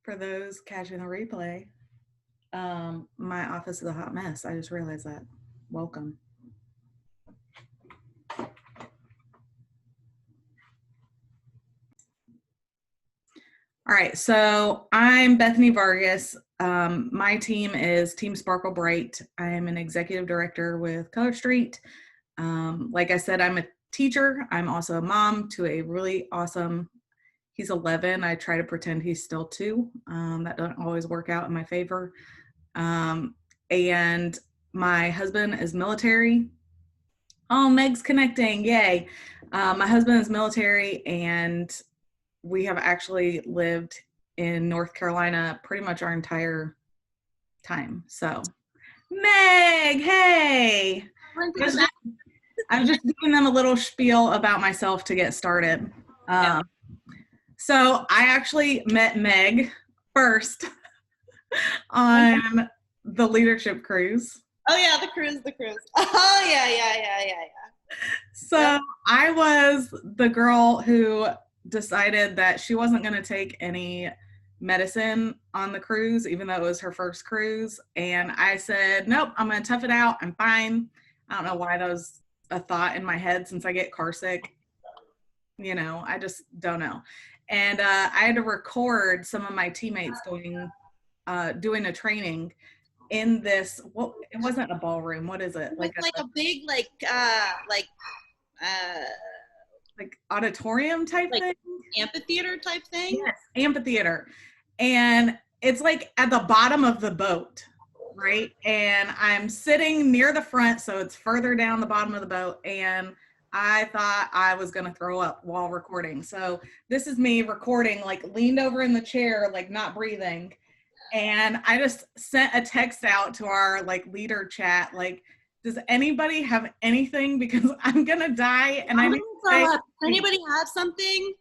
For those catching the replay, my office is a hot mess. I just realized that. Welcome. All right, so I'm Bethany Vargas. My team is Team Sparkle Bright. I am an executive director with Color Street. Like I said, I'm a teacher. I'm also a mom to a really awesome, he's 11. I try to pretend he's still 2. That doesn't always work out in my favor. And my husband is military. Oh, Meg's connecting, yay. My husband is military, and we have actually lived in North Carolina pretty much our entire time. So, Meg, hey. I'm just giving them a little spiel about myself to get started. So I actually met Meg first on the leadership cruise. Oh yeah, the cruise. Oh yeah. So I was the girl who decided that she wasn't going to take any medicine on the cruise, even though it was her first cruise. And I said, nope, I'm going to tough it out. I'm fine. I don't know why that was a thought in my head since I get car sick. You know, I just don't know. And I had to record some of my teammates doing a training in this. Well, it wasn't a ballroom. What is it? Like a big like auditorium type thing? Amphitheater type thing? Yes, amphitheater. And it's like at the bottom of the boat, right? And I'm sitting near the front, so it's further down the bottom of the boat. And I thought I was going to throw up while recording. So this is me recording, like leaned over in the chair, like not breathing. And I just sent a text out to our like leader chat, like, does anybody have anything? Because I'm going to die. And I need to say, does anybody have something?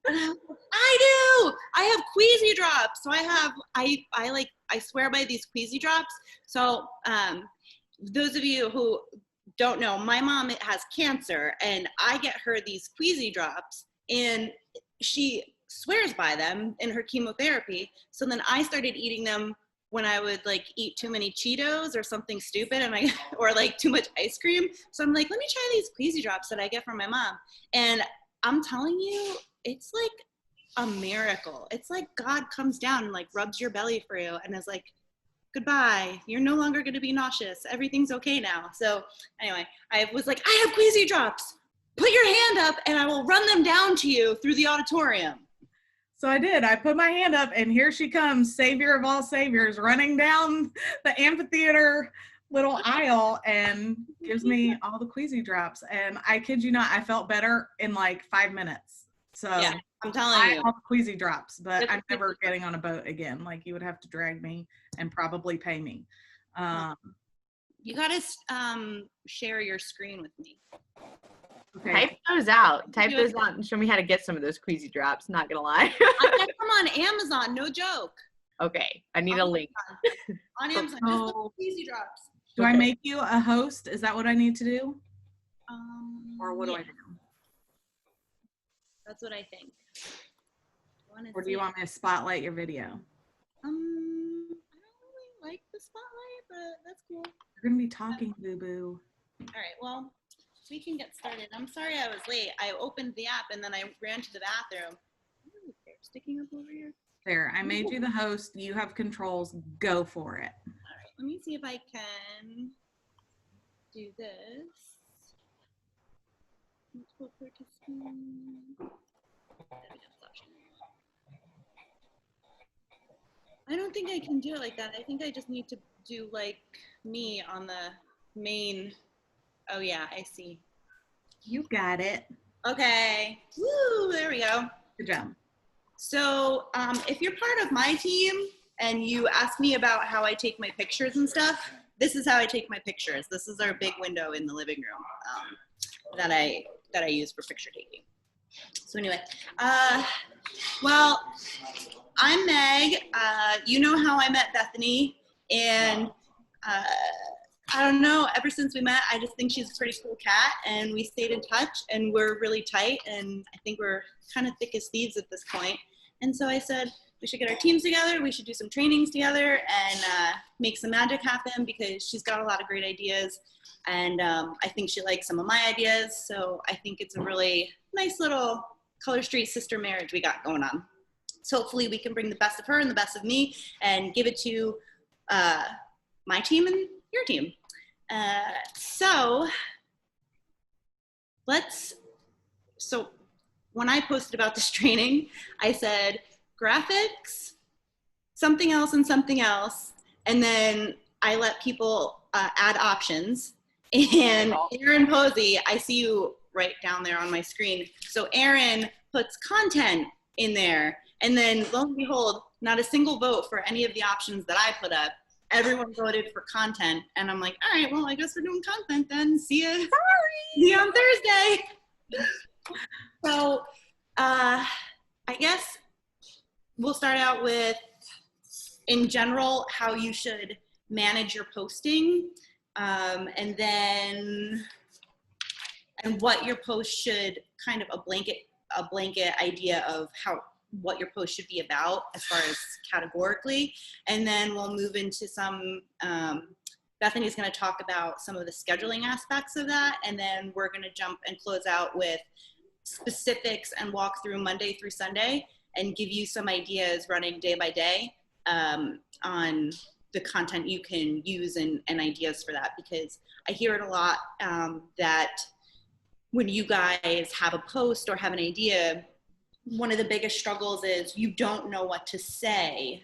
I do. I have queasy drops. So I swear by these queasy drops. So those of you who don't know, my mom has cancer, and I get her these queasy drops, and she swears by them in her chemotherapy. So then I started eating them when I would like eat too many Cheetos or something stupid, and or like too much ice cream. So I'm like, let me try these queasy drops that I get from my mom. And I'm telling you, it's like a miracle. It's like God comes down and like rubs your belly for you and is like, goodbye, you're no longer going to be nauseous. Everything's okay now. So anyway, I was like, I have queasy drops. Put your hand up and I will run them down to you through the auditorium. So I did. I put my hand up, and here she comes, savior of all saviors, running down the amphitheater little aisle and gives me all the queasy drops. And I kid you not, I felt better in like 5 minutes. So yeah, I'm telling you, I have queasy drops, but I'm never getting on a boat again. Like, you would have to drag me and probably pay me. You got to share your screen with me. Okay. Type those out and show me how to get some of those queasy drops, not gonna lie. I got them on Amazon, no joke. Okay, I need a link. On Amazon, just the queasy drops. Do I make you a host? Is that what I need to do? Or what do I do? That's what I think. Or do you want me to spotlight your video? I don't really like the spotlight, but that's cool. You're gonna be talking, boo-boo. All right, well, we can get started. I'm sorry I was late. I opened the app and then I ran to the bathroom. Ooh, they're sticking up over here. There, I made you the host. You have controls. Go for it. All right, let me see if I can do this. Multiple participants. I don't think I can do it like that. I think I just need to do like me on the main. Oh yeah, I see. You got it. Okay. Woo, there we go. Good job. So if you're part of my team and you ask me about how I take my pictures and stuff, this is how I take my pictures. This is our big window in the living room that I use for picture taking. So anyway, well, I'm Meg. You know how I met Bethany, and I don't know, ever since we met, I just think she's a pretty cool cat, and we stayed in touch, and we're really tight, and I think we're kind of thick as thieves at this point. And so I said, we should get our teams together. We should do some trainings together and make some magic happen, because she's got a lot of great ideas. And I think she likes some of my ideas. So I think it's a really nice little Color Street sister marriage we got going on. So hopefully we can bring the best of her and the best of me and give it to my team and your team. So when I posted about this training, I said graphics, something else, and something else. And then I let people add options. And Erin Posey, I see you right down there on my screen. So Erin puts content in there. And then lo and behold, not a single vote for any of the options that I put up. Everyone voted for content. And I'm like, all right, well, I guess we're doing content then. See ya. Sorry. See you on Thursday. So I guess we'll start out with, in general, how you should manage your posting, and what your post should kind of a blanket idea of what your post should be about as far as categorically. And then we'll move into some, Bethany's going to talk about some of the scheduling aspects of that. And then we're going to jump and close out with specifics and walk through Monday through Sunday and give you some ideas running day by day on the content you can use and ideas for that. Because I hear it a lot that when you guys have a post or have an idea, one of the biggest struggles is you don't know what to say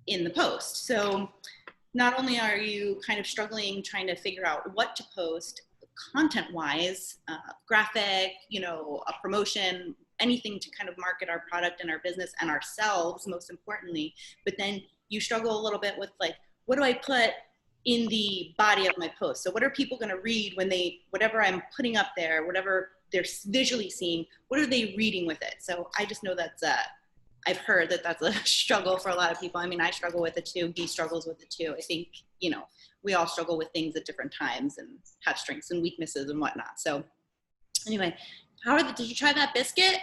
in the post. So not only are you kind of struggling trying to figure out what to post content-wise, graphic, a promotion, anything to kind of market our product and our business and ourselves, most importantly, but then you struggle a little bit with like, what do I put in the body of my post? So what are people going to read when whatever I'm putting up there, whatever they're visually seeing, what are they reading with it? So I just know that's I've heard that that's a struggle for a lot of people. I mean, I struggle with it too. Dee struggles with it too. I think, we all struggle with things at different times and have strengths and weaknesses and whatnot. So anyway, did you try that biscuit?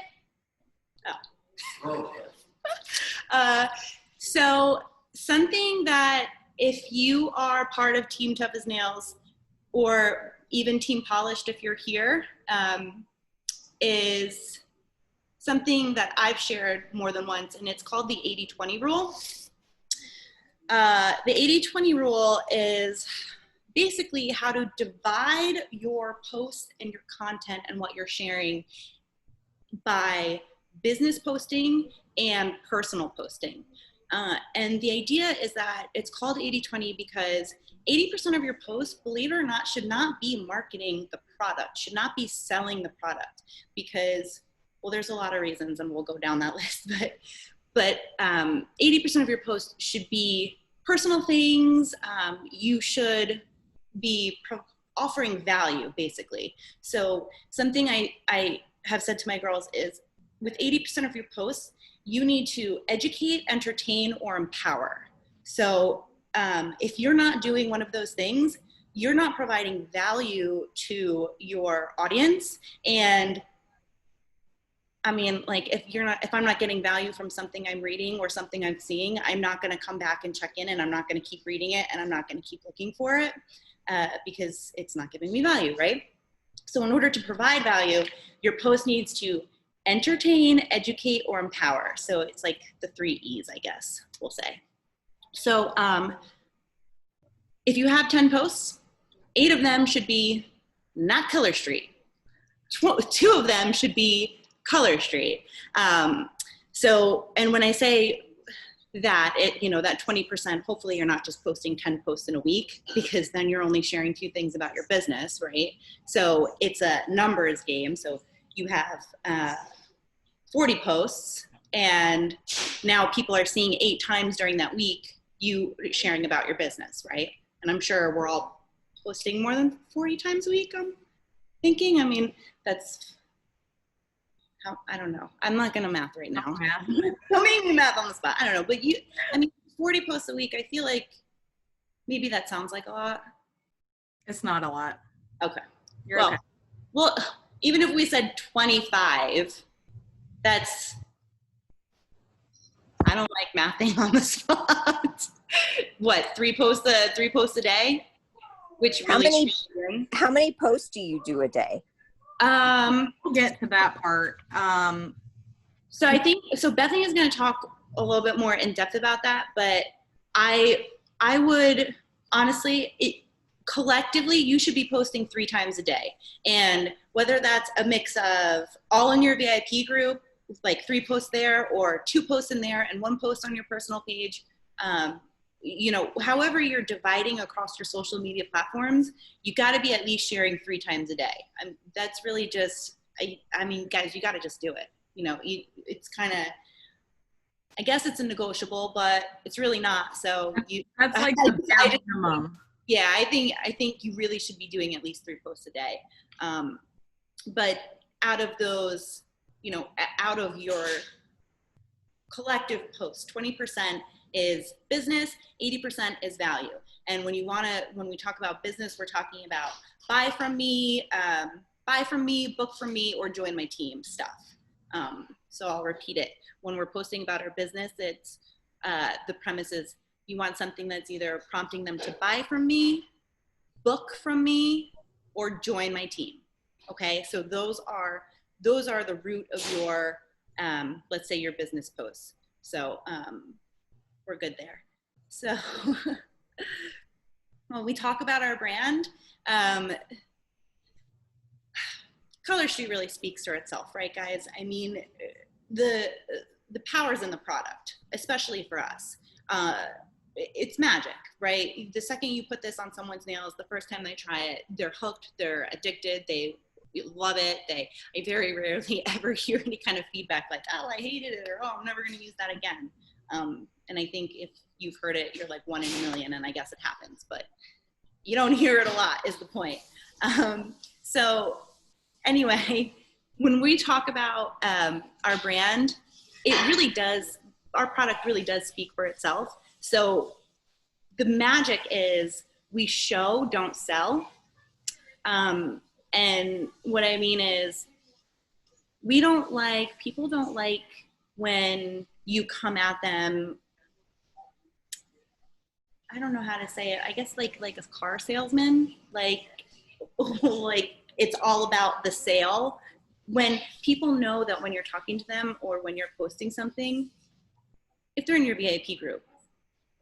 Oh. So something that if you are part of Team Tough as Nails, or even Team Polished if you're here, is something that I've shared more than once, and it's called the 80-20 rule. The 80-20 rule is basically how to divide your posts and your content and what you're sharing by business posting and personal posting. And the idea is that it's called 80-20 because 80% of your posts, believe it or not, should not be marketing the product, should not be selling the product, because, well, there's a lot of reasons and we'll go down that list, but 80% of your posts should be personal things. You should be offering value, basically. So something I have said to my girls is, with 80% of your posts, you need to educate, entertain, or empower. So if you're not doing one of those things, you're not providing value to your audience. And I mean, like, if I'm not getting value from something I'm reading or something I'm seeing, I'm not going to come back and check in, and I'm not going to keep reading it, and I'm not going to keep looking for it because it's not giving me value, right? So in order to provide value, your post needs to entertain, educate, or empower. So it's like the 3 E's, I guess we'll say. So if you have 10 posts, 8 of them should be not Color Street. 2 of them should be Color Street. And when I say that, that 20%, hopefully you're not just posting 10 posts in a week, because then you're only sharing 2 things about your business, right? So it's a numbers game. So you have 40 posts, and now people are seeing 8 times during that week you sharing about your business, right? And I'm sure we're all posting more than 40 times a week, I'm thinking. I mean, I don't know. I'm not going to math right now. Don't make me math on the spot. I don't know. But 40 posts a week, I feel like maybe that sounds like a lot. It's not a lot. Okay. Okay. Well, even if we said 25, that's I don't like mathing on the spot. What, 3 posts a day? Which really how many posts do you do a day? We'll get to that part. So I think, so Bethany is going to talk a little bit more in depth about that, but I would honestly, collectively, you should be posting 3 times a day. And whether that's a mix of all in your VIP group, like 3 posts there, or 2 posts in there and 1 post on your personal page, you know, however you're dividing across your social media platforms, you got to be at least sharing 3 times a day. That's really just, I mean, guys, you got to just do it. You know, it's kind of, I guess it's a negotiable, but it's really not. So that's like the bare minimum. Yeah, I think you really should be doing at least 3 posts a day. But out of those, you know, out of your collective posts, 20% is business, 80% is value. And when we talk about business, we're talking about buy from me, book from me, or join my team stuff. So I'll repeat it. When we're posting about our business, it's the premise is you want something that's either prompting them to buy from me, book from me, or join my team. Okay, so those are the root of your, let's say, your business posts. So we're good there. So when we talk about our brand, Color Street really speaks for itself, right, guys? I mean, the power's in the product, especially for us. It's magic, right? The second you put this on someone's nails, the first time they try it, they're hooked, they're addicted, they love it. I very rarely ever hear any kind of feedback like, oh, I hated it, or oh, I'm never going to use that again. And I think if you've heard it, you're like 1 in a million, and I guess it happens, but you don't hear it a lot is the point. So anyway, when we talk about our brand, it really does, our product really does speak for itself. So the magic is we show, don't sell. And what I mean is people don't like when you come at them, I don't know how to say it, I guess like a car salesman, like it's all about the sale. When people know that when you're talking to them or when you're posting something, if they're in your VIP group,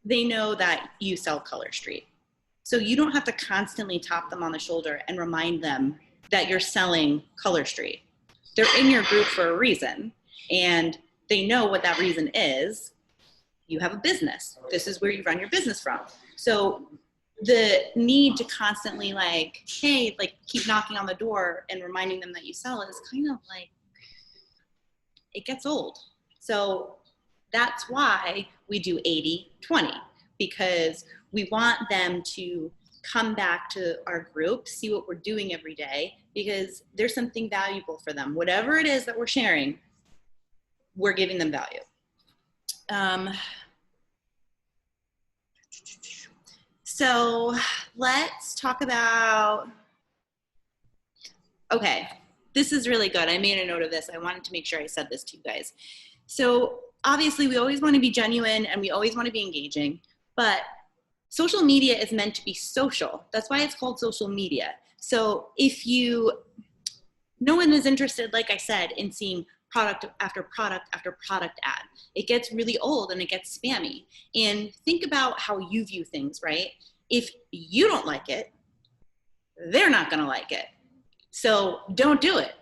they know that you sell Color Street. So you don't have to constantly tap them on the shoulder and remind them that you're selling Color Street. They're in your group for a reason, and they know what that reason is. You have a business. This is where you run your business from. So the need to constantly keep knocking on the door and reminding them that you sell is kind of like, it gets old. So that's why we do 80-20, because we want them to come back to our group, see what we're doing every day, because there's something valuable for them. Whatever it is that we're sharing, we're giving them value. So let's talk about, okay, this is really good. I made a note of this. I wanted to make sure I said this to you guys. So obviously we always want to be genuine and we always want to be engaging, but social media is meant to be social. That's why it's called social media. So no one is interested, like I said, in seeing product after product after product ad. It gets really old and it gets spammy. And think about how you view things, right? If you don't like it, they're not going to like it. So don't do it.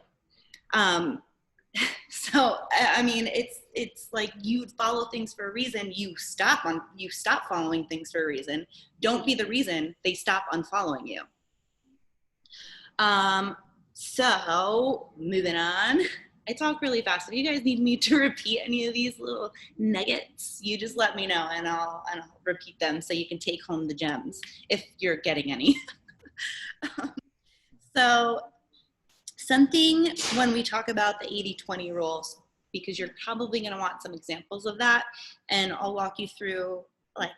So, I mean, it's like you follow things for a reason. You stop following things for a reason. Don't be the reason they stop unfollowing you. So moving on. I talk really fast. If you guys need me to repeat any of these little nuggets, you just let me know and I'll repeat them so you can take home the gems if you're getting any. So something when we talk about the 80-20 rules, because you're probably going to want some examples of that, and I'll walk you through like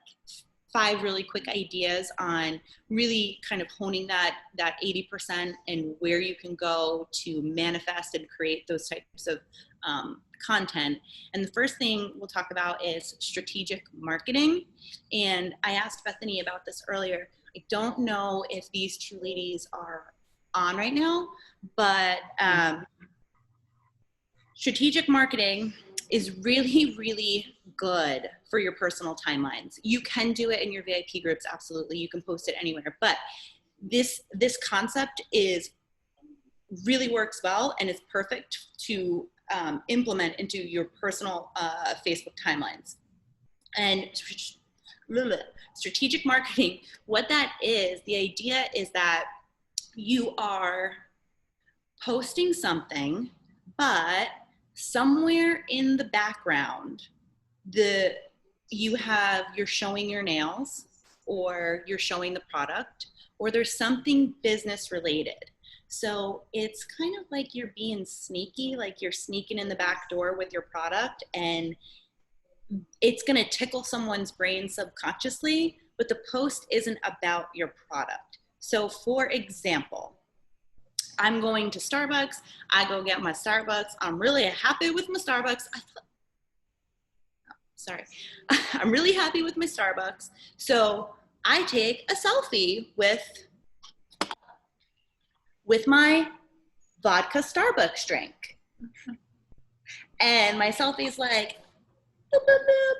5 really quick ideas on really kind of honing that 80% and where you can go to manifest and create those types of content. And the first thing we'll talk about is strategic marketing. And I asked Bethany about this earlier. I don't know if these two ladies are on right now, but strategic marketing is really, really good for your personal timelines. You can do it in your VIP groups, absolutely. You can post it anywhere. But this concept really works well, and it's perfect to implement into your personal Facebook timelines. And strategic marketing, what that is, the idea is that you are posting something, but somewhere in the background, you're showing your nails, or you're showing the product, or there's something business related. So it's kind of like you're being sneaky, like you're sneaking in the back door with your product, and it's going to tickle someone's brain subconsciously, but the post isn't about your product. So for example, I'm going to Starbucks. I go get my Starbucks. I'm really happy with my Starbucks. I'm really happy with my Starbucks. So I take a selfie with my vodka Starbucks drink. And my selfie's like, boop, boop, boop.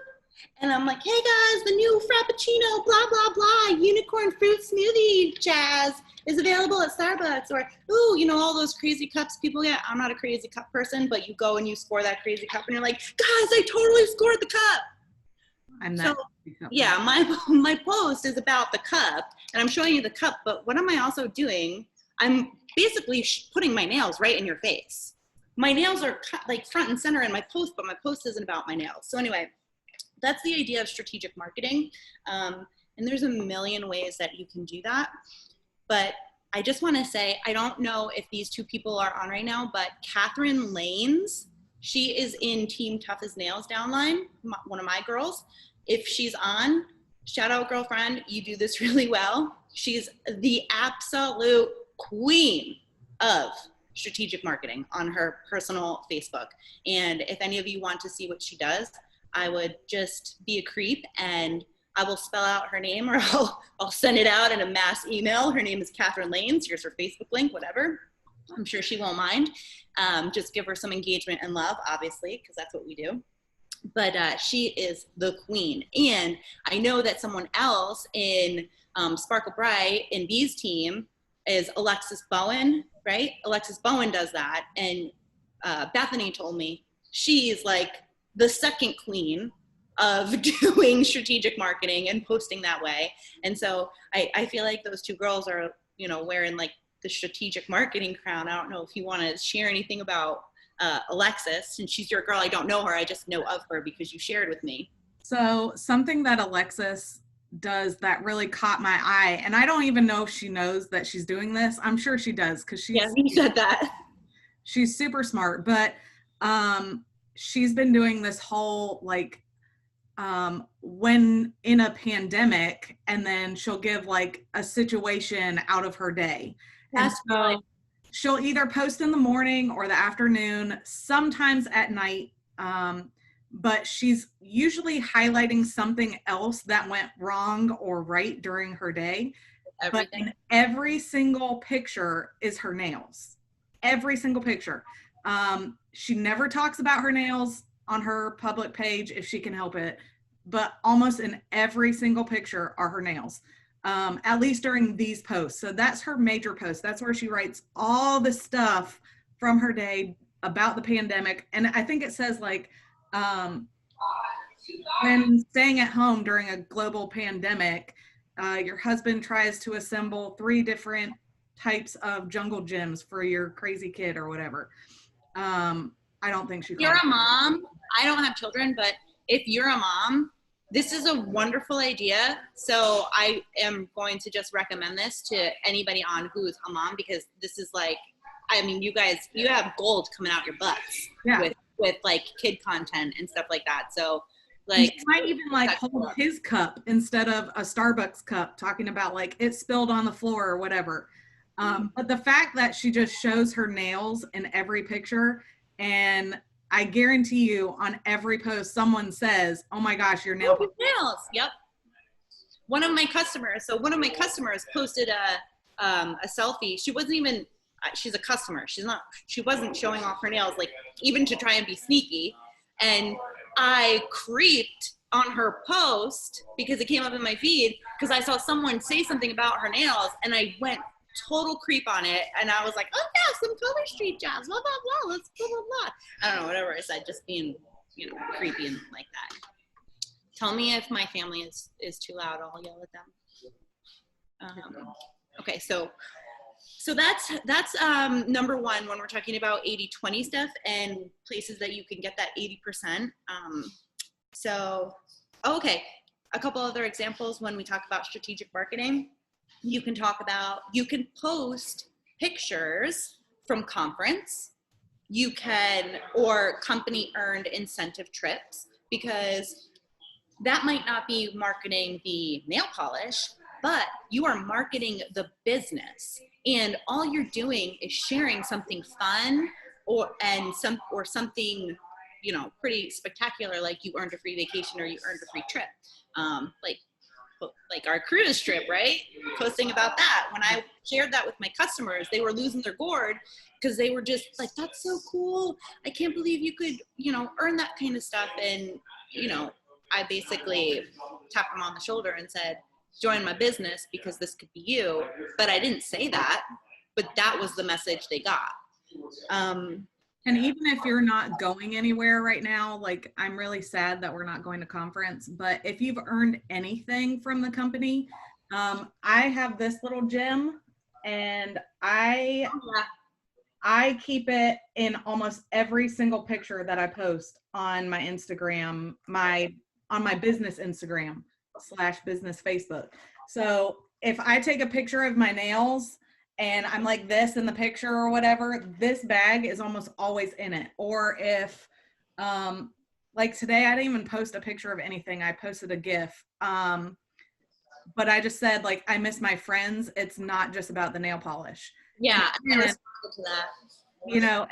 And I'm like, hey guys, the new Frappuccino, blah, blah, blah, unicorn fruit smoothie jazz is available at Starbucks. Or, ooh, you know, all those crazy cups people get. I'm not a crazy cup person, but you go and you score that crazy cup and you're like, guys, I totally scored the cup. I'm not. So, yeah, my post is about the cup, and I'm showing you the cup, but what am I also doing? I'm basically putting my nails right in your face. My nails are like front and center in my post, but my post isn't about my nails. So anyway, that's the idea of strategic marketing. And there's a million ways that you can do that. But I just want to say, I don't know if these two people are on right now, but Catherine Lanes, she is in Team Tough as Nails downline, one of my girls. If she's on, shout out girlfriend, you do this really well. She's the absolute queen of strategic marketing on her personal Facebook. And if any of you want to see what she does, I would just be a creep and I will spell out her name, or I'll send it out in a mass email. Her name is Catherine Lanes. Here's her Facebook link, whatever. I'm sure she won't mind. Just give her some engagement and love, obviously, because that's what we do. But she is the queen. And I know that someone else in Sparkle Bright in Bee's team is Alexis Bowen, right? Alexis Bowen does that. And Bethany told me she's like the second queen of doing strategic marketing and posting that way. And so I feel like those two girls are, you know, wearing like the strategic marketing crown. I don't know if you want to share anything about Alexis, and she's your girl. I don't know her. I just know of her because you shared with me. So something that Alexis does that really caught my eye, and I don't even know if she knows that she's doing this. I'm sure she does, because she's, yeah, you said that. She's super smart, but she's been doing this whole like when in a pandemic, and then she'll give like a situation out of her day. That's and so right. She'll either post in the morning or the afternoon, sometimes at night, but she's usually highlighting something else that went wrong or right during her day. Everything. But in every single picture is her nails. Every single picture. She never talks about her nails on her public page if she can help it, but almost in every single picture are her nails. At least during these posts. So that's her major post. That's where she writes all the stuff from her day about the pandemic. And I think it says like, when staying at home during a global pandemic, your husband tries to assemble 3 different types of jungle gyms for your crazy kid or whatever. I don't think she. If you're a mom, I don't have children, but if you're a mom, this is a wonderful idea. So I am going to just recommend this to anybody on who's a mom, because this is like, I mean, you guys, you have gold coming out your butts with like kid content and stuff like that. So Like, she might even like hold his cup instead of a Starbucks cup, talking about like it spilled on the floor or whatever. But the fact that she just shows her nails in every picture, and I guarantee you on every post, someone says, "Oh my gosh, your nail polish." nails. Yep. One of my customers posted a selfie. She wasn't even, she's a customer. She wasn't showing off her nails, like even to try and be sneaky. And I creeped on her post because it came up in my feed because I saw someone say something about her nails, and I went total creep on it. And I was like, oh yeah, some Color Street jobs, blah, blah, blah, let's blah, blah, blah. I don't know, whatever I said, just being, creepy and like that. Tell me if my family is too loud. I'll yell at them. Okay, so that's number one when we're talking about 80-20 stuff and places that you can get that 80%. Okay, a couple other examples when we talk about strategic marketing. You can post pictures from conference. Or company earned incentive trips, because that might not be marketing the nail polish, but you are marketing the business, and all you're doing is sharing something fun or something, pretty spectacular, like you earned a free vacation or you earned a free trip. Like our cruise trip, right? Posting about that. When I shared that with my customers, they were losing their gourd because they were just like, that's so cool. I can't believe you could, earn that kind of stuff. And, I basically tapped them on the shoulder and said, join my business because this could be you. But I didn't say that, but that was the message they got. And even if you're not going anywhere right now, like I'm really sad that we're not going to conference, but if you've earned anything from the company, I have this little gem, and I keep it in almost every single picture that I post on my Instagram, on my business Instagram / business Facebook. So if I take a picture of my nails and I'm like this in the picture or whatever, this bag is almost always in it. Or if, like today, I didn't even post a picture of anything. I posted a GIF. But I just said, like, I miss my friends. It's not just about the nail polish. Yeah, and, I responded to that.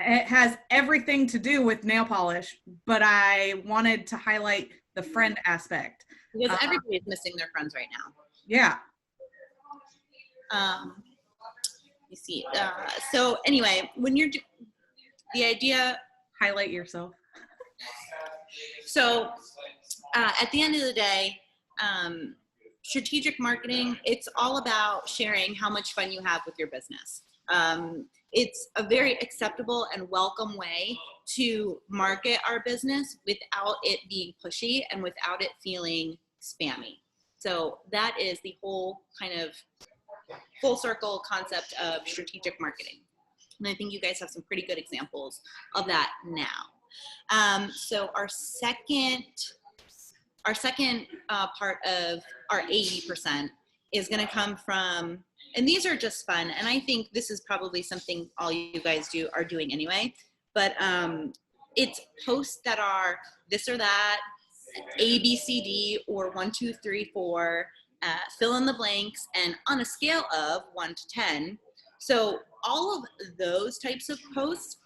It has everything to do with nail polish, but I wanted to highlight the friend aspect. Because everybody's missing their friends right now. Yeah. You see. So anyway, when you're the idea, highlight yourself. So at the end of the day, strategic marketing, it's all about sharing how much fun you have with your business. It's a very acceptable and welcome way to market our business without it being pushy and without it feeling spammy. So that is the whole kind of full circle concept of strategic marketing. And I think you guys have some pretty good examples of that now. So our second part of our 80% is going to come from, and these are just fun, and I think this is probably something all you guys are doing anyway, but it's posts that are this or that, A, B, C, D, or 1, 2, 3, 4, fill in the blanks, and on a scale of 1 to 10. So all of those types of posts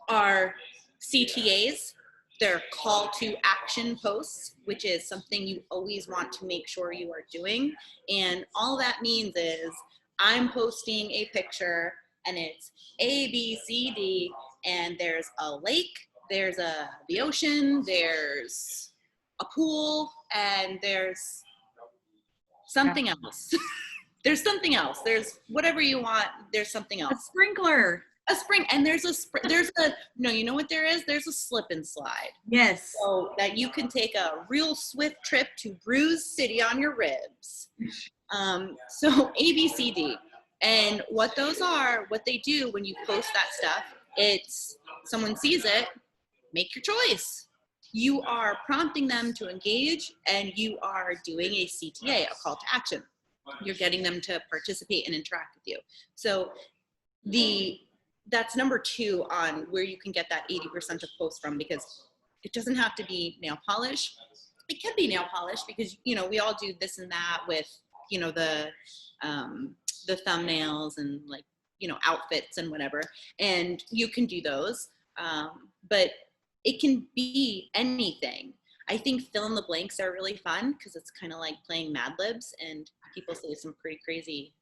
are CTAs. They're call to action posts, which is something you always want to make sure you are doing. And all that means is I'm posting a picture and it's A, B, C, D, and there's a lake, there's the ocean, there's a pool, and there's something else. There's something else. There's whatever you want. There's something else. A sprinkler. A spring, and no, you know what there is? There's a slip and slide. Yes. So that you can take a real swift trip to Bruise City on your ribs. So A, B, C, D. And what they do when you post that stuff, it's someone sees it, make your choice. You are prompting them to engage, and you are doing a CTA, a call to action. You're getting them to participate and interact with you. So that's number 2 on where you can get that 80% of posts from, because it doesn't have to be nail polish. it can be nail polish because, you know, we all do this and that with, you know, the thumbnails and like, you know, outfits and whatever. And you can do those. But it can be anything. I think fill in the blanks are really fun because it's kind of like playing Mad Libs and people say some pretty crazy,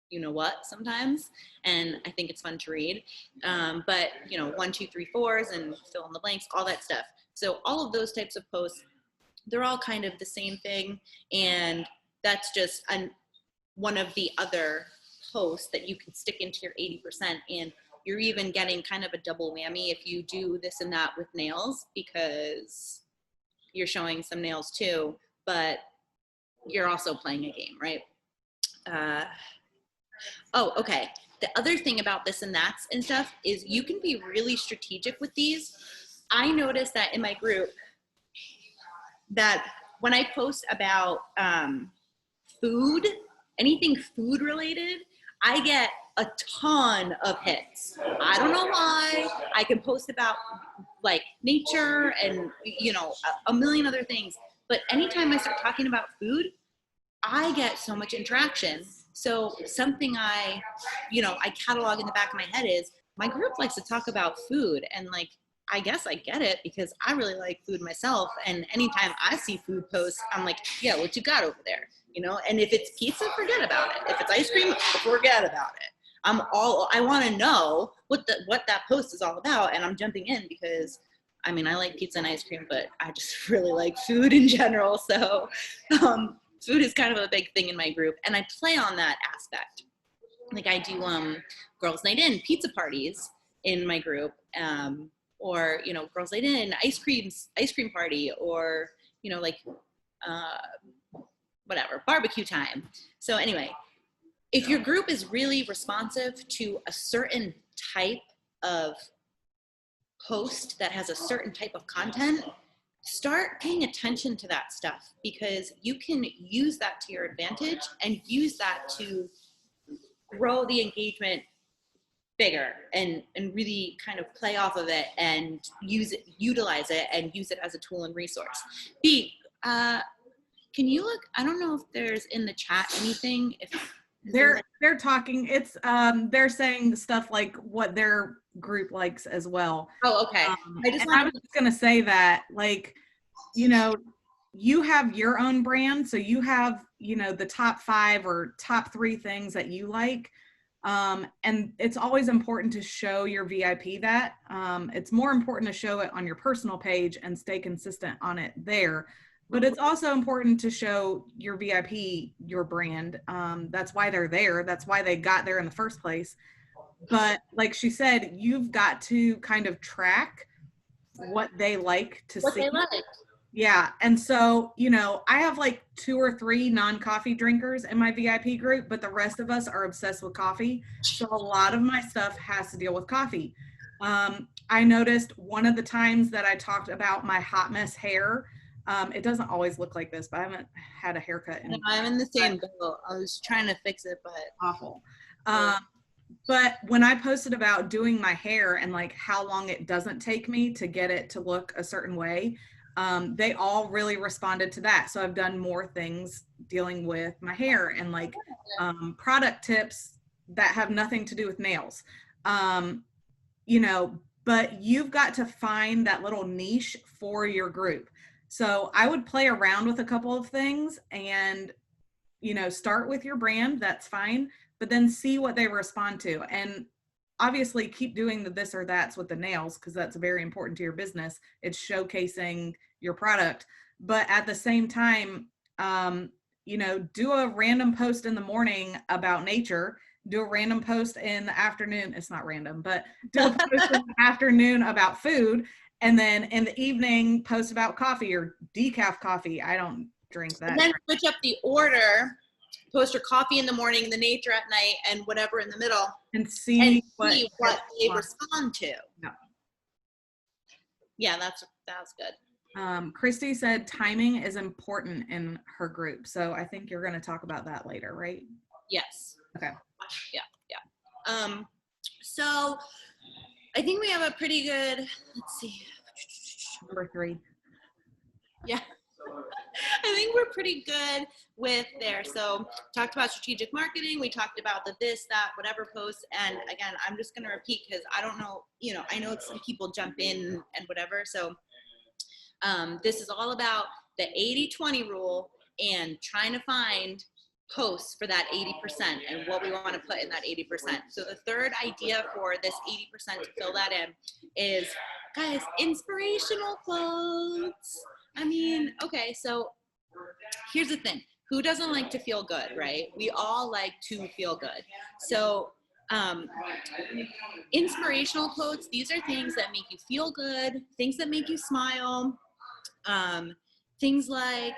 you know what, sometimes. And I think it's fun to read. But, you know, 1, 2, 3, 4s and fill in the blanks, all that stuff. So all of those types of posts, they're all kind of the same thing. And that's just one of the other posts that you can stick into your 80%. And you're even getting kind of a double whammy if you do this and that with nails, because you're showing some nails too, but you're also playing a game, right? Oh, okay. The other thing about this and that's and stuff is you can be really strategic with these. I noticed that in my group that when I post about food, anything food related, I get a ton of hits. I don't know why. I can post about like nature and, you know, a million other things. But anytime I start talking about food, I get so much interaction. So something I catalog in the back of my head is my group likes to talk about food, and like, I guess I get it because I really like food myself. And anytime I see food posts, I'm like, yeah, what you got over there? You know, and if it's pizza, forget about it. If it's ice cream, forget about it. I want to know what that post is all about. And I'm jumping in because I mean, I like pizza and ice cream, but I just really like food in general. So food is kind of a big thing in my group. And I play on that aspect. Like I do girls' night in pizza parties in my group, or, you know, girls' night in ice cream party, or, you know, like whatever, barbecue time. So anyway, if your group is really responsive to a certain type of post that has a certain type of content, start paying attention to that stuff, because you can use that to your advantage and use that to grow the engagement bigger and really kind of play off of it and utilize it and use it as a tool and resource. Can you look, I don't know if there's in the chat anything, if they're talking, it's they're saying stuff like what their group likes as well. Oh, okay. I was just gonna say that, like, you know, you have your own brand, so you have, you know, the top 5 or top 3 things that you like, and it's always important to show your VIP that. It's more important to show it on your personal page and stay consistent on it there. But it's also important to show your VIP your brand. That's why they're there. That's why they got there in the first place. But like she said, you've got to kind of track what they like to see. What they like. Yeah. And so, you know, I have like 2 or 3 non-coffee drinkers in my VIP group, but the rest of us are obsessed with coffee. So a lot of my stuff has to deal with coffee. I noticed one of the times that I talked about my hot mess hair, it doesn't always look like this, but I haven't had a haircut. No, I'm in the same boat. I was trying to fix it, but awful. But when I posted about doing my hair and like how long it doesn't take me to get it to look a certain way, they all really responded to that. So I've done more things dealing with my hair and like product tips that have nothing to do with nails. You know, but you've got to find that little niche for your group. So I would play around with a couple of things and, you know, start with your brand, that's fine, but then see what they respond to. And obviously keep doing the this or that's with the nails, because that's very important to your business. It's showcasing your product. But at the same time, you know, do a random post in the morning about nature, do a random post in the afternoon. It's not random, but do a post in the afternoon about food. And then in the evening, post about coffee or decaf coffee. I don't drink that. And then switch up the order. Post your coffee in the morning, the nature at night, and whatever in the middle. And see what they respond to. No. Yeah, that's good. Christy said timing is important in her group. So I think you're going to talk about that later, right? Yes. Okay. Yeah. So I think we have a pretty good, let's see. Number 3. Yeah. think we're pretty good with there. So talked about strategic marketing. We talked about the this, that, whatever posts. And again, I'm just going to repeat because I don't know, I know some people jump in and whatever. So this is all about the 80-20 rule and trying to find posts for that 80% and what we want to put in that 80%. So the third idea for this 80% to fill that in is, guys, inspirational quotes. I mean, okay, so here's the thing. Who doesn't like to feel good, right? We all like to feel good. So inspirational quotes, these are things that make you feel good, things that make you smile, things like,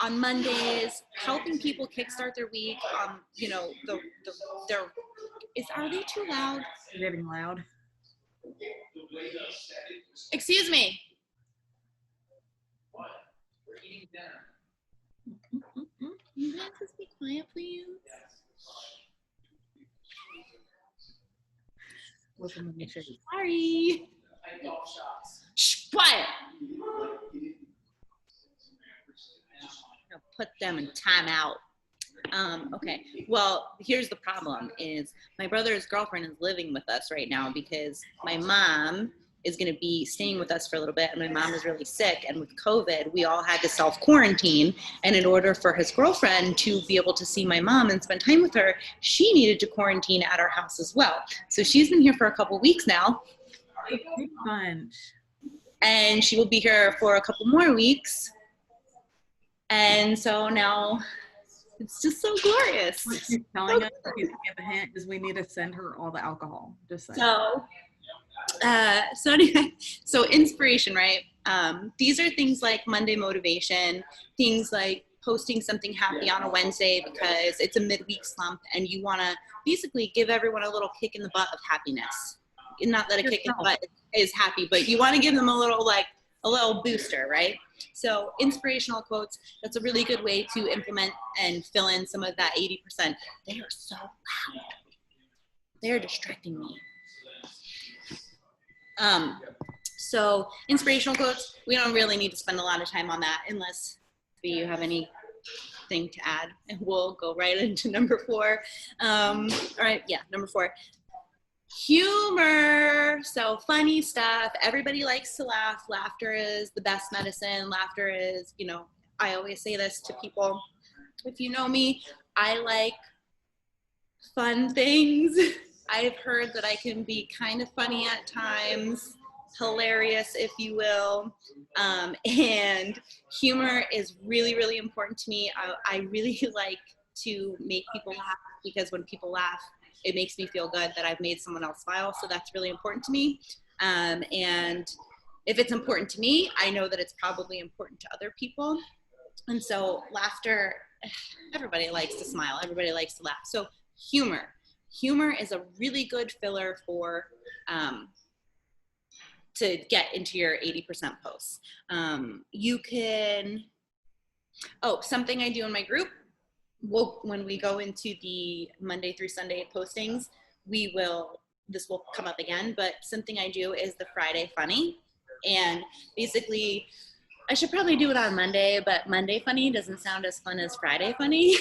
on Mondays, helping people kickstart their week. Are they too loud? They're getting loud. Excuse me. You guys just be quiet, please. Sorry. Shh, quiet. I'll put them in timeout. Okay, well, here's the problem is my brother's girlfriend is living with us right now because my mom is going to be staying with us for a little bit, and my mom is really sick, and with COVID, we all had to self-quarantine, and in order for his girlfriend to be able to see my mom and spend time with her, she needed to quarantine at our house as well. So she's been here for a couple weeks now. Big bunch. And she will be here for a couple more weeks. And so now it's just so glorious. What she's telling us, if you give a hint, is we need to send her all the alcohol. Just saying. So anyway, so inspiration, right? These are things like Monday motivation, things like posting something happy on a Wednesday because it's a midweek slump and you want to basically give everyone a little kick in the butt of happiness. Not that a kick in the butt is happy, but you want to give them a little booster, right? So inspirational quotes, that's a really good way to implement and fill in some of that 80%. They are so loud. They're distracting me. So inspirational quotes, we don't really need to spend a lot of time on that unless you have anything to add, and we'll go right into number 4. All right, yeah, number 4. Humor. So funny stuff. Everybody likes to laugh. Laughter is the best medicine. Laughter is, I always say this to people. If you know me, I like fun things. I've heard that I can be kind of funny at times, hilarious, if you will. And humor is really, really important to me. I really like to make people laugh because when people laugh, it makes me feel good that I've made someone else smile. So that's really important to me. And if it's important to me, I know that it's probably important to other people. And so laughter, everybody likes to smile. Everybody likes to laugh. So humor is a really good filler for, to get into your 80% posts. You can, something I do in my group, when we go into the Monday through Sunday postings, this will come up again, but something I do is the Friday funny. And basically, I should probably do it on Monday, but Monday funny doesn't sound as fun as Friday funny.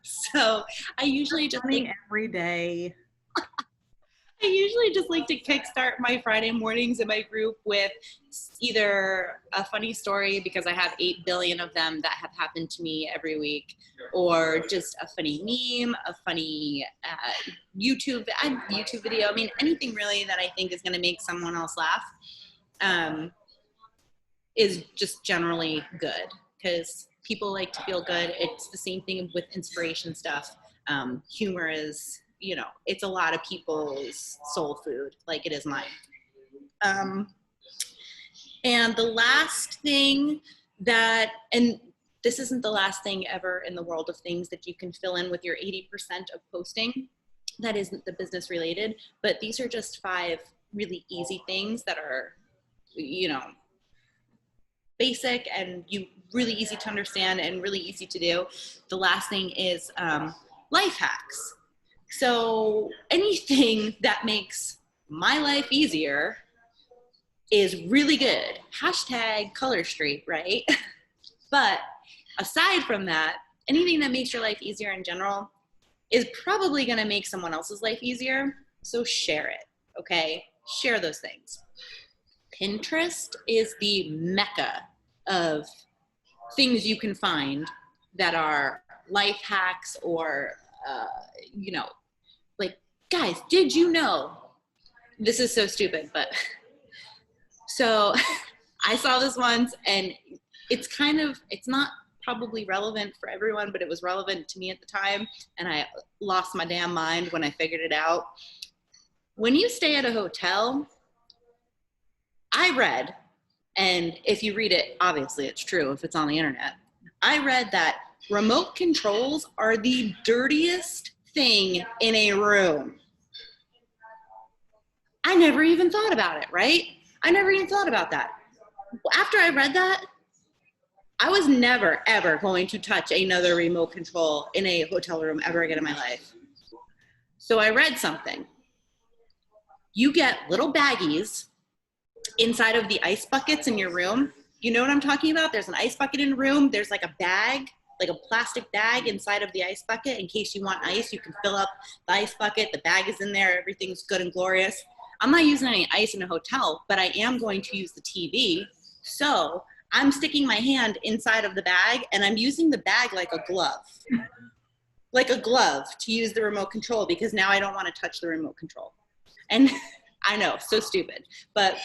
So I usually just every day. I usually just like to kickstart my Friday mornings in my group with either a funny story, because I have 8 billion of them that have happened to me every week, or just a funny meme, a funny YouTube video. I mean, anything really that I think is going to make someone else laugh is just generally good, because people like to feel good. It's the same thing with inspiration stuff. Humor is, it's a lot of people's soul food, like it is mine. And the last thing and this isn't the last thing ever in the world of things that you can fill in with your 80% of posting that isn't the business related, but these are just 5 really easy things that are, basic and really easy to understand and really easy to do. The last thing is life hacks. So anything that makes my life easier is really good. # Color Street, right? But aside from that, anything that makes your life easier in general is probably going to make someone else's life easier. So share it, okay? Share those things. Pinterest is the mecca of things you can find that are life hacks or, you know, like, guys, did you know? This is so stupid, but so I saw this once, and it's not probably relevant for everyone, but it was relevant to me at the time, and I lost my damn mind when I figured it out. When you stay at a hotel, I read, and if you read it, obviously it's true if it's on the internet, I read that remote controls are the dirtiest thing in a room. I never even thought about it, right? I never even thought about that. After I read that, I was never, ever going to touch another remote control in a hotel room ever again in my life. So I read something. You get little baggies inside of the ice buckets in your room. You know what I'm talking about? There's an ice bucket in a room. There's like a bag, like a plastic bag inside of the ice bucket. In case you want ice, you can fill up the ice bucket. The bag is in there. Everything's good and glorious. I'm not using any ice in a hotel, but I am going to use the TV. So I'm sticking my hand inside of the bag, and I'm using the bag like a glove. Like a glove to use the remote control, because now I don't want to touch the remote control. And I know, so stupid, but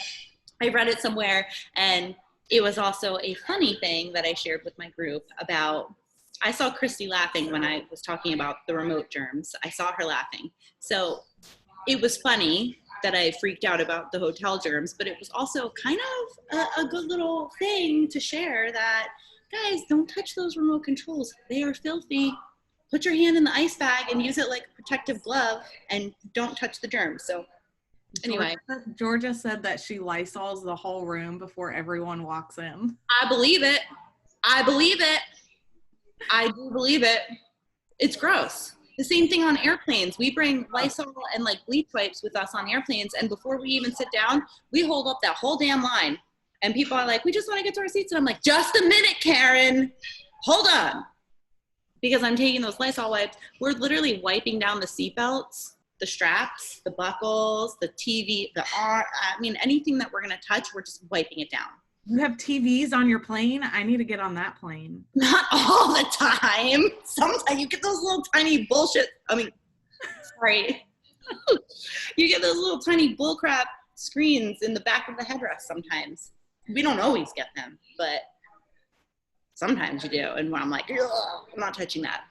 I read it somewhere, and it was also a funny thing that I shared with my group about, I saw Christy laughing when I was talking about the remote germs. I saw her laughing. So it was funny that I freaked out about the hotel germs, but it was also kind of a good little thing to share that, guys, don't touch those remote controls. They are filthy. Put your hand in the ice bag and use it like a protective glove, and don't touch the germs. So anyway. Georgia said that she Lysols the whole room before everyone walks in. I believe it. I believe it. I do believe it. It's gross. The same thing on airplanes. We bring Lysol and like bleach wipes with us on airplanes, and before we even sit down, we hold up that whole damn line. And people are like, we just want to get to our seats. And I'm like, just a minute, Karen. Hold on. Because I'm taking those Lysol wipes. We're literally wiping down the seatbelts, the straps, the buckles, the TV, anything that we're going to touch, we're just wiping it down. You have TVs on your plane? I need to get on that plane. Not all the time. Sometimes you get those little tiny you get those little tiny bullcrap screens in the back of the headrest sometimes. We don't always get them, but sometimes you do. And when I'm like, I'm not touching that.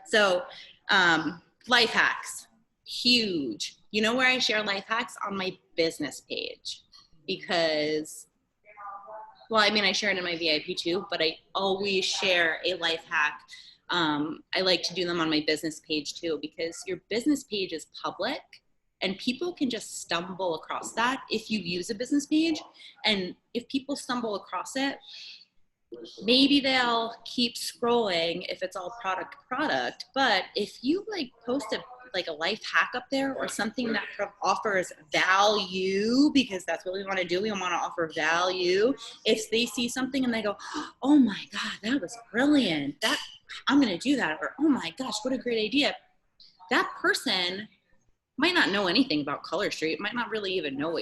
So life hacks, huge. You know where I share life hacks? On my business page. Because, I share it in my VIP too, but I always share a life hack. I like to do them on my business page too, because your business page is public and people can just stumble across that if you use a business page. And if people stumble across it, maybe they'll keep scrolling if it's all product. But if you post a life hack up there or something that offers value, because that's what we want to do. We want to offer value. If they see something and they go, oh my God, that was brilliant. I'm going to do that. Or, oh my gosh, what a great idea. That person might not know anything about Color Street, might not really even know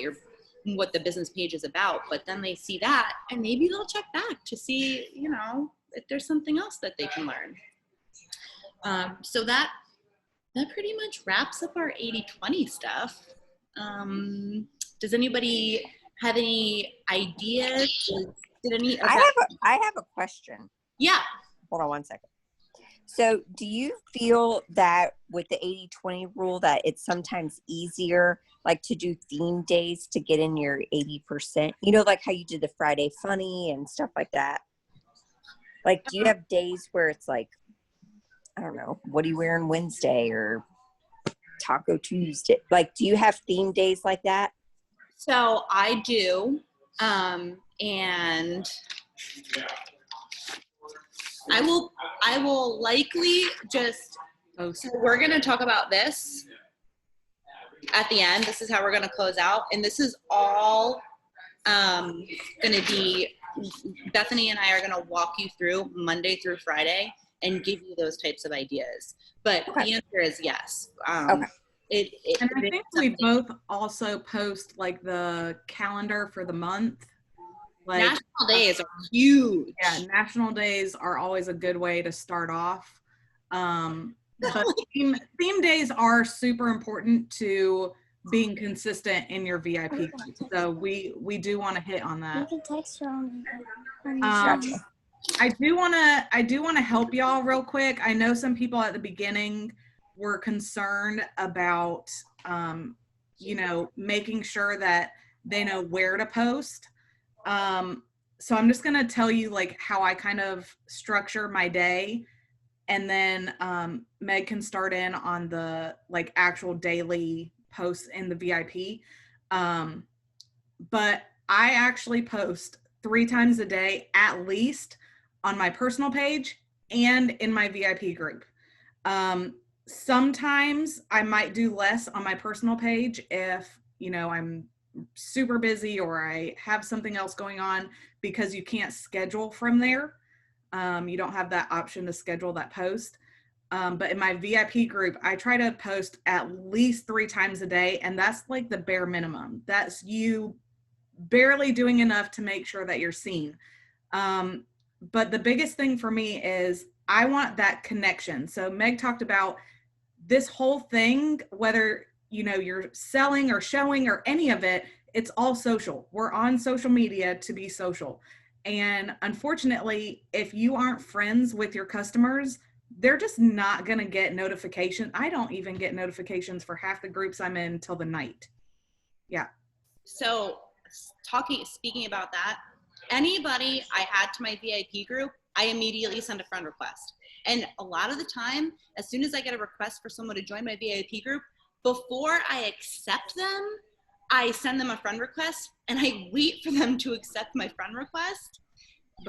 what the business page is about, but then they see that and maybe they'll check back to see, if there's something else that they can learn. So that pretty much wraps up our 80-20 stuff. Does anybody have any ideas? I have a question. Yeah. Hold on one second. So do you feel that with the 80-20 rule that it's sometimes easier to do theme days to get in your 80%? Like how you did the Friday Funny and stuff like that? Do you have days where it's I don't know, what are you wearing Wednesday or Taco Tuesday? Do you have theme days like that? So I do. And I will likely just, so we're going to talk about this at the end. This is how we're going to close out. And this is all going to be Bethany and I are going to walk you through Monday through Friday and give you those types of ideas. But the answer is yes. Okay. And I think we both also post like the calendar for the month. Like, national days are huge. Yeah, national days are always a good way to start off. But theme days are super important to being consistent in your VIP group. So we do want to hit on that. You can text her on Gotcha. I do want to help y'all real quick. I know some people at the beginning were concerned about making sure that they know where to post. So I'm just going to tell you like how I kind of structure my day, and then Meg can start in on the like actual daily posts in the VIP. But I actually post 3 times a day at least on my personal page and in my VIP group. Sometimes I might do less on my personal page if, I'm super busy or I have something else going on, because you can't schedule from there. You don't have that option to schedule that post. But in my VIP group, I try to post at least 3 times a day, and that's like the bare minimum. That's you barely doing enough to make sure that you're seen. But the biggest thing for me is I want that connection. So Meg talked about this whole thing, whether you're selling or showing or any of it, it's all social. We're on social media to be social. And unfortunately, if you aren't friends with your customers, they're just not going to get notifications. I don't even get notifications for half the groups I'm in till the night. Yeah. So speaking about that, anybody I add to my VIP group, I immediately send a friend request. And a lot of the time, as soon as I get a request for someone to join my VIP group, before I accept them, I send them a friend request and I wait for them to accept my friend request.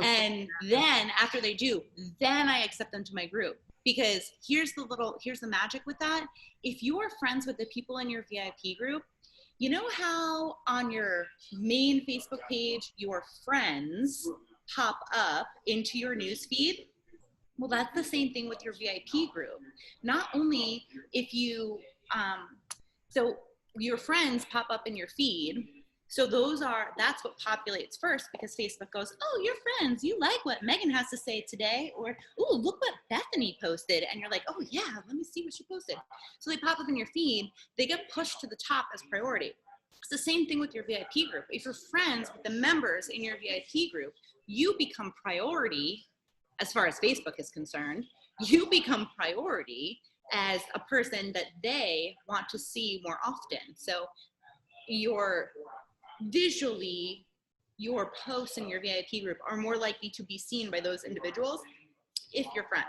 And then after they do, then I accept them to my group. Because here's the magic with that. If you are friends with the people in your VIP group, you know how on your main Facebook page, your friends pop up into your news feed? Well, that's the same thing with your VIP group. Not only if you, so your friends pop up in your feed. So that's what populates first, because Facebook goes, oh, you're friends. You like what Megan has to say today. Or, oh, look what Bethany posted. And you're like, oh yeah, let me see what she posted. So they pop up in your feed. They get pushed to the top as priority. It's the same thing with your VIP group. If you're friends with the members in your VIP group, you become priority. As far as Facebook is concerned, you become priority as a person that they want to see more often. So your posts in your VIP group are more likely to be seen by those individuals if you're friends.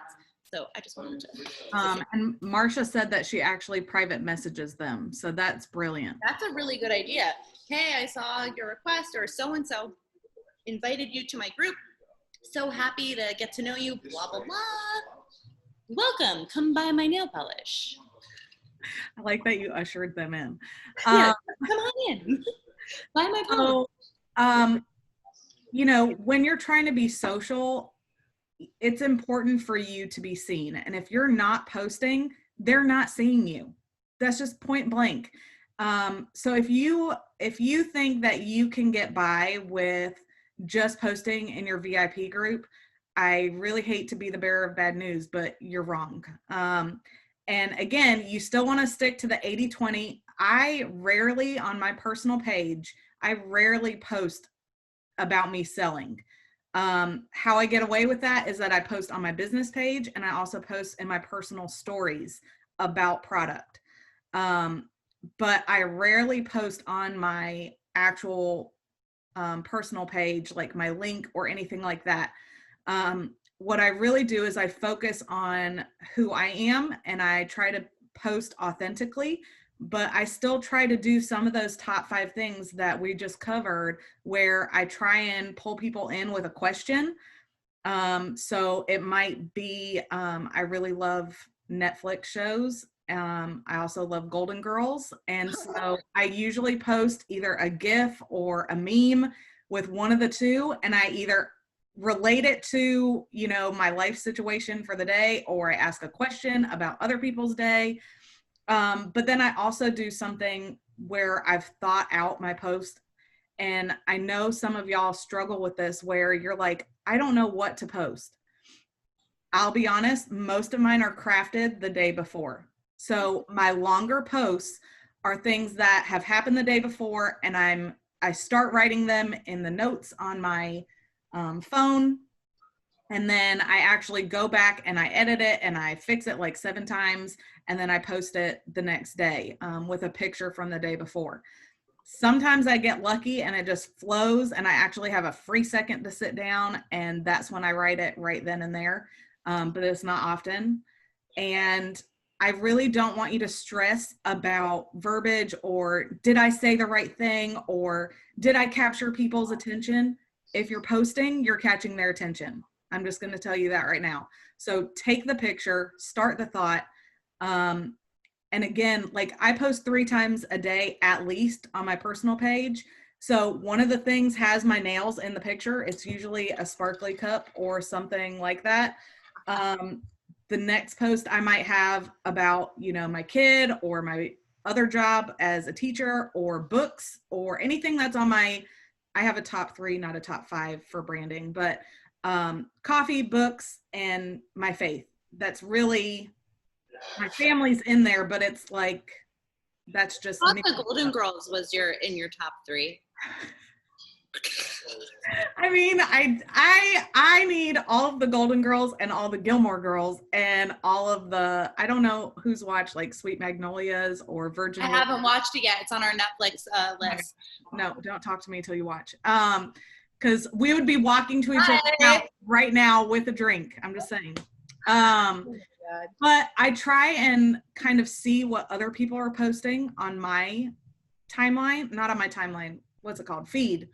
So I just wanted to. And Marsha said that she actually private messages them. So that's brilliant. That's a really good idea. Hey, I saw your request, or so-and-so invited you to my group. So happy to get to know you, blah, blah, blah. Welcome, come buy my nail polish. I like that you ushered them in. Yeah, come on in. Buy my polish. So, when you're trying to be social, it's important for you to be seen. And if you're not posting, they're not seeing you. That's just point blank. So if you think that you can get by with just posting in your VIP group, I really hate to be the bearer of bad news, but you're wrong. And again, you still want to stick to the 80-20. I rarely, on my personal page, I rarely post about me selling. How I get away with that is that I post on my business page, and I also post in my personal stories about product. But I rarely post on my actual personal page, like my link or anything like that. What I really do is I focus on who I am, and I try to post authentically, but I still try to do some of those top 5 things that we just covered, where I try and pull people in with a question. So it might be, I really love Netflix shows. I also love Golden Girls. And so I usually post either a GIF or a meme with one of the two, and I either relate it to, you know, my life situation for the day, or I ask a question about other people's day. But then I also do something where I've thought out my post. And I know some of y'all struggle with this, where you're like, I don't know what to post. I'll be honest, most of mine are crafted the day before. So my longer posts are things that have happened the day before, and I start writing them in the notes on my phone, and then I actually go back and I edit it and I fix it like 7 times, and then I post it the next day with a picture from the day before. Sometimes I get lucky and it just flows, and I actually have a free second to sit down, and that's when I write it right then and there. But it's not often. And I really don't want you to stress about verbiage, or did I say the right thing, or did I capture people's attention? If you're posting, you're catching their attention. I'm just going to tell you that right now. So take the picture, start the thought. And again, like, I post 3 times a day at least on my personal page. So one of the things has my nails in the picture. It's usually a sparkly cup or something like that. The next post I might have about, you know, my kid or my other job as a teacher, or books, or anything that's on my, I have a top 3, not a top 5 for branding, but coffee, books, and my faith. That's really, my family's in there, but it's like, that's just I me. thought the Golden Girls was in your top 3. I mean, I need all of the Golden Girls and all the Gilmore Girls and all of the, I don't know who's watched like Sweet Magnolias or Virgin. I haven't watched it yet. It's on our Netflix list. No, don't talk to me until you watch. Because we would be walking to each other out right now with a drink. I'm just saying. But I try and kind of see what other people are posting on my timeline, not on my timeline. What's it called? Feed.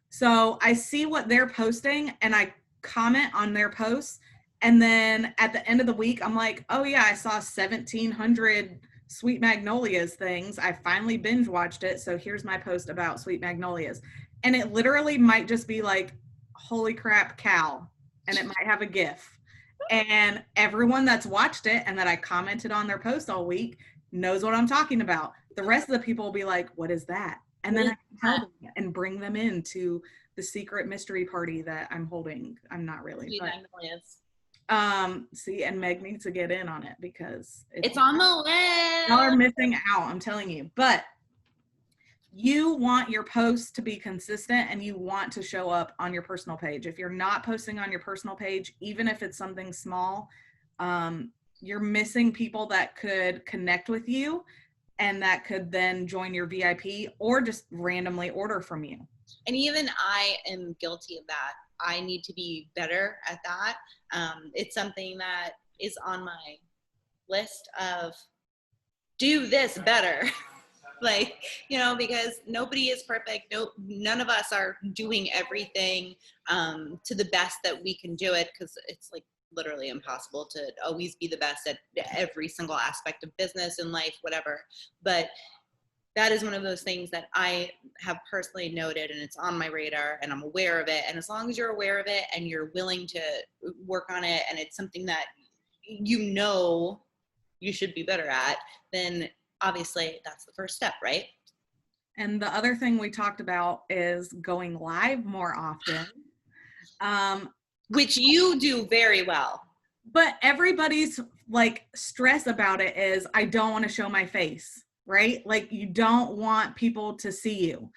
So I see what they're posting and I comment on their posts. And then at the end of the week, I'm like, oh yeah, I saw 1,700 Sweet Magnolias things. I finally binge watched it. So here's my post about Sweet Magnolias. And it literally might just be like, holy crap, Cal. And it might have a GIF. And everyone that's watched it and that I commented on their post all week knows what I'm talking about. The rest of the people will be like, what is that? And then I can tell them and bring them into the secret mystery party that I'm holding. I'm not really. But, see, and Meg needs to get in on it because it's on the list. Y'all are missing out, I'm telling you. But you want your posts to be consistent and you want to show up on your personal page. If you're not posting on your personal page, even if it's something small, you're missing people that could connect with you and that could then join your VIP or just randomly order from you. And even I am guilty of that. I need to be better at that. It's something that is on my list of do this better. Like, you know, because nobody is perfect. None of us are doing everything to the best that we can do it, because it's like literally impossible to always be the best at every single aspect of business and life, whatever. But that is one of those things that I have personally noted, and it's on my radar and I'm aware of it. And as long as you're aware of it and you're willing to work on it, and it's something that you know you should be better at, then obviously that's the first step, right? And the other thing we talked about is going live more often. Which you do very well. But everybody's like stress about it is, I don't want to show my face, right? Like, you don't want people to see you.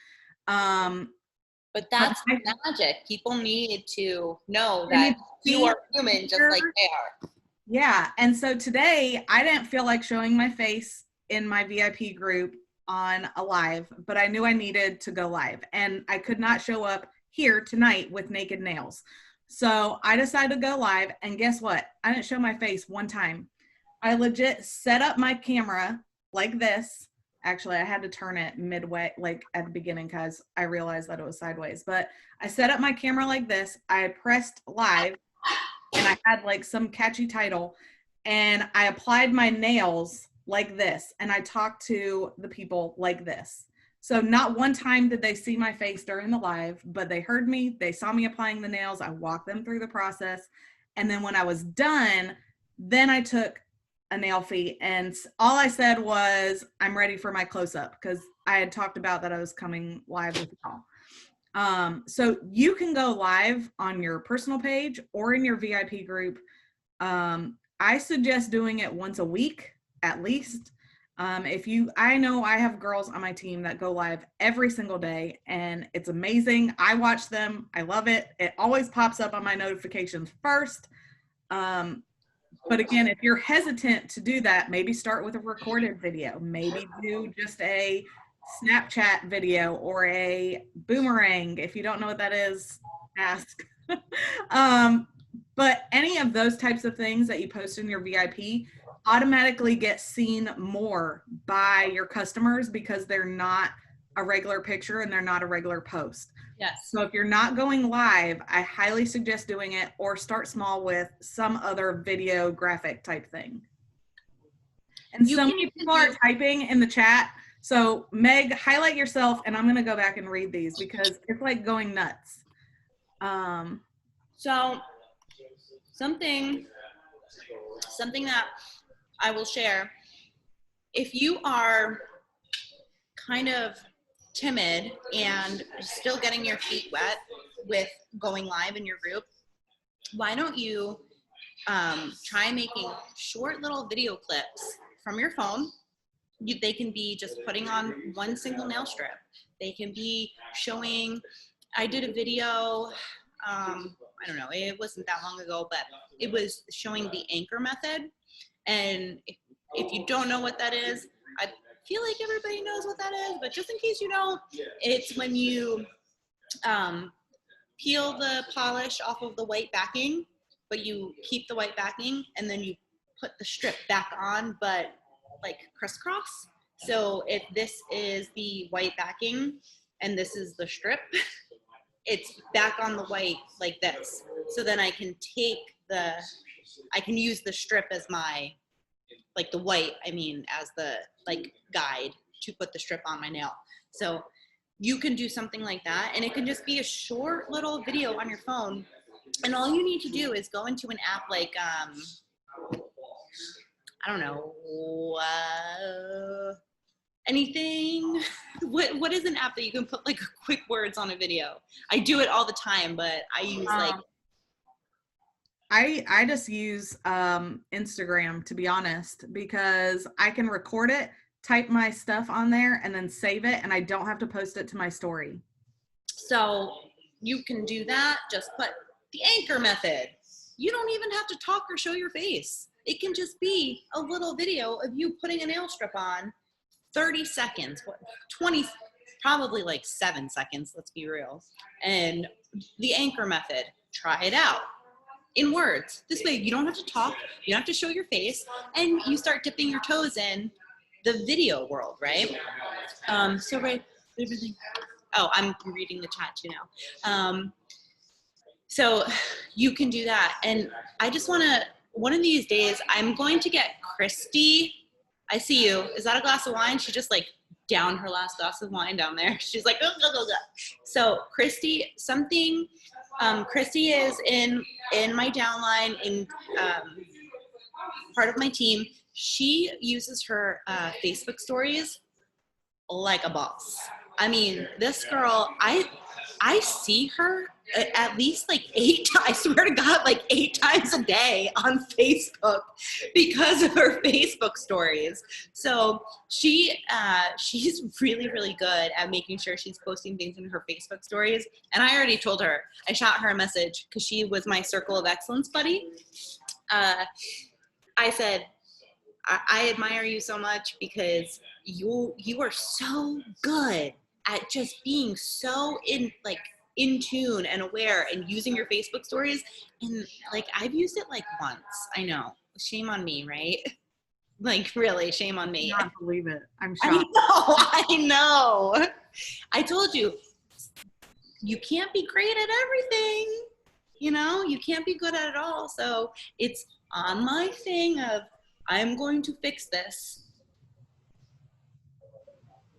But that's magic. People need to know that you are human just like they are. Yeah. And so today I didn't feel like showing my face in my VIP group on a live, but I knew I needed to go live, and I could not show up here tonight with naked nails. So I decided to go live, and guess what? I didn't show my face one time. I legit set up my camera like this. Actually, I had to turn it midway, like at the beginning, because I realized that it was sideways. But I set up my camera like this. I pressed live, and I had like some catchy title, and I applied my nails like this, and I talked to the people like this. So not one time did they see my face during the live, but they heard me, they saw me applying the nails, I walked them through the process. And then when I was done, then I took a nail fee and all I said was, I'm ready for my close-up, because I had talked about that I was coming live with y'all. So you can go live on your personal page or in your VIP group. I suggest doing it once a week at least. I know I have girls on my team that go live every single day and it's amazing. I watch them. I love it. It always pops up on my notifications first. But again, if you're hesitant to do that, maybe start with a recorded video. Maybe do just a Snapchat video or a boomerang. If you don't know what that is, ask. But any of those types of things that you post in your VIP automatically get seen more by your customers because they're not a regular picture and they're not a regular post. Yes. So if you're not going live, I highly suggest doing it or start small with some other video graphic type thing. And so many people are typing in the chat. So Meg, highlight yourself and I'm going to go back and read these because it's like going nuts. So something that I will share, if you are kind of timid and still getting your feet wet with going live in your group, why don't you try making short little video clips from your phone. They can be just putting on one single nail strip. They can be showing, I did a video, I don't know, it wasn't that long ago, but it was showing the anchor method. And if you don't know what that is, I feel like everybody knows what that is, but just in case you don't, it's when you peel the polish off of the white backing, but you keep the white backing and then you put the strip back on, but like crisscross. So if this is the white backing and this is the strip, it's back on the white like this. So then I can I can use the strip as my, like the white, as the like guide to put the strip on my nail. So you can do something like that, and it can just be a short little video on your phone. And all you need to do is go into an app like, I don't know, anything. What is an app that you can put like quick words on a video? I do it all the time, but I use like. I just use Instagram, to be honest, because I can record it, type my stuff on there, and then save it, and I don't have to post it to my story. So you can do that. Just put the anchor method. You don't even have to talk or show your face. It can just be a little video of you putting a nail strip on, 30 seconds, 20, probably like 7 seconds, let's be real. And the anchor method, try it out in words. This way you don't have to talk, you don't have to show your face, and you start dipping your toes in the video world, right? So right, everything. Oh, I'm reading the chat too now. So you can do that. And I just want to, one of these days, I'm going to get Christy. I see you. Is that a glass of wine? She just like downed her last glass of wine down there. She's like, oh, go, go, go. So Christy, Christy is in my downline, in part of my team. She uses her Facebook stories like a boss. This girl, I see her at least like 8 times, I swear to God, like 8 times a day on Facebook because of her Facebook stories. So she's really, really good at making sure she's posting things in her Facebook stories. And I already told her, I shot her a message because she was my Circle of Excellence buddy. I said, I admire you so much because you are so good at just being so in tune and aware and using your Facebook stories. And like, I've used it like once. I know, shame on me, right? Like really, shame on me. I can't believe it. I'm shocked. I know. I told you, you can't be great at everything. You can't be good at it all. So it's on my thing of, I'm going to fix this.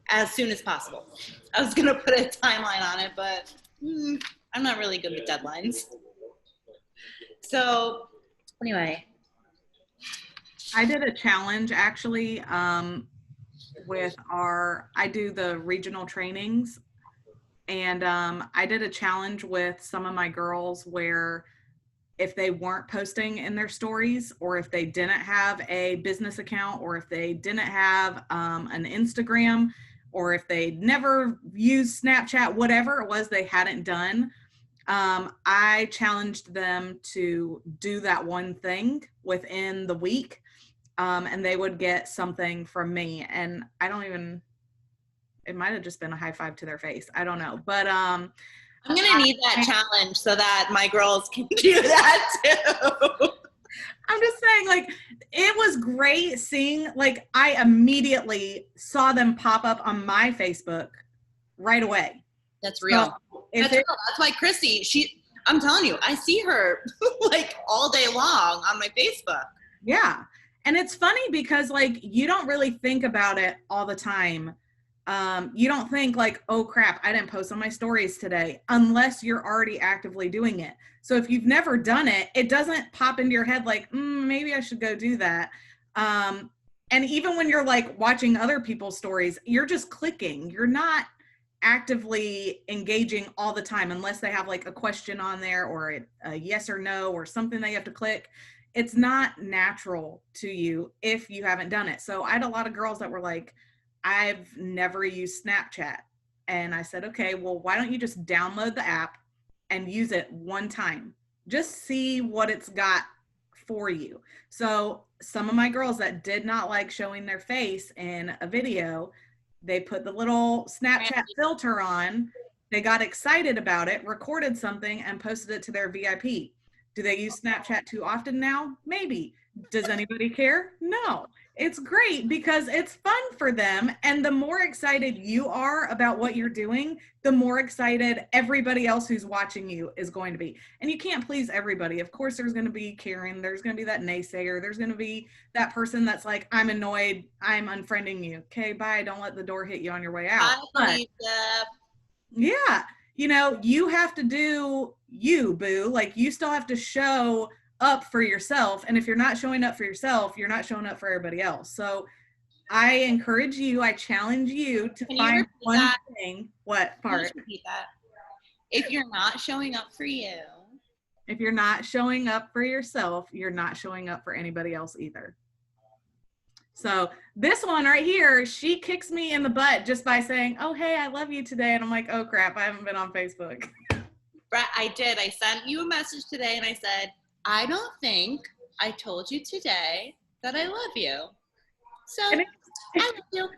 as soon as possible. I was gonna put a timeline on it, but I'm not really good with deadlines. So anyway. I did a challenge actually with I do the regional trainings, and I did a challenge with some of my girls where if they weren't posting in their stories, or if they didn't have a business account, or if they didn't have an Instagram, or if they never used Snapchat, whatever it was they hadn't done, I challenged them to do that one thing within the week, and they would get something from me. And it might have just been a high five to their face. I don't know. But I'm gonna need that challenge so that my girls can do that too. I'm just saying, like, it was great seeing, like, I immediately saw them pop up on my Facebook right away. That's real. So that's real. That's why Chrissy, I'm telling you, I see her like all day long on my Facebook. Yeah. And it's funny because, like, you don't really think about it all the time. You don't think like, oh crap, I didn't post on my stories today, unless you're already actively doing it. So if you've never done it, it doesn't pop into your head like, maybe I should go do that. And even when you're like watching other people's stories, you're just clicking. You're not actively engaging all the time, unless they have like a question on there, or a yes or no, or something that you have to click. It's not natural to you if you haven't done it. So I had a lot of girls that were like, I've never used Snapchat. And I said, okay, well, why don't you just download the app and use it one time? Just see what it's got for you. So some of my girls that did not like showing their face in a video, they put the little Snapchat filter on, they got excited about it, recorded something, and posted it to their VIP. Do they use Snapchat too often now? Maybe. Does anybody care? No. It's great because it's fun for them. And the more excited you are about what you're doing, the more excited everybody else who's watching you is going to be. And you can't please everybody. Of course, there's going to be Karen. There's going to be that naysayer. There's going to be that person that's like, I'm annoyed. I'm unfriending you. Okay, bye. Don't let the door hit you on your way out. But, yeah. You know, you have to do you, boo. Like, you still have to show up for yourself. And if you're not showing up for yourself, you're not showing up for everybody else. So I encourage you, I challenge you to find one thing. What part? Repeat that. If you're not showing up for you. If you're not showing up for yourself, you're not showing up for anybody else either. So this one right here, she kicks me in the butt just by saying, oh, hey, I love you today. And I'm like, oh crap, I haven't been on Facebook. I did. I sent you a message today and I said, I don't think I told you today that I love you. So I love you.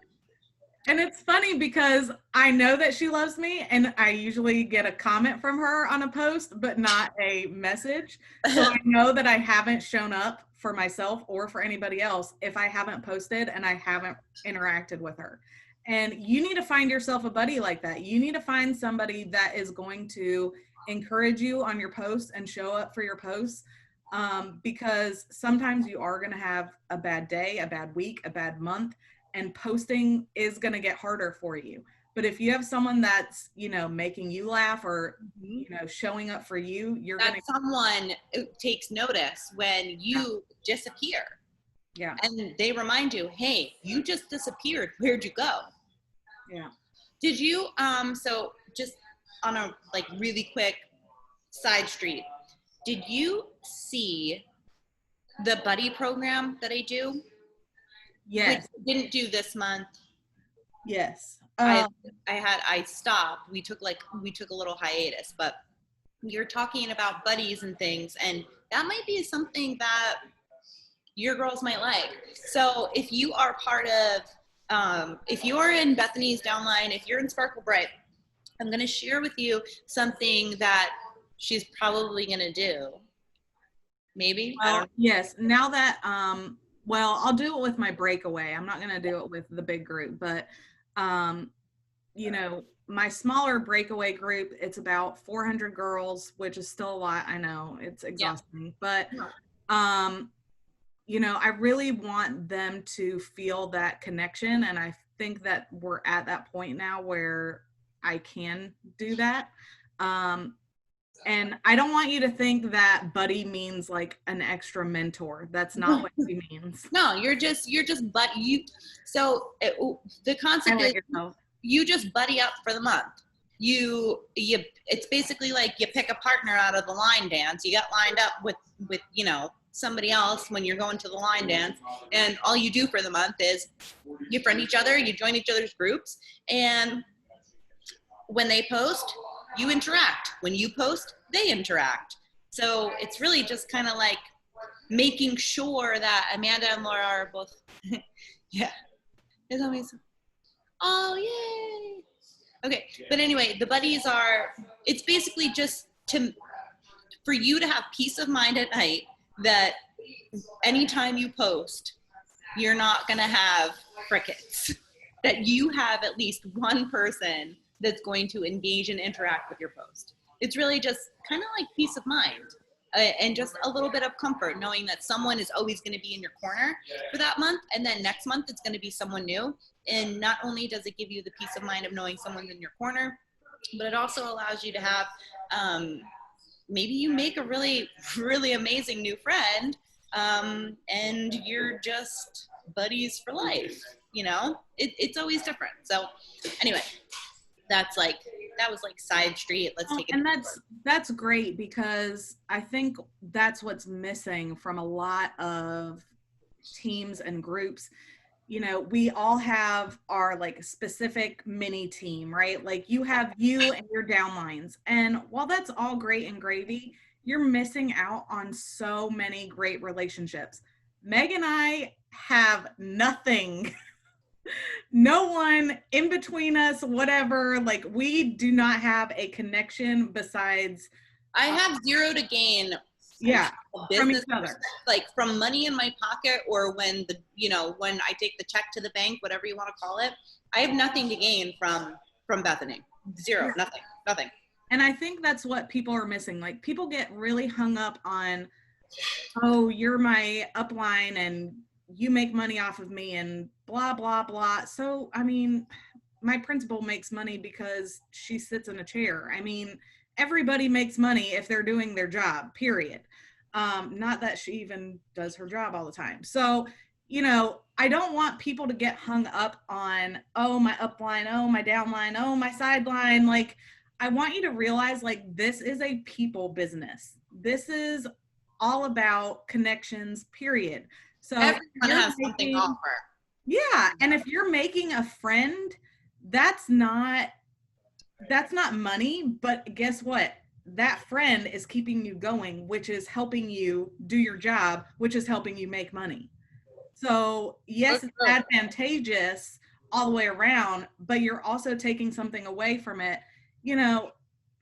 And it's funny because I know that she loves me, and I usually get a comment from her on a post, but not a message. So I know that I haven't shown up for myself or for anybody else if I haven't posted and I haven't interacted with her. And you need to find yourself a buddy like that. You need to find somebody that is going to encourage you on your posts and show up for your posts, because sometimes you are going to have a bad day, a bad week, a bad month, and posting is going to get harder for you. But if you have someone that's, you know, making you laugh, or, you know, showing up for you, you're going to. Someone takes notice when you disappear. Yeah. And they remind you, hey, you just disappeared. Where'd you go? Yeah. Did you, so just on a like really quick side street, did you see the buddy program that I do? Yes. Which I didn't do this month. Yes. I stopped. We took a little hiatus, but you're talking about buddies and things, and that might be something that your girls might like. So if you are part of, if you're in Bethany's downline, if you're in Sparkle Bright, I'm going to share with you something that she's probably going to do. Maybe? Yes. Now that, well, I'll do it with my breakaway. I'm not going to do it with the big group, but, you know, my smaller breakaway group, it's about 400 girls, which is still a lot. I know it's exhausting, but, you know, I really want them to feel that connection. And I think that we're at that point now where I can do that. And I don't want you to think that buddy means like an extra mentor. That's not what he means. No, you're just buddy. The concept is you just buddy up for the month. It's basically like you pick a partner out of the line dance. You get lined up with somebody else when you're going to the line dance, and all you do for the month is you friend each other, you join each other's groups, and when they post, you interact. When you post, they interact. So it's really just kind of like making sure that Amanda and Laura are both, yeah. It's always, oh, yay. Okay, but anyway, the buddies it's basically just for you to have peace of mind at night that anytime you post, you're not gonna have crickets. That you have at least one person that's going to engage and interact with your post. It's really just kind of like peace of mind and just a little bit of comfort knowing that someone is always going to be in your corner for that month, and then next month it's going to be someone new. And not only does it give you the peace of mind of knowing someone's in your corner, but it also allows you to have maybe you make a really, really amazing new friend, and you're just buddies for life. It's always different. So anyway, that was like side street. Let's take it. And that's great, because I think that's what's missing from a lot of teams and groups. We all have our like specific mini team, right? Like you have you and your downlines. And while that's all great and gravy, you're missing out on so many great relationships. Meg and I have nothing. No one in between us, whatever. Like we do not have a connection besides. I have zero to gain. Yeah, from each other. Like from money in my pocket, or when when I take the check to the bank, whatever you want to call it, I have nothing to gain from Bethany. Zero, nothing. And I think that's what people are missing. Like people get really hung up on, oh, you're my upline and you make money off of me and blah, blah, blah. So, I mean, my principal makes money because she sits in a chair. I mean, everybody makes money if they're doing their job, period. Not that she even does her job all the time. So, I don't want people to get hung up on, oh, my upline, oh, my downline, oh, my sideline. Like, I want you to realize, like, this is a people business. This is all about connections, period. So everyone has something to offer. Yeah. And if you're making a friend, that's not money, but guess what? That friend is keeping you going, which is helping you do your job, which is helping you make money. So yes, it's advantageous all the way around, but you're also taking something away from it.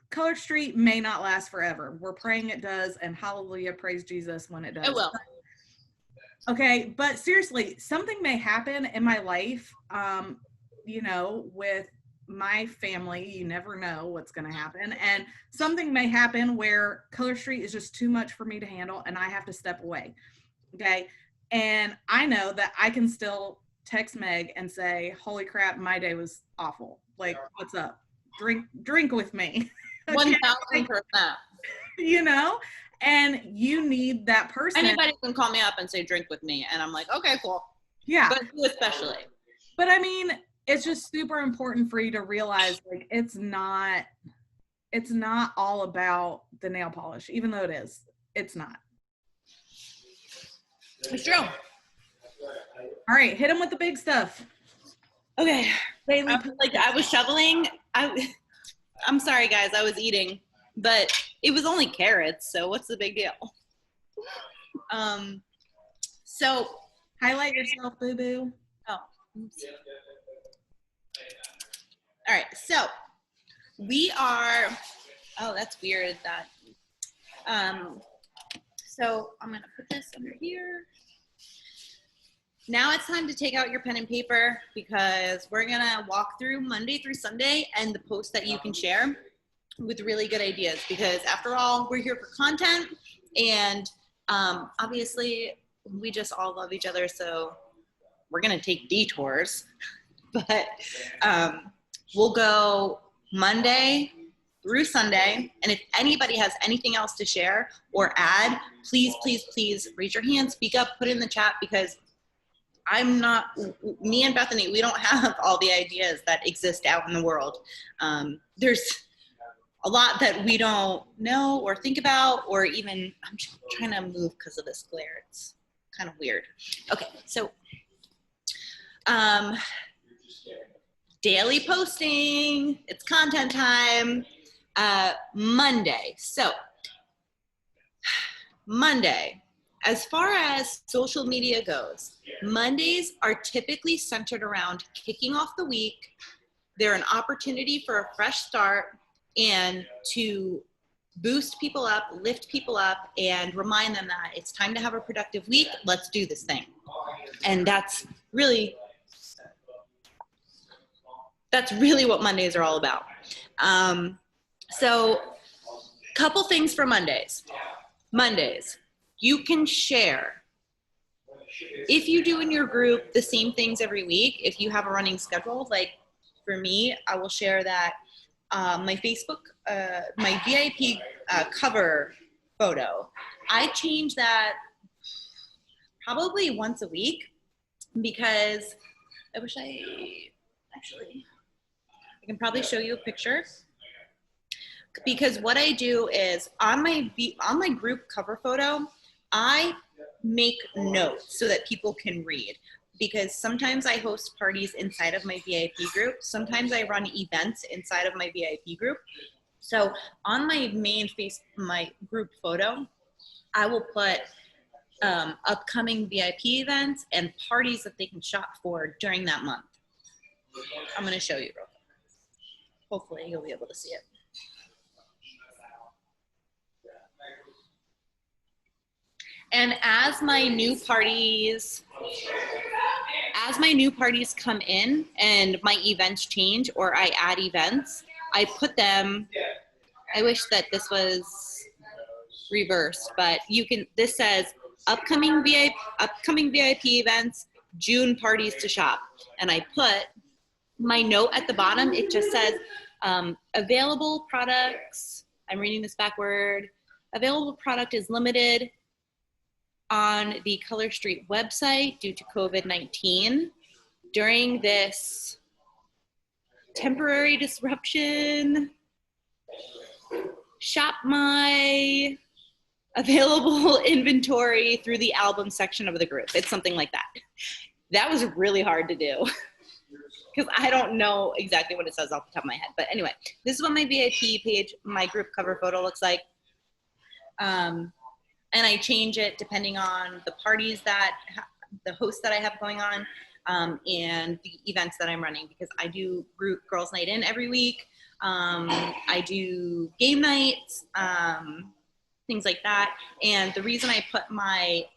Color Street may not last forever. We're praying it does, and hallelujah, praise Jesus when it does. It will. Okay, but seriously, something may happen in my life, with my family. You never know what's going to happen. And something may happen where Color Street is just too much for me to handle and I have to step away. Okay. And I know that I can still text Meg and say, holy crap, my day was awful. Like, what's up? Drink with me. 1,000%. And you need that person. Anybody can call me up and say, drink with me. And I'm like, okay, cool. Yeah. But you especially. But I mean, it's just super important for you to realize, like, it's not all about the nail polish, even though it is. It's not. It's true. All right, hit them with the big stuff. Okay. I was shoveling. I'm sorry, guys. I was eating, but it was only carrots. So what's the big deal? So highlight yourself, boo boo. Oh. Oops. All right. So we are. Oh, that's weird. That. So I'm gonna put this under here. Now it's time to take out your pen and paper because we're gonna walk through Monday through Sunday and the posts that you can share with really good ideas, because after all, we're here for content, and obviously we just all love each other, so we're gonna take detours but we'll go Monday through Sunday. And if anybody has anything else to share or add, please, please, please raise your hand, speak up, put it in the chat, because me and Bethany, we don't have all the ideas that exist out in the world. There's a lot that we don't know or think about, or even, I'm just trying to move because of this glare. It's kind of weird. Okay, so daily posting, it's content time. Monday. So Monday, as far as social media goes, Mondays are typically centered around kicking off the week. They're an opportunity for a fresh start and to boost people up, lift people up, and remind them that it's time to have a productive week. Let's do this thing. And that's really what Mondays are all about. So couple things for Mondays. Mondays, you can share. If you do in your group the same things every week, if you have a running schedule, like for me, I will share that my Facebook, my VIP cover photo, I change that probably once a week, because I can probably show you a picture. Because what I do is on my group cover photo, I make notes so that people can read. Because sometimes I host parties inside of my VIP group. Sometimes I run events inside of my VIP group. So on my my group photo, I will put upcoming VIP events and parties that they can shop for during that month. I'm going to show you real quick. Hopefully you'll be able to see it. And as my new parties come in and my events change or I add events, I put them, I wish that this was reversed, but this says upcoming VIP events, June parties to shop. And I put my note at the bottom, it just says available products, I'm reading this backward, available product is limited on the Color Street website due to COVID-19. During this temporary disruption, shop my available inventory through the album section of the group. It's something like that. That was really hard to do because I don't know exactly what it says off the top of my head. But anyway, this is what my VIP page, my group cover photo looks like. And I change it depending on the parties the hosts that I have going on, and the events that I'm running, because I do group girls night in every week. I do game nights, things like that. And the reason I put my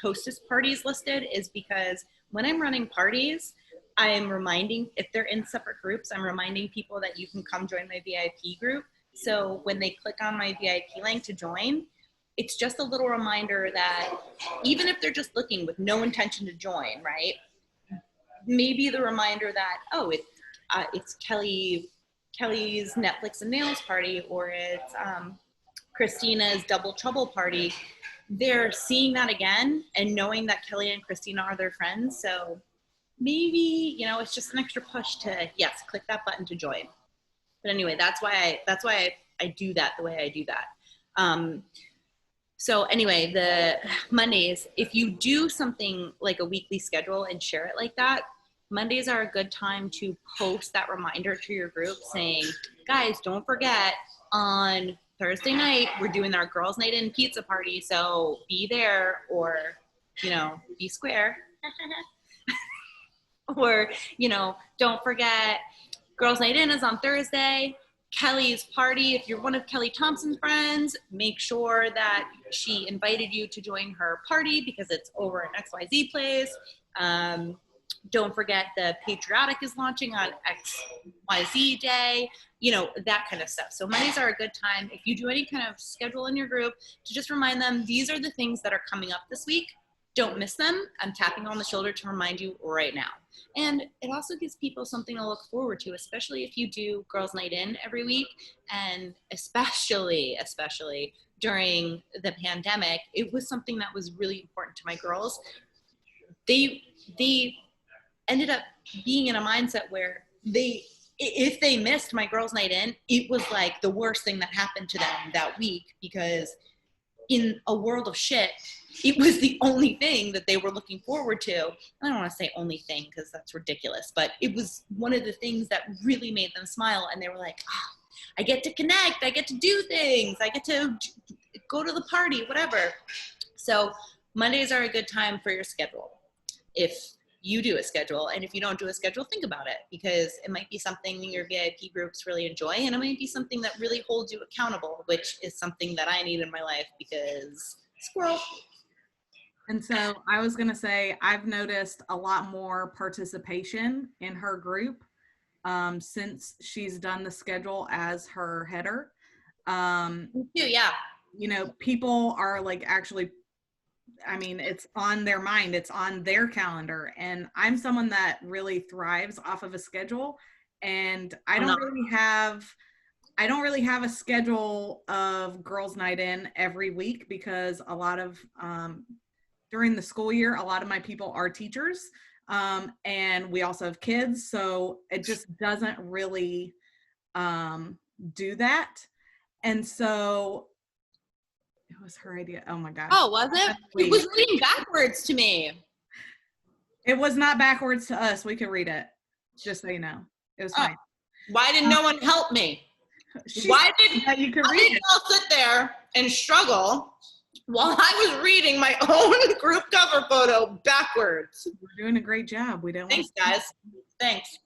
hostess parties listed is because when I'm running parties, I'm reminding, if they're in separate groups, I'm reminding people that you can come join my VIP group. So when they click on my VIP link to join, it's just a little reminder that even if they're just looking with no intention to join, right? Maybe the reminder that, oh, it's Kelly's Netflix and Nails party, or it's Christina's Double Trouble party. They're seeing that again and knowing that Kelly and Christina are their friends. So maybe, it's just an extra push to, yes, click that button to join. But anyway, that's why I do that the way I do that. So anyway, the Mondays, if you do something like a weekly schedule and share it like that, Mondays are a good time to post that reminder to your group saying, guys, don't forget on Thursday night, we're doing our girls' night in pizza party. So be there, or, be square. Or, don't forget girls' night in is on Thursday. Kelly's party, if you're one of Kelly Thompson's friends, make sure that she invited you to join her party because it's over at XYZ place. Don't forget the Patriotic is launching on XYZ day, that kind of stuff. So Mondays are a good time, if you do any kind of schedule in your group, to just remind them, these are the things that are coming up this week. don't miss them. I'm tapping on the shoulder to remind you right now. And it also gives people something to look forward to, especially if you do girls' night in every week. And especially during the pandemic, it was something that was really important to my girls. They ended up being in a mindset where if they missed my girls' night in, it was like the worst thing that happened to them that week, because in a world of shit, it was the only thing that they were looking forward to. I don't want to say only thing because that's ridiculous, but it was one of the things that really made them smile. And they were like, oh, I get to connect, I get to do things, I get to go to the party, whatever. So Mondays are a good time for your schedule. If you do a schedule, and if you don't do a schedule, think about it, because it might be something your VIP groups really enjoy, and it might be something that really holds you accountable, which is something that I need in my life because squirrel. And so I was going to say, I've noticed a lot more participation in her group since she's done the schedule as her header. Me too, yeah. You know, people are like actually, I mean, it's on their mind, it's on their calendar. And I'm someone that really thrives off of a schedule. And I don't really have a schedule of girls' night in every week, because a lot of, during the school year, a lot of my people are teachers. And we also have kids. So it just doesn't really do that. And so it was her idea. Oh my gosh. Oh, was it? It was reading backwards to me. It was not backwards to us. We could read it, just so you know. It was fine. Why didn't no one help me? Why did you could read it? I'll sit there and struggle while I was reading my own group cover photo backwards? We're doing a great job. We don't. Thanks, guys. Thanks.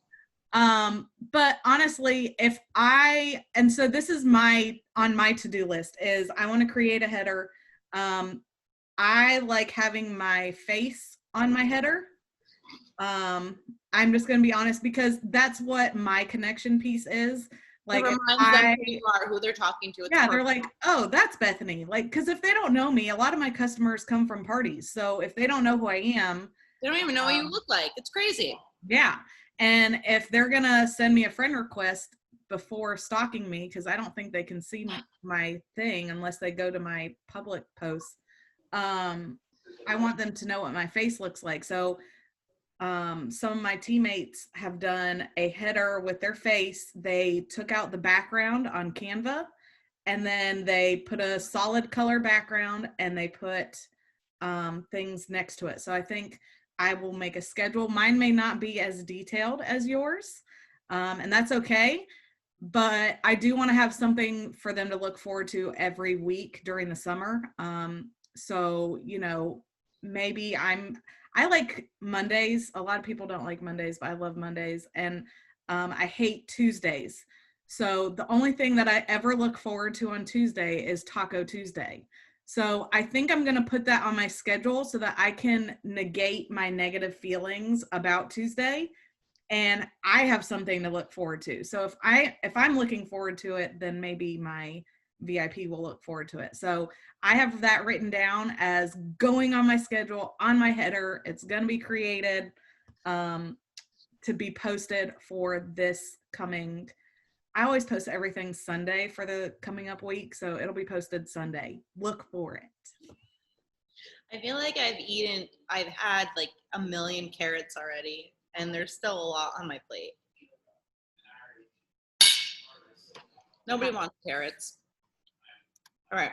But honestly, and so this is on my to-do list is I want to create a header. I like having my face on my header. I'm just going to be honest, because that's what my connection piece is. Like, it reminds them who you are, who they're talking to. Yeah, they're like, oh, that's Bethany. Like, because if they don't know me, a lot of my customers come from parties. So if they don't know who I am, they don't even know what you look like. It's crazy. Yeah. And if they're going to send me a friend request before stalking me, because I don't think they can see my thing unless they go to my public posts, I want them to know what my face looks like. So some of my teammates have done a header with their face. They took out the background on Canva, and then they put a solid color background, and they put things next to it. So I think I will make a schedule. Mine may not be as detailed as yours, and that's okay. But I do want to have something for them to look forward to every week during the summer. So, you know, maybe I like Mondays. A lot of people don't like Mondays, but I love Mondays. And I hate Tuesdays. So the only thing that I ever look forward to on Tuesday is Taco Tuesday. So I think I'm going to put that on my schedule so that I can negate my negative feelings about Tuesday, and I have something to look forward to. So if I'm looking forward to it, then maybe my VIP will look forward to it. So I have that written down as going on my schedule, on my header. It's going to be created to be posted for this coming. I always post everything Sunday for the coming up week, so it'll be posted Sunday. Look for it. I feel like I've had like 1 million carrots already, and there's still a lot on my plate. Nobody wants carrots. All right.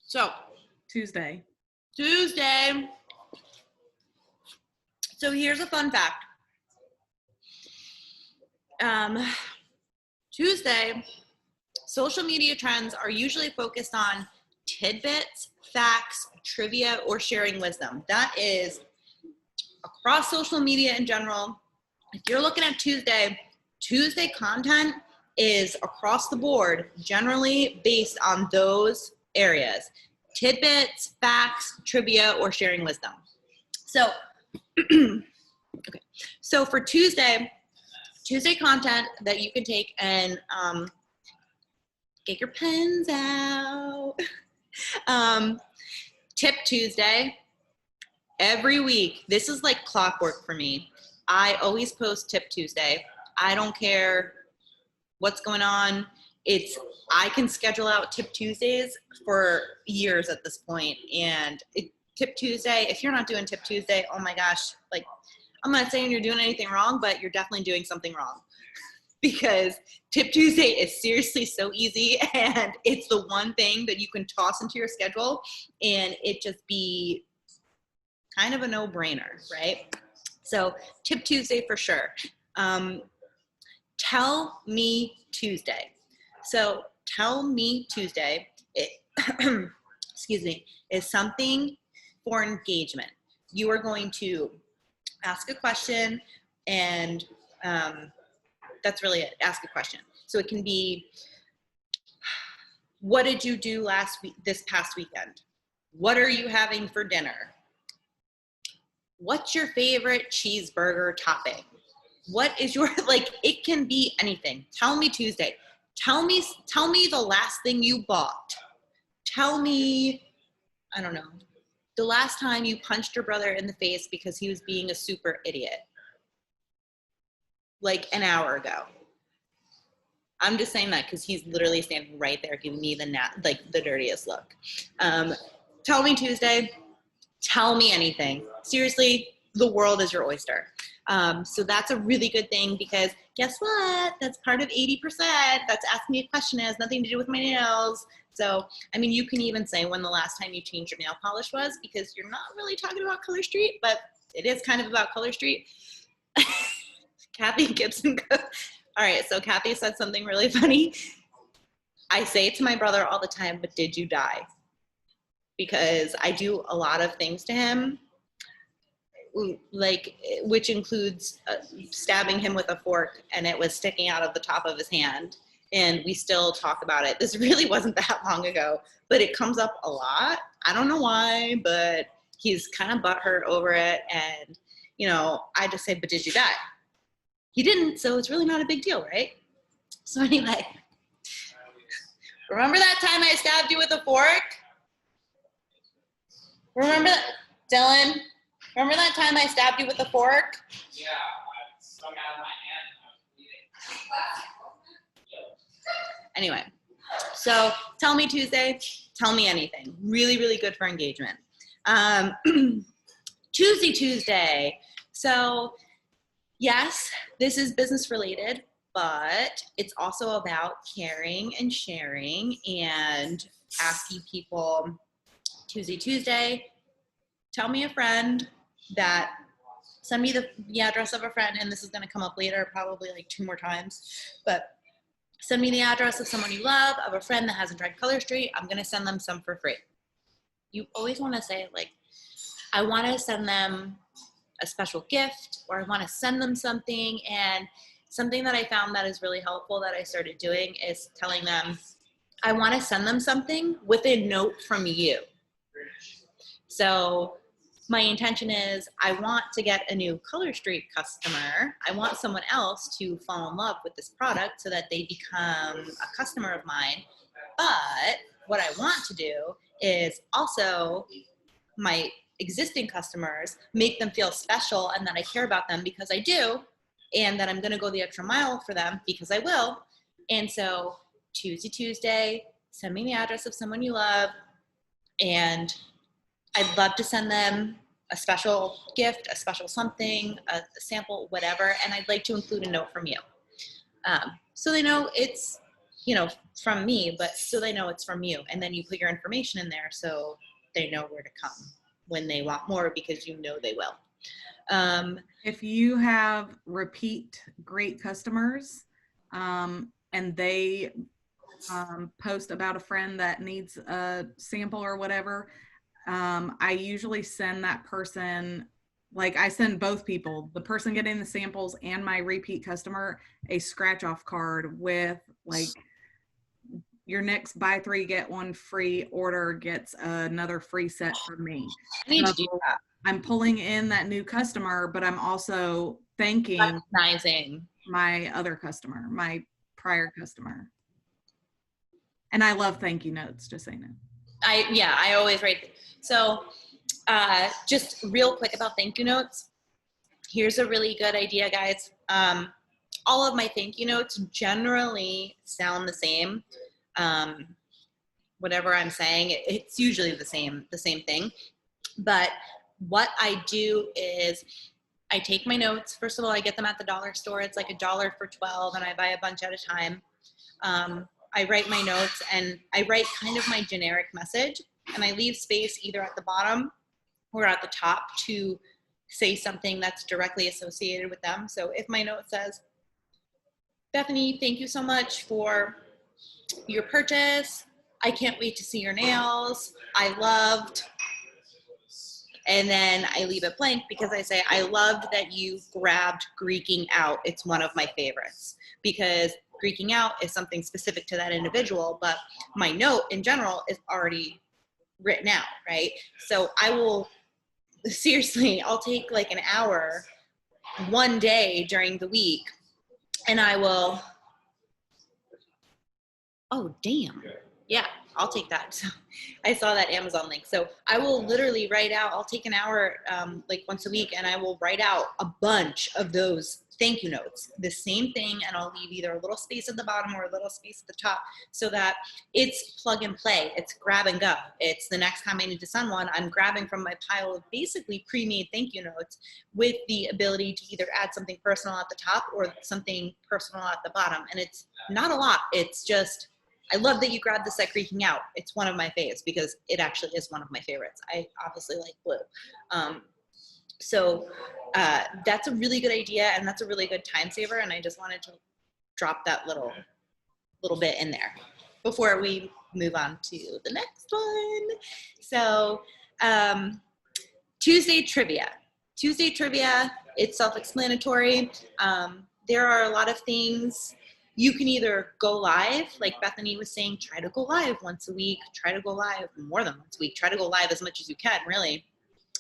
So Tuesday. So here's a fun fact. Tuesday, social media trends are usually focused on tidbits, facts, trivia, or sharing wisdom. That is across social media in general. If you're looking at Tuesday content is across the board, generally based on those areas: tidbits, facts, trivia, or sharing wisdom. So, okay. So for Tuesday content that you can take and get your pens out. Tip Tuesday, every week, this is like clockwork for me. I always post Tip Tuesday. I don't care what's going on. I can schedule out Tip Tuesdays for years at this point. And Tip Tuesday, if you're not doing Tip Tuesday, oh my gosh, like, I'm not saying you're doing anything wrong, but you're definitely doing something wrong. Because Tip Tuesday is seriously so easy, and it's the one thing that you can toss into your schedule and it just be kind of a no-brainer, right? So Tip Tuesday for sure. Tell Me Tuesday. So Tell Me Tuesday, excuse me, is something for engagement. You are going to ask a question, and that's really it. Ask a question. So it can be, what did you do this past weekend? What are you having for dinner? What's your favorite cheeseburger topping? What is your, like, it can be anything. Tell Me Tuesday. Tell me the last thing you bought. Tell me, I don't know, the last time you punched your brother in the face because he was being a super idiot. Like an hour ago. I'm just saying that because he's literally standing right there giving me the dirtiest look. Tell Me Tuesday. Tell me anything. Seriously, the world is your oyster. So that's a really good thing, because guess what? That's part of 80%. That's Ask Me a Question. It has nothing to do with my nails. So, I mean, you can even say when the last time you changed your nail polish was, because you're not really talking about Color Street, but it is kind of about Color Street. Kathy Gibson. All right, so Kathy said something really funny. I say to my brother all the time, but did you die? Because I do a lot of things to him, like, which includes stabbing him with a fork, and it was sticking out of the top of his hand. And we still talk about it. This really wasn't that long ago, but it comes up a lot. I don't know why, but he's kind of butthurt over it. And, you know, I just say, but did you die? He didn't, so it's really not a big deal, right? So anyway, remember that time I stabbed you with a fork? Remember that, Dylan? Remember that time I stabbed you with a fork? Yeah, I stuck out of my hand and I was bleeding. Anyway, so Tell Me Tuesday, tell me anything. Really, really good for engagement. Tuesday. So yes, this is business related, but it's also about caring and sharing and asking people Tuesday, tell me a friend that, send me the address of a friend, and this is going to come up later, probably like 2 more times, but send me the address of someone you love, of a friend that hasn't tried Color Street. I'm going to send them some for free. You always want to say, like, I want to send them a special gift, or I want to send them something. And something that I found that is really helpful that I started doing is telling them, I want to send them something with a note from you. So my intention is, I want to get a new Color Street customer. I want someone else to fall in love with this product so that they become a customer of mine. But what I want to do is also my existing customers, make them feel special and that I care about them because I do, and that I'm going to go the extra mile for them because I will. And so Tuesday, send me the address of someone you love, and I'd love to send them a special gift, a special something, a sample, whatever. And I'd like to include a note from you. So they know it's, you know, from me, but so they know it's from you. And then you put your information in there so they know where to come when they want more, because you know they will. If you have repeat great customers and they post about a friend that needs a sample or whatever, I usually send that person, like I send both people, the person getting the samples and my repeat customer, a scratch off card with, like, your next buy 3 get 1 free order gets another free set from me. I need to do that. I'm pulling in that new customer, but I'm also thanking Recognizing my other customer, my prior customer. And I love thank you notes, just saying it. I always write. So Just real quick about thank you notes. Here's a really good idea, guys. All of my thank you notes generally sound the same. Whatever I'm saying, it's usually the same thing. But what I do is I take my notes. First of all, I get them at the dollar store. It's like $1 for 12, and I buy a bunch at a time. I write my notes, and I write kind of my generic message, and I leave space either at the bottom or at the top to say something that's directly associated with them. So if my note says, Bethany, thank you so much for your purchase. I can't wait to see your nails. I loved, and then I leave it blank because I say, I loved that you grabbed Greeking Out. It's one of my favorites, because Greeking Out is something specific to that individual, but my note in general is already written out, right? So I will, seriously, I'll take like an hour one day during the week, and I will, oh, damn. Yeah, I'll take that. So I saw that Amazon link. So I will literally write out, I'll take an hour like once a week, and I will write out a bunch of those thank you notes, the same thing, and I'll leave either a little space at the bottom or a little space at the top, so that it's plug and play, it's grab and go. It's the next time I need to send one, I'm grabbing from my pile of basically pre-made thank you notes with the ability to either add something personal at the top or something personal at the bottom. And it's not a lot, it's just, I love that you grabbed this at Greeking Out. It's one of my faves because it actually is one of my favorites. I obviously like blue. So that's a really good idea, and that's a really good time saver, and I just wanted to drop that little bit in there before we move on to the next one. So Tuesday trivia. Tuesday trivia, it's self-explanatory. There are a lot of things. You can either go live, like Bethany was saying, try to go live once a week, try to go live more than once a week, try to go live as much as you can, really.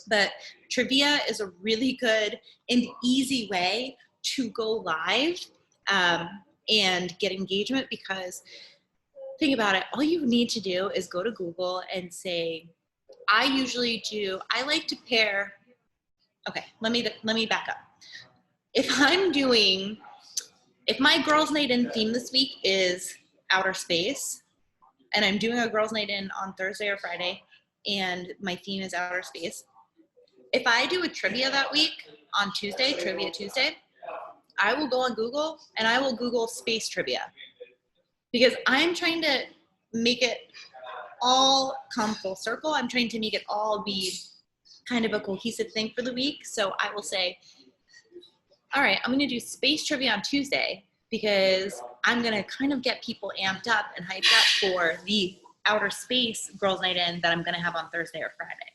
But trivia is a really good and easy way to go live and get engagement, because think about it, all you need to do is go to Google and say, I like to pair, okay, let me back up. If my girls' night in theme this week is outer space, and I'm doing a girls' night in on Thursday or Friday, and my theme is outer space, if I do a trivia that week on Tuesday, Trivia Tuesday, I will go on Google and I will Google space trivia, because I'm trying to make it all come full circle. I'm trying to make it all be kind of a cohesive thing for the week. So I will say, all right, I'm going to do space trivia on Tuesday, because I'm going to kind of get people amped up and hyped up for the outer space girls' night in that I'm going to have on Thursday or Friday.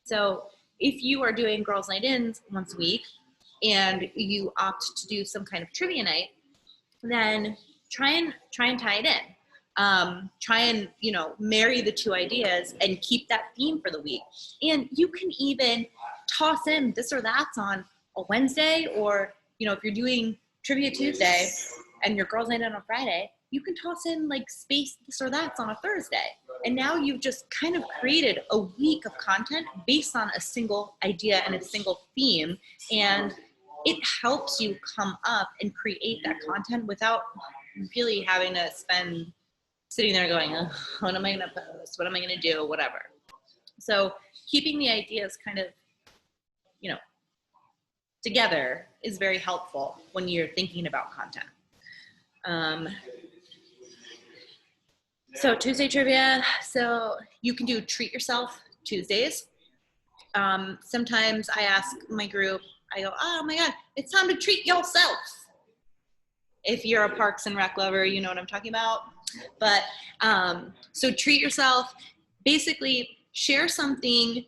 So if you are doing girls' night ins once a week and you opt to do some kind of trivia night, then try and tie it in. Try and, marry the two ideas and keep that theme for the week. And you can even toss in this or that's on a Wednesday, or, if you're doing Trivia Tuesday and your girls' night in on Friday, you can toss in like space this or that's on a Thursday. And now you've just kind of created a week of content based on a single idea and a single theme. And it helps you come up and create that content without really having to spend sitting there going, oh, what am I going to post? What am I going to do? Whatever. So keeping the ideas kind of, together is very helpful when you're thinking about content. So Tuesday trivia, so you can do treat yourself Tuesdays. Sometimes I ask my group, I go, oh my God, it's time to treat yourself. If you're a Parks and Rec lover, you know what I'm talking about. But so treat yourself, basically share something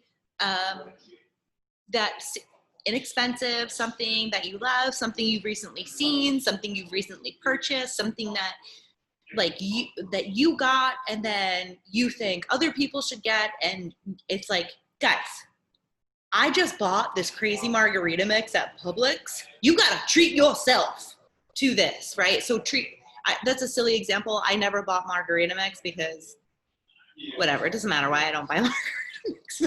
that's inexpensive, something that you love, something you've recently seen, something you've recently purchased, something that you got and then you think other people should get. And it's like, guys, I just bought this crazy margarita mix at Publix. You gotta treat yourself to this, right? So that's a silly example. I never bought margarita mix because whatever, it doesn't matter why I don't buy margarita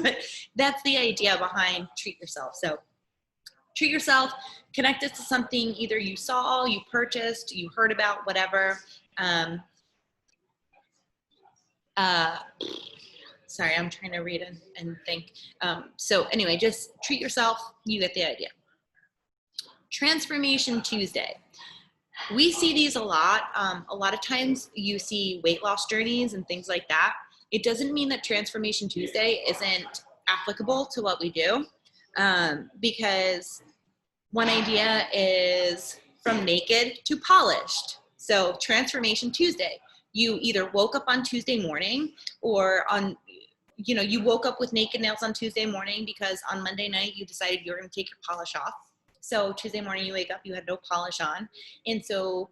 But that's the idea behind treat yourself. So treat yourself, connect it to something either you saw, you purchased, you heard about, whatever. Sorry, I'm trying to read and think. So anyway, just treat yourself. You get the idea. Transformation Tuesday. We see these a lot. A lot of times you see weight loss journeys and things like that. It doesn't mean that Transformation Tuesday isn't applicable to what we do, because one idea is from naked to polished. So Transformation Tuesday, you either woke up on Tuesday morning or you woke up with naked nails on Tuesday morning because on Monday night you decided you were going to take your polish off. So Tuesday morning you wake up, you had no polish on. And so,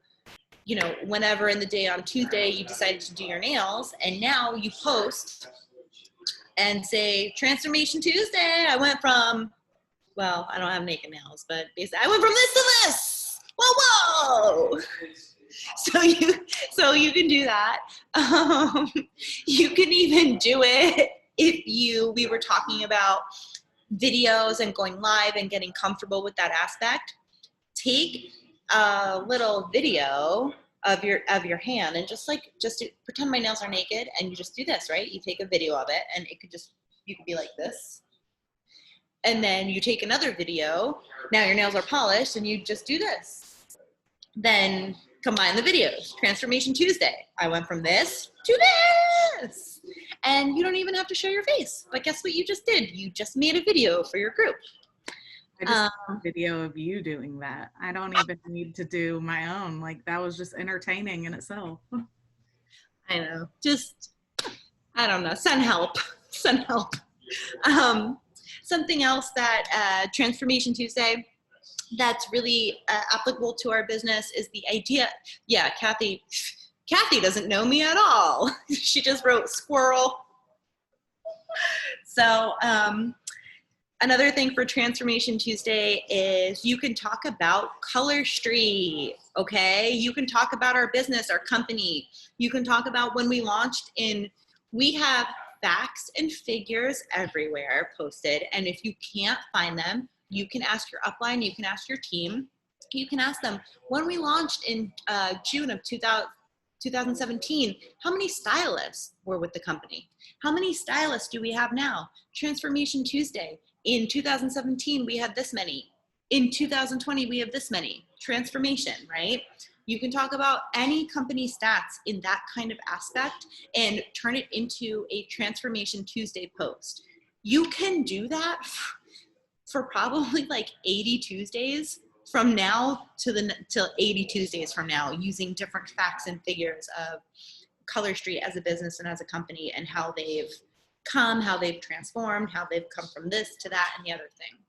whenever in the day on Tuesday you decided to do your nails, and now you post and say, Transformation Tuesday, I went from, well, I don't have naked nails, but basically I went from this to this. Whoa. So you can do that. You can even do it if we were talking about videos and going live and getting comfortable with that aspect. Take a little video of your hand and just pretend my nails are naked, and you just do this, right? You take a video of it, and you could be like this. And then you take another video, now your nails are polished, and you just do this. Then combine the videos. Transformation Tuesday. I went from this to this. And you don't even have to show your face. But guess what you just did? You just made a video for your group. I just made a video of you doing that. I don't even need to do my own. Like, that was just entertaining in itself. I know. Just, I don't know. Send help. Send help. Something else that Transformation Tuesday that's really applicable to our business is the idea. Yeah, Kathy doesn't know me at all. She just wrote squirrel. So another thing for Transformation Tuesday is you can talk about Color Street, okay? You can talk about our business, our company. You can talk about when we launched we have facts and figures everywhere posted, and if you can't find them, you can ask your upline, you can ask your team, you can ask them, when we launched in June of 2017, how many stylists were with the company? How many stylists do we have now? Transformation Tuesday, in 2017, we had this many. In 2020, we have this many. Transformation, right? You can talk about any company stats in that kind of aspect and turn it into a Transformation Tuesday post. You can do that for probably like 80 Tuesdays from now till 80 Tuesdays from now, using different facts and figures of Color Street as a business and as a company, and how they've transformed, how they've come from this to that and the other thing.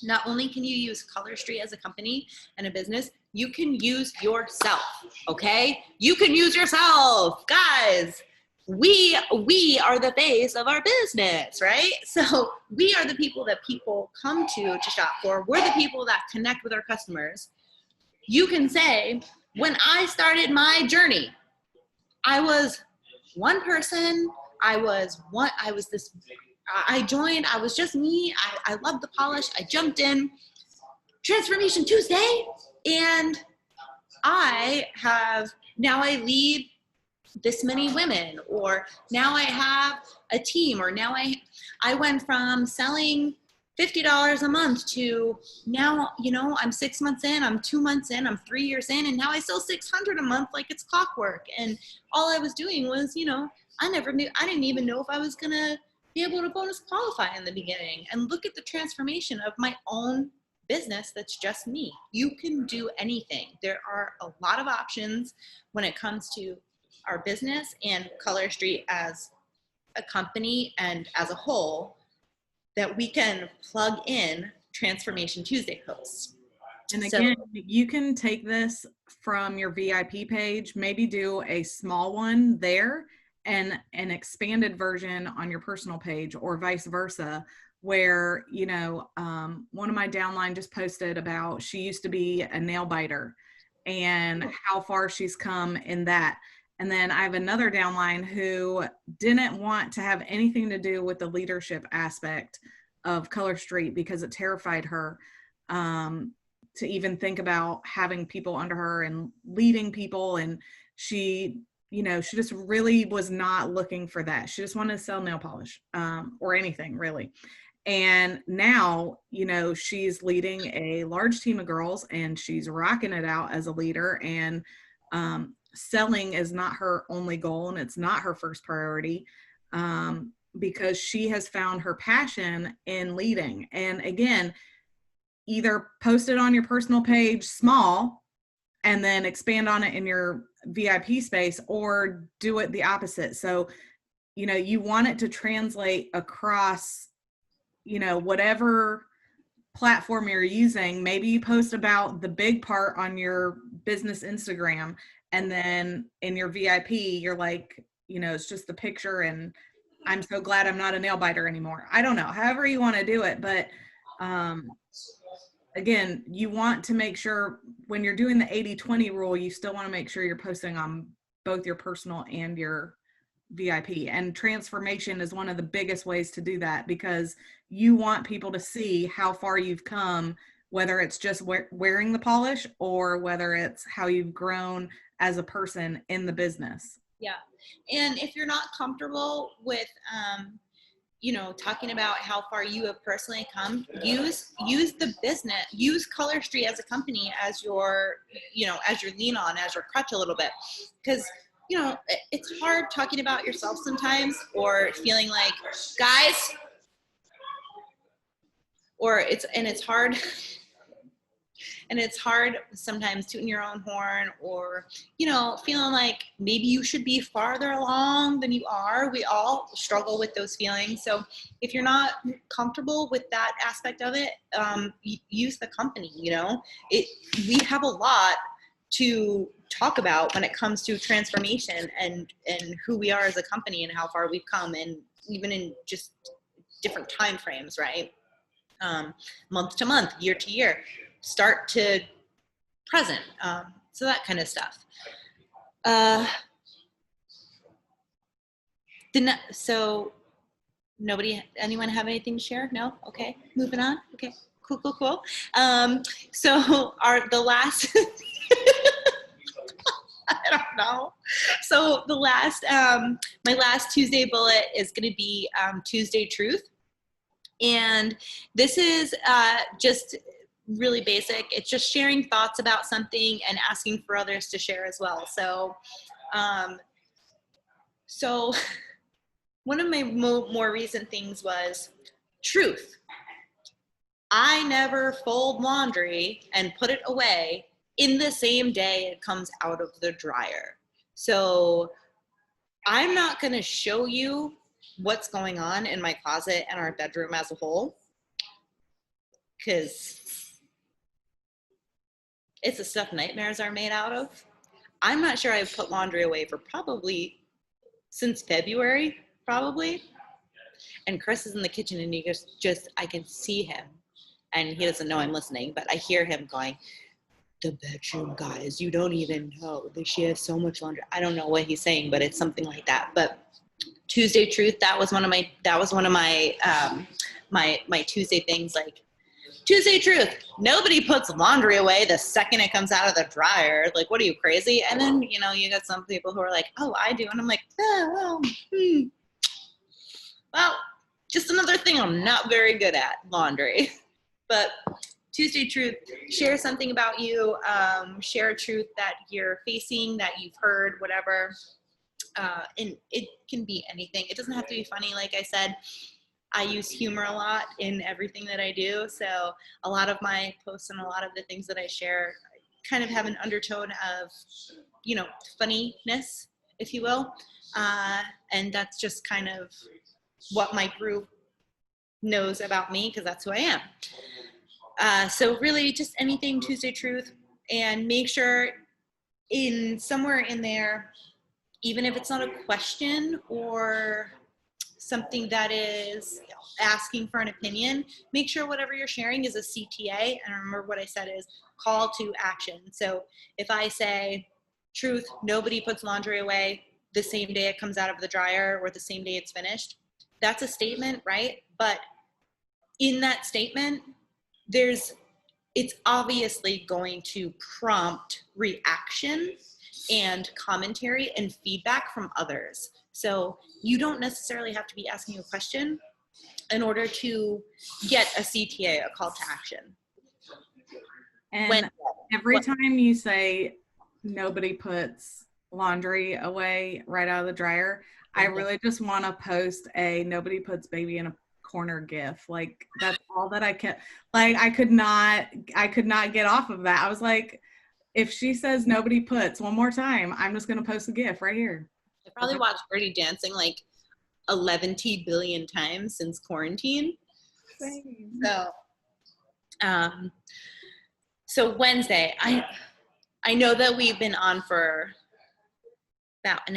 Not only can you use Color Street as a company and a business, you can use yourself, okay? You can use yourself, guys. We are the face of our business, right? So we are the people that people come to shop for. We're the people that connect with our customers. You can say, when I started my journey, I was one person. I joined, I was just me. I loved the polish. I jumped in. Transformation Tuesday. And now I lead this many women, or now I have a team, or now I went from selling $50 a month to now, I'm 6 months in, I'm 2 months in, I'm 3 years in, and now I sell $600 a month like it's clockwork. And all I was doing was, I didn't even know if I was gonna be able to bonus qualify in the beginning. And look at the transformation of my own business that's just me. You can do anything. There are a lot of options when it comes to our business and Color Street as a company and as a whole, that we can plug in Transformation Tuesday posts. And again, you can take this from your VIP page, maybe do a small one there and an expanded version on your personal page, or vice versa, where, one of my downline just posted about, she used to be a nail biter and how far she's come in that. And then I have another downline who didn't want to have anything to do with the leadership aspect of Color Street because it terrified her to even think about having people under her and leading people. And she, you know, she just really was not looking for that. She just wanted to sell nail polish or anything really. And now, you know, she's leading a large team of girls and she's rocking it out as a leader. And selling is not her only goal and it's not her first priority because she has found her passion in leading. And again, either post it on your personal page small and then expand on it in your VIP space, or do it the opposite. So, you know, you want it to translate across, you know, whatever platform you're using. Maybe you post about the big part on your business Instagram, and then in your VIP, you're like, you know, it's just the picture and I'm so glad I'm not a nail biter anymore. I don't know, however you want to do it. But again, you want to make sure when you're doing the 80-20 rule, you still want to make sure you're posting on both your personal and your VIP. And transformation is one of the biggest ways to do that, because you want people to see how far you've come, whether it's just wearing the polish or whether it's how you've grown as a person in the business. Yeah. And if you're not comfortable with, you know, talking about how far you have personally come, use the business, use Color Street as a company as your, you know, as your lean on, as your crutch a little bit. Because, you know, it's hard talking about yourself sometimes, or feeling like, guys, or it's hard. And it's hard sometimes tooting your own horn, or, you know, feeling like maybe you should be farther along than you are. We all struggle with those feelings. So if you're not comfortable with that aspect of it, use the company, you know. We have a lot to talk about when it comes to transformation and who we are as a company and how far we've come, and even in just different time frames, right? Month to month, year to year, start to present, so that kind of stuff. So anyone have anything to share? No? Okay, moving on. Okay, cool. So the last I don't know. So the last, my last Tuesday bullet is going to be Tuesday Truth. And this is just really basic. It's just sharing thoughts about something and asking for others to share as well. So one of my more recent things was truth. I never fold laundry and put it away in the same day it comes out of the dryer. So I'm not going to show you what's going on in my closet and our bedroom as a whole, because it's the stuff nightmares are made out of. I'm not sure I've put laundry away for probably since February, probably. And Chris is in the kitchen and he just I can see him, and he doesn't know I'm listening, but I hear him going, "The bedroom, guys, you don't even know that she has so much laundry." I don't know what he's saying, but it's something like that. But Tuesday Truth, that was one of my my Tuesday things. Like, Tuesday Truth, nobody puts laundry away the second it comes out of the dryer. Like, what are you, crazy? And then, you know, you got some people who are like, "Oh, I do," and I'm like, well, just another thing I'm not very good at, laundry. But Tuesday Truth, share something about you, share a truth that you're facing, that you've heard, whatever. And it can be anything. It doesn't have to be funny. Like I said, I use humor a lot in everything that I do. So a lot of my posts and a lot of the things that I share kind of have an undertone of, you know, funniness, if you will. And that's just kind of what my group knows about me, because that's who I am. So really just anything Tuesday Truth, and make sure in somewhere in there, even if it's not a question or something that is asking for an opinion, make sure whatever you're sharing is a CTA. And remember what I said is call to action. So if I say truth, nobody puts laundry away the same day it comes out of the dryer or the same day it's finished. That's a statement, right? But in that statement, it's obviously going to prompt reaction and commentary and feedback from others. So you don't necessarily have to be asking a question in order to get a CTA, a call to action. And every time you say nobody puts laundry away right out of the dryer, I really just want to post a nobody puts baby in a corner gif. Like, that's all that I can, like, I could not get off of that. I was like, if she says nobody puts one more time, I'm just going to post a gif right here. I probably watched Dirty Dancing like 11 billion times since quarantine. Same. So Wednesday, I know that we've been on for about an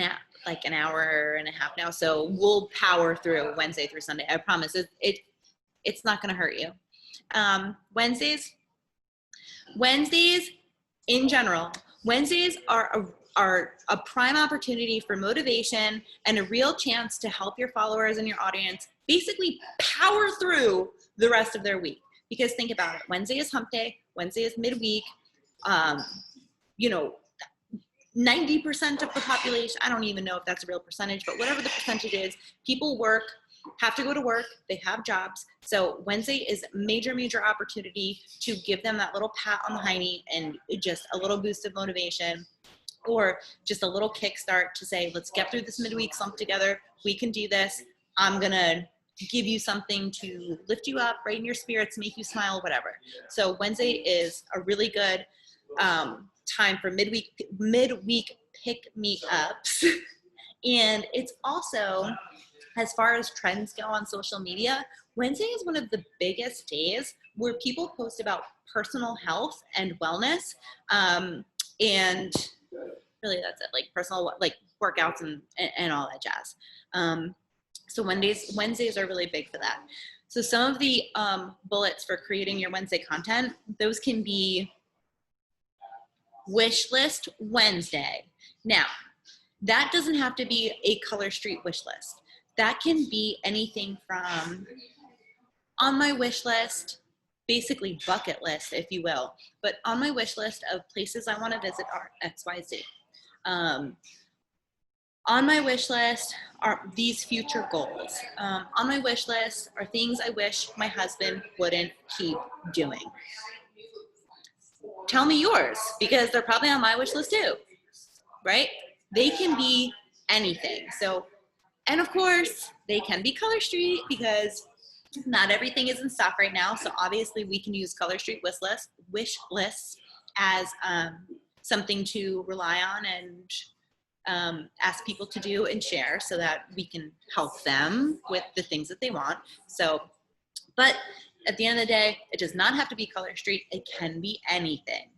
hour and a half now, so we'll power through Wednesday through Sunday. I promise. It's not going to hurt you. Wednesdays in general, Wednesdays are a prime opportunity for motivation and a real chance to help your followers and your audience basically power through the rest of their week. Because think about it, Wednesday is hump day, Wednesday is midweek. 90% of the population, I don't even know if that's a real percentage, but whatever the percentage is, people have to go to work, they have jobs. So Wednesday is a major opportunity to give them that little pat on the hiney and just a little boost of motivation, or just a little kickstart to say, let's get through this midweek slump together. We can do this. I'm going to give you something to lift you up, brighten your spirits, make you smile, whatever. So Wednesday is a really good time for midweek pick-me-ups. And it's also, as far as trends go on social media, Wednesday is one of the biggest days where people post about personal health and wellness. And really that's it, like personal, like workouts and all that jazz. So Wednesdays are really big for that. So some of the bullets for creating your Wednesday content, those can be wish list Wednesday. Now, that doesn't have to be a Color Street wish list. That can be anything from on my wish list, basically bucket list, if you will, but on my wish list of places I want to visit are XYZ. On my wish list are these future goals. On my wish list are things I wish my husband wouldn't keep doing. Tell me yours, because they're probably on my wish list too, right? They can be anything. So, and of course, they can be Color Street because not everything is in stock right now. So obviously we can use Color Street wish lists as something to rely on and ask people to do and share so that we can help them with the things that they want. So, but at the end of the day, it does not have to be Color Street. It can be anything.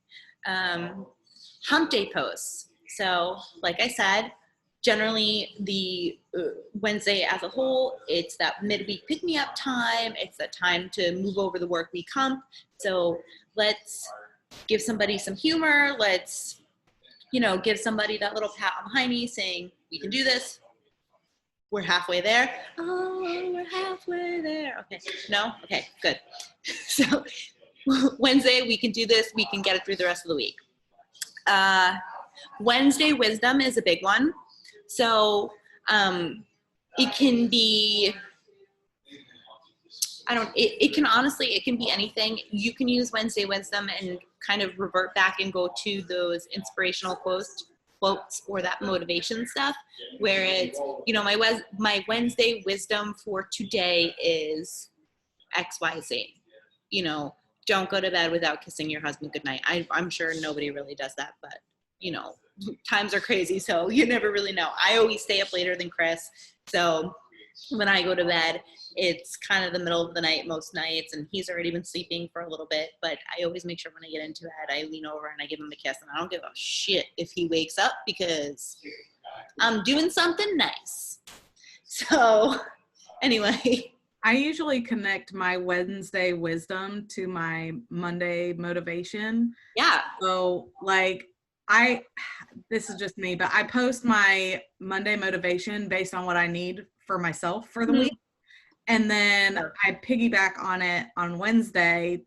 Hump day posts. So like I said, generally the Wednesday as a whole, it's that midweek pick-me-up time. It's that time to move over the work week hump. So let's give somebody some humor. Let's, give somebody that little pat on the hiney saying, we can do this. We're halfway there. Oh, we're halfway there. Okay, no? Okay, good. So Wednesday, we can do this. We can get it through the rest of the week. Wednesday wisdom is a big one. So it can be, it can be anything. You can use Wednesday wisdom and kind of revert back and go to those inspirational quotes or that motivation stuff, where it's, my Wednesday wisdom for today is XYZ. Don't go to bed without kissing your husband goodnight. I'm sure nobody really does that, but times are crazy, so you never really know. I always stay up later than Chris, so when I go to bed, it's kind of the middle of the night most nights, and he's already been sleeping for a little bit, but I always make sure when I get into bed, I lean over and I give him a kiss, and I don't give a shit if he wakes up because I'm doing something nice. So anyway. I usually connect my Wednesday wisdom to my Monday motivation. Yeah. So like, this is just me, but I post my Monday motivation based on what I need for myself for the week. And then I piggyback on it on Wednesday,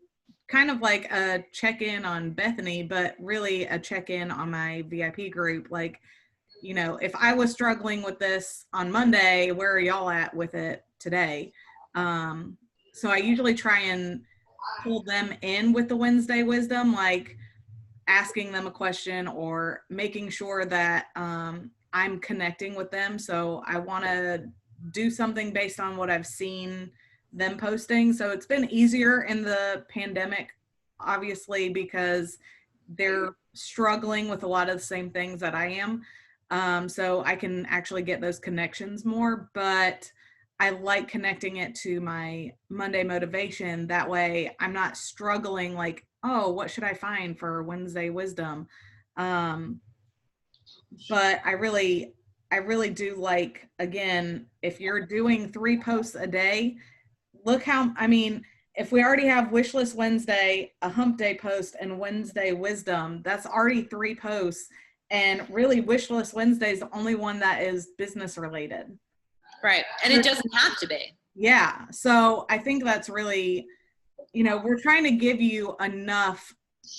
kind of like a check-in on Bethany, but really a check-in on my VIP group. Like, you know, if I was struggling with this on Monday, where are y'all at with it today? So I usually try and pull them in with the Wednesday wisdom, like asking them a question or making sure that I'm connecting with them. So I want to do something based on what I've seen them posting. So it's been easier in the pandemic, obviously, because they're struggling with a lot of the same things that I am. So I can actually get those connections more, but I like connecting it to my Monday motivation. That way I'm not struggling like, oh, what should I find for Wednesday wisdom? But I really do like, again, if you're doing 3 posts a day, look how, I mean, if we already have Wish List Wednesday, a Hump Day post, and Wednesday Wisdom, that's already 3 posts. And really, Wish List Wednesday is the only one that is business related. Right. And it doesn't have to be. Yeah. So I think that's really, you know, we're trying to give you enough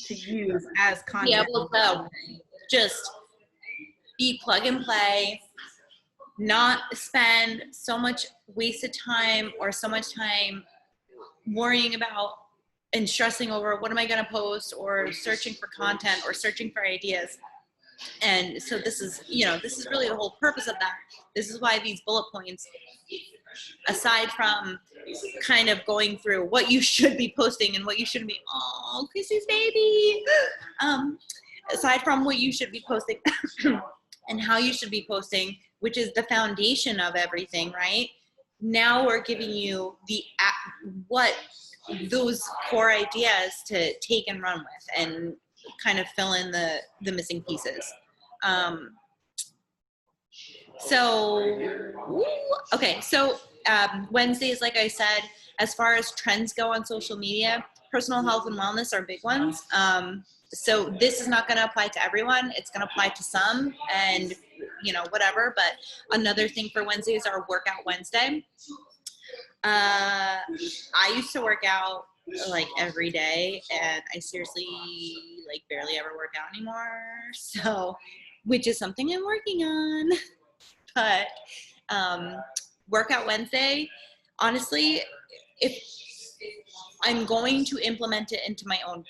to use as content. Be able to just be plug and play, not spend so much wasted time or so much time worrying about and stressing over what am I going to post or searching for content or searching for ideas. And so this is, you know, this is really the whole purpose of that. This is why these bullet points, aside from kind of going through what you should be posting and what you shouldn't be, oh, Chrissy's baby, aside from what you should be posting and how you should be posting, which is the foundation of everything, right? Now we're giving you what those core ideas to take and run with and kind of fill in the missing pieces. So Wednesdays, like I said, as far as trends go on social media, personal health and wellness are big ones. So this is not going to apply to everyone. It's going to apply to some and, you know, whatever. But another thing for Wednesdays are Workout Wednesday. I used to work out like every day, and I seriously like barely ever work out anymore. So, which is something I'm working on. But Workout Wednesday, honestly, if I'm going to implement it into my own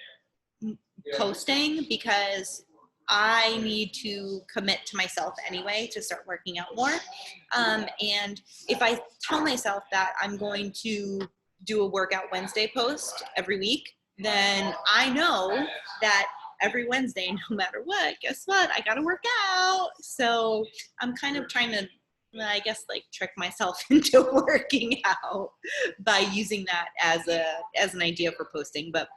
posting, because I need to commit to myself anyway to start working out more. And if I tell myself that I'm going to do a Workout Wednesday post every week, then I know that every Wednesday, no matter what, guess what? I got to work out. So I'm kind of trying to, I guess, like trick myself into working out by using that as an idea for posting. But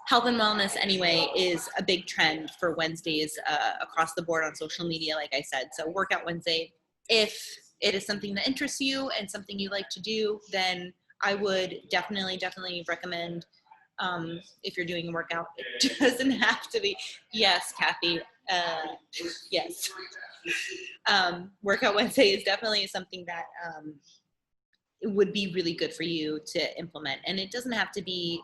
health and wellness anyway is a big trend for Wednesdays across the board on social media, like I said. So Workout Wednesday, if it is something that interests you and something you like to do, then I would definitely recommend, if you're doing a workout, it doesn't have to be, yes, Kathy, yes. Workout Wednesday is definitely something that it would be really good for you to implement. And it doesn't have to be,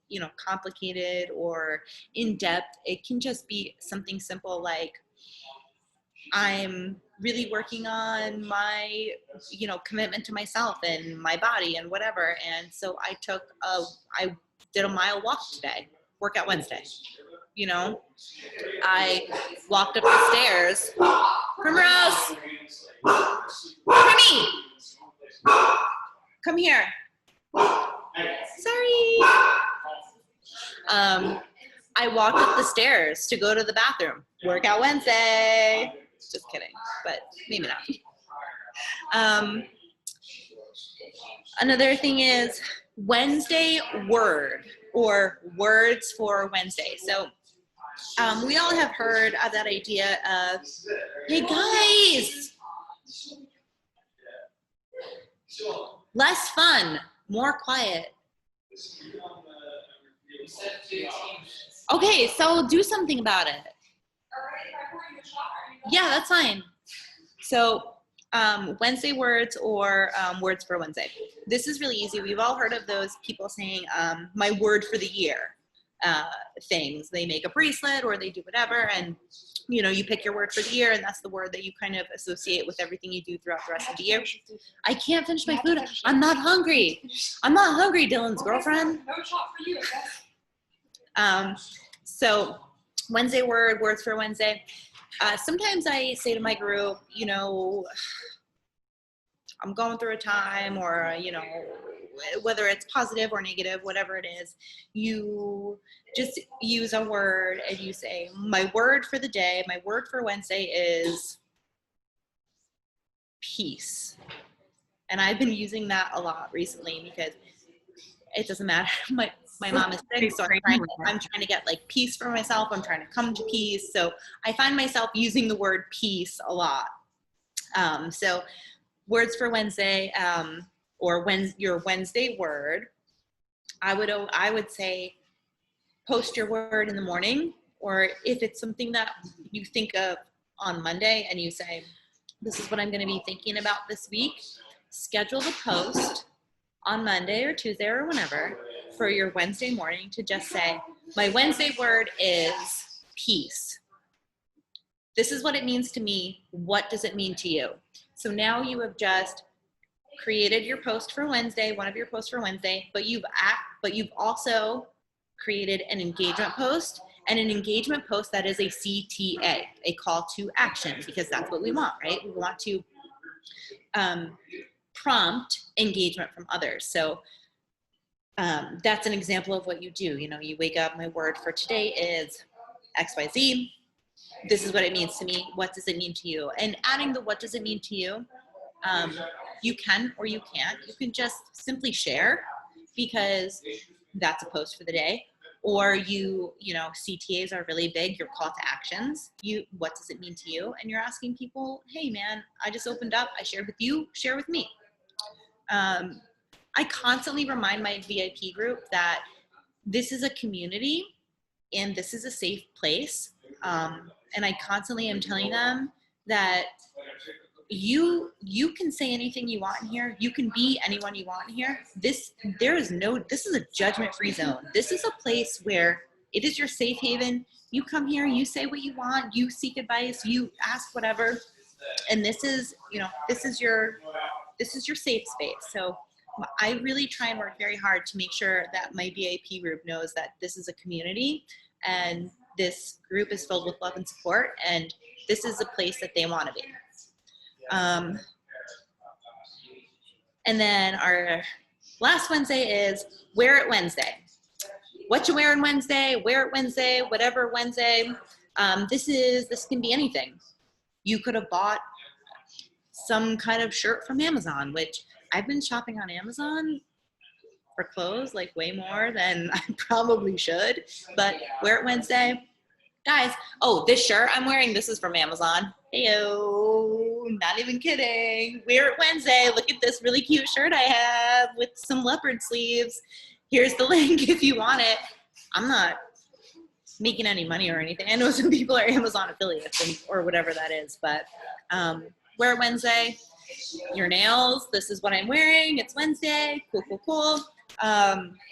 you know, complicated or in depth. It can just be something simple like, I'm really working on my, you know, commitment to myself and my body and whatever. And so I did a mile walk today, Workout Wednesday. You know, I walked up the stairs. Primrose, Primmy, come here. Sorry. I walked up the stairs to go to the bathroom. Workout Wednesday. Just kidding, but maybe not. Another thing is Wednesday word or words for Wednesday. So we all have heard of that idea of, hey guys, less fun, more quiet. Okay, so do something about it. Yeah, that's fine. So Wednesday words or words for Wednesday. This is really easy. We've all heard of those people saying my word for the year things. They make a bracelet or they do whatever, and you know, you pick your word for the year, and that's the word that you kind of associate with everything you do throughout the rest of the year. I can't finish my food. I'm not hungry. I'm not hungry, Dylan's girlfriend. No shot for you. So Wednesday word, words for Wednesday. Sometimes I say to my group, you know, I'm going through a time, or, you know, whether it's positive or negative, whatever it is, you just use a word and you say, my word for the day, my word for Wednesday is peace. And I've been using that a lot recently because it doesn't matter. My mom is sick, so I'm trying to get like peace for myself. I'm trying to come to peace. So I find myself using the word peace a lot. So words for Wednesday, or your Wednesday word, I would say post your word in the morning, or if it's something that you think of on Monday and you say, this is what I'm going to be thinking about this week, schedule the post on Monday or Tuesday or whenever for your Wednesday morning to just say, my Wednesday word is peace. This is what it means to me. What does it mean to you? So now you have just created your post for Wednesday, one of your posts for Wednesday, but you've also created an engagement post, and an engagement post that is a CTA, a call to action, because that's what we want, right? We want to prompt engagement from others. So that's an example of what you do. You know, you wake up, my word for today is XYZ. This is what it means to me. What does it mean to you? And adding the what does it mean to you, you can or you can't. You can just simply share because that's a post for the day. Or you know, CTAs are really big, your call to actions. What does it mean to you? And you're asking people, hey man, I just opened up, I shared with you, share with me. I constantly remind my VIP group that this is a community and this is a safe place. And I constantly am telling them that you can say anything you want in here. You can be anyone you want in here. This is a judgment-free zone. This is a place where it is your safe haven. You come here, you say what you want, you seek advice, you ask whatever. And this is your safe space. So I really try and work very hard to make sure that my VIP group knows that this is a community and this group is filled with love and support, and this is a place that they want to be. And then our last Wednesday is Wear It Wednesday. What you wearing Wednesday, wear it Wednesday, whatever Wednesday. This can be anything. You could have bought some kind of shirt from Amazon, which I've been shopping on Amazon for clothes like way more than I probably should, but Wear It Wednesday. Guys, oh, this shirt I'm wearing, this is from Amazon. Heyo, not even kidding. Wear It Wednesday. Look at this really cute shirt I have with some leopard sleeves. Here's the link if you want it. I'm not making any money or anything. I know some people are Amazon affiliates or whatever that is, but Wear It Wednesday. Your nails, this is what I'm wearing. It's Wednesday. Cool, cool, cool.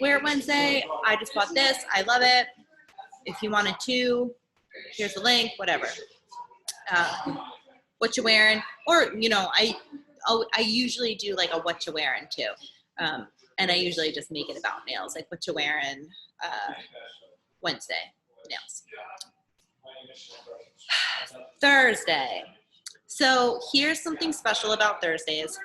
Wear It Wednesday. I just bought this. I love it. If you wanted to, here's the link, whatever. What you wearing? Or, you know, I usually do like a what you wearing too. And I usually just make it about nails, like what you wearing Wednesday, nails. Thursday. So here's something special about Thursdays.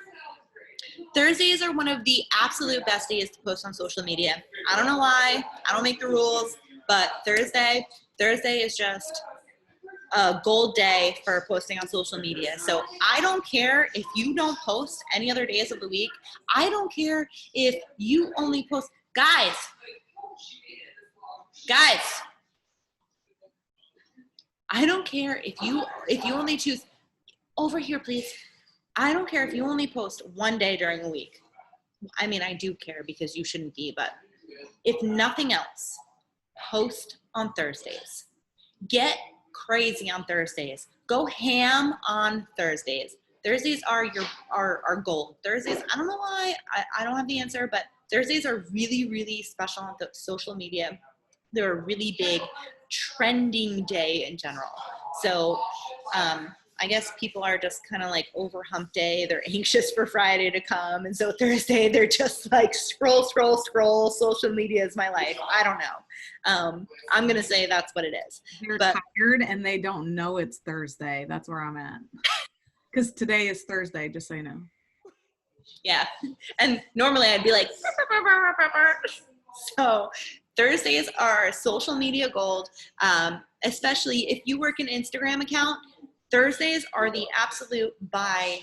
Thursdays are one of the absolute best days to post on social media. I don't know why, I don't make the rules, but Thursday is just a gold day for posting on social media. So I don't care if you don't post any other days of the week. I don't care if you only post, guys, I don't care if you only choose, over here please. I don't care if you only post one day during a week. I mean, I do care because you shouldn't be, but if nothing else, post on Thursdays. Get crazy on Thursdays. Go ham on Thursdays. Thursdays are our goal. Thursdays, I don't know why, I don't have the answer, but Thursdays are really, really special on the social media. They're a really big trending day in general. So I guess people are just kind of like over hump day. They're anxious for Friday to come. And so Thursday, they're just like scroll. Social media is my life. I don't know. I'm going to say that's what it is. They're tired and they don't know it's Thursday. That's where I'm at. Because today is Thursday, just so you know. Yeah. And normally I'd be like, so Thursdays are social media gold, especially if you work an Instagram account. Thursdays are the absolute by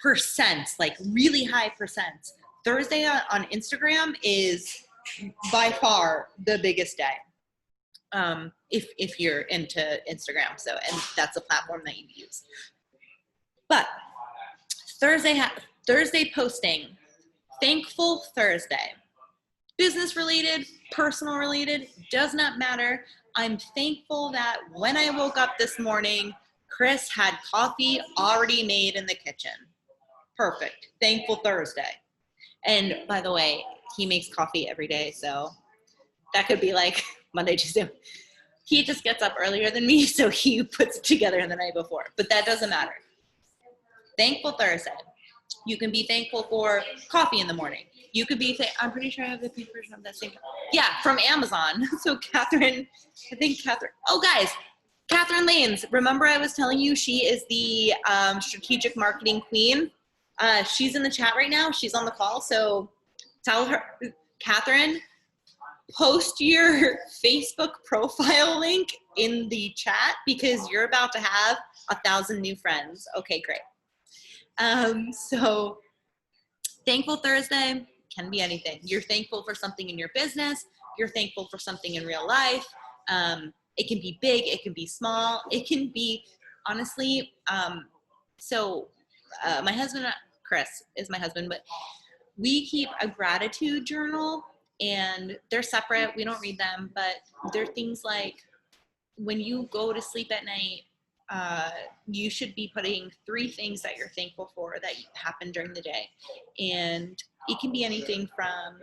percents, like really high percents. Thursday on Instagram is by far the biggest day. If you're into Instagram, so, and that's a platform that you use. But Thursday posting, Thankful Thursday, business related, personal related, does not matter. I'm thankful that when I woke up this morning, Chris had coffee already made in the kitchen. Perfect. Thankful Thursday. And by the way, he makes coffee every day, so that could be like Monday, Tuesday. He just gets up earlier than me, so he puts it together the night before. But that doesn't matter. Thankful Thursday. You can be thankful for coffee in the morning. You could be, I'm pretty sure I have the pink version of that same. Yeah, from Amazon. So Catherine, oh guys, Catherine Lanes, remember I was telling you she is the strategic marketing queen? She's in the chat right now. She's on the call. So tell her, Catherine, post your Facebook profile link in the chat because you're about to have 1,000 new friends. Okay, great. So Thankful Thursday can be anything. You're thankful for something in your business. You're thankful for something in real life. It can be big. It can be small. It can be, honestly, my husband, Chris is my husband, but we keep a gratitude journal and they're separate. We don't read them, but they're things like when you go to sleep at night, you should be putting 3 things that you're thankful for that happened during the day. And it can be anything from,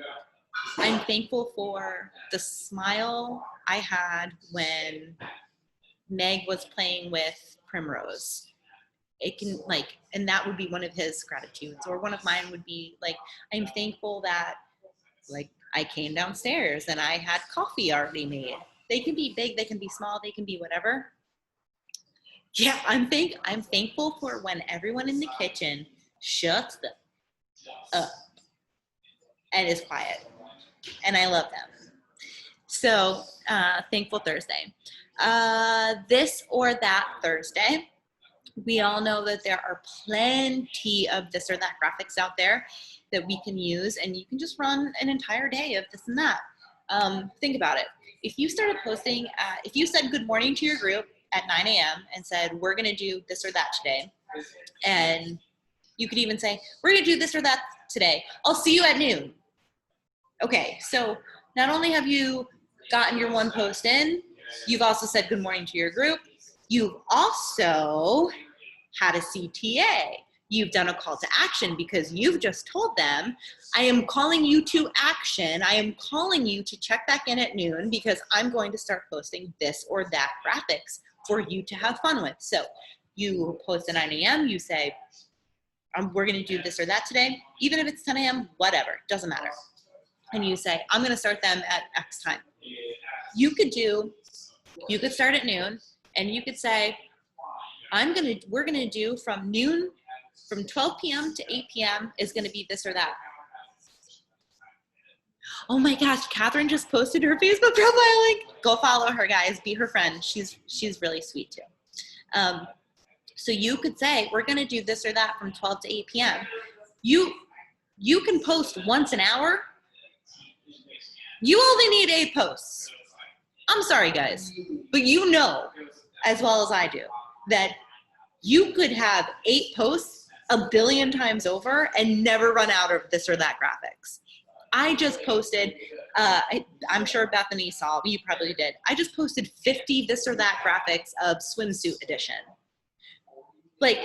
I'm thankful for the smile I had when Meg was playing with Primrose. It can and that would be one of his gratitudes, or one of mine would be like, I'm thankful that I came downstairs and I had coffee already made. They can be big, they can be small, they can be whatever. Yeah, I'm thankful for when everyone in the kitchen shuts up and is quiet. And I love them. So, Thankful Thursday. This or that Thursday. We all know that there are plenty of this or that graphics out there that we can use, and you can just run an entire day of this and that. Think about it. If you started posting, if you said good morning to your group at 9 a.m. and said, we're going to do this or that today. And you could even say, we're going to do this or that today. I'll see you at noon. Okay, so not only have you gotten your one post in, you've also said good morning to your group. You've also had a CTA. You've done a call to action because you've just told them, I am calling you to action. I am calling you to check back in at noon because I'm going to start posting this or that graphics for you to have fun with. So you post at 9 a.m., you say, we're going to do this or that today. Even if it's 10 a.m., whatever, doesn't matter. And you say, I'm going to start them at X time. You could start at noon and you could say, we're going to do from 12 p.m. to 8 p.m. is going to be this or that. Oh my gosh, Catherine just posted her Facebook profile link. Go follow her, guys. Be her friend. She's really sweet too. So you could say, we're going to do this or that from 12 to 8 p.m. You can post once an hour. You only need 8 posts. I'm sorry, guys, but you know as well as I do that you could have 8 posts a billion times over and never run out of this or that graphics. I just posted, I'm sure Bethany saw, you probably did. I just posted 50 this or that graphics of swimsuit edition. Like,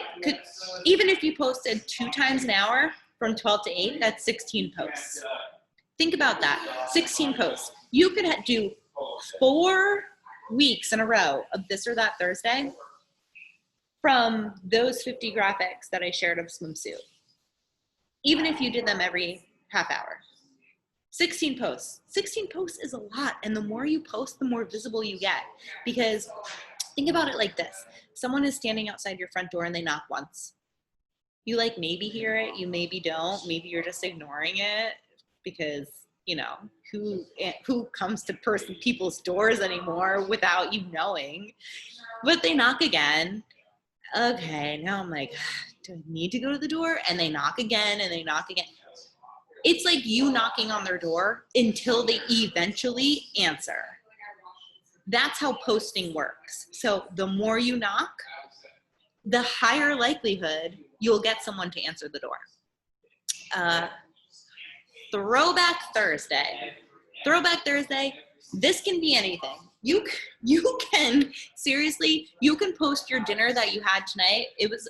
even if you posted 2 times an hour from 12 to 8, that's 16 posts. Think about that, 16 posts. You could do 4 weeks in a row of this or that Thursday from those 50 graphics that I shared of swimsuit. Even if you did them every half hour. 16 posts. 16 posts is a lot. And the more you post, the more visible you get. Because think about it like this. Someone is standing outside your front door and they knock once. You like maybe hear it, you maybe don't. Maybe you're just ignoring it because, you know, who comes to people's doors anymore without you knowing? But they knock again. Okay, now I'm like, do I need to go to the door? And they knock again and they knock again. It's like you knocking on their door until they eventually answer. That's how posting works. So the more you knock, the higher likelihood you'll get someone to answer the door. Throwback Thursday. Throwback Thursday, this can be anything. You can, seriously, you can post your dinner that you had tonight. It was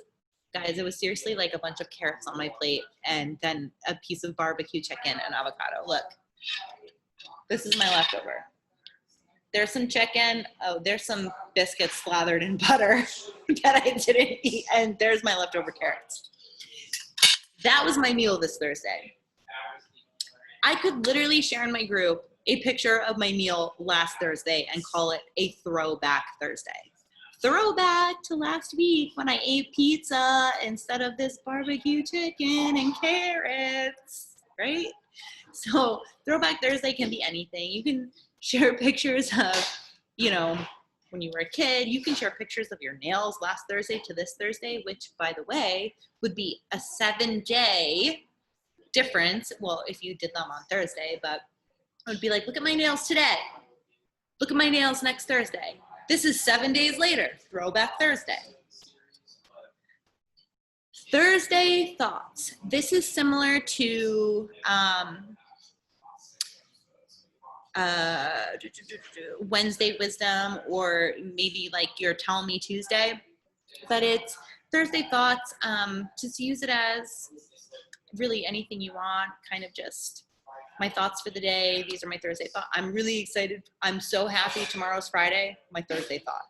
seriously like a bunch of carrots on my plate and then a piece of barbecue chicken and avocado. Look, this is my leftover. There's some chicken. Oh, there's some biscuits slathered in butter that I didn't eat. And there's my leftover carrots. That was my meal this Thursday. I could literally share in my group a picture of my meal last Thursday and call it a throwback Thursday. Throwback to last week when I ate pizza instead of this barbecue chicken and carrots, right? So throwback Thursday can be anything. You can share pictures of, you know, when you were a kid. You can share pictures of your nails last Thursday to this Thursday, which, by the way, would be a 7-day difference. Well, if you did them on Thursday, but I would be like, look at my nails today. Look at my nails next Thursday. This is 7 days later, throwback Thursday. Thursday thoughts. This is similar to Wednesday wisdom, or maybe like your Tell Me Tuesday, but it's Thursday thoughts. Just use it as really anything you want, kind of just my thoughts for the day. These are my Thursday thoughts. I'm really excited. I'm so happy tomorrow's Friday, my Thursday thought.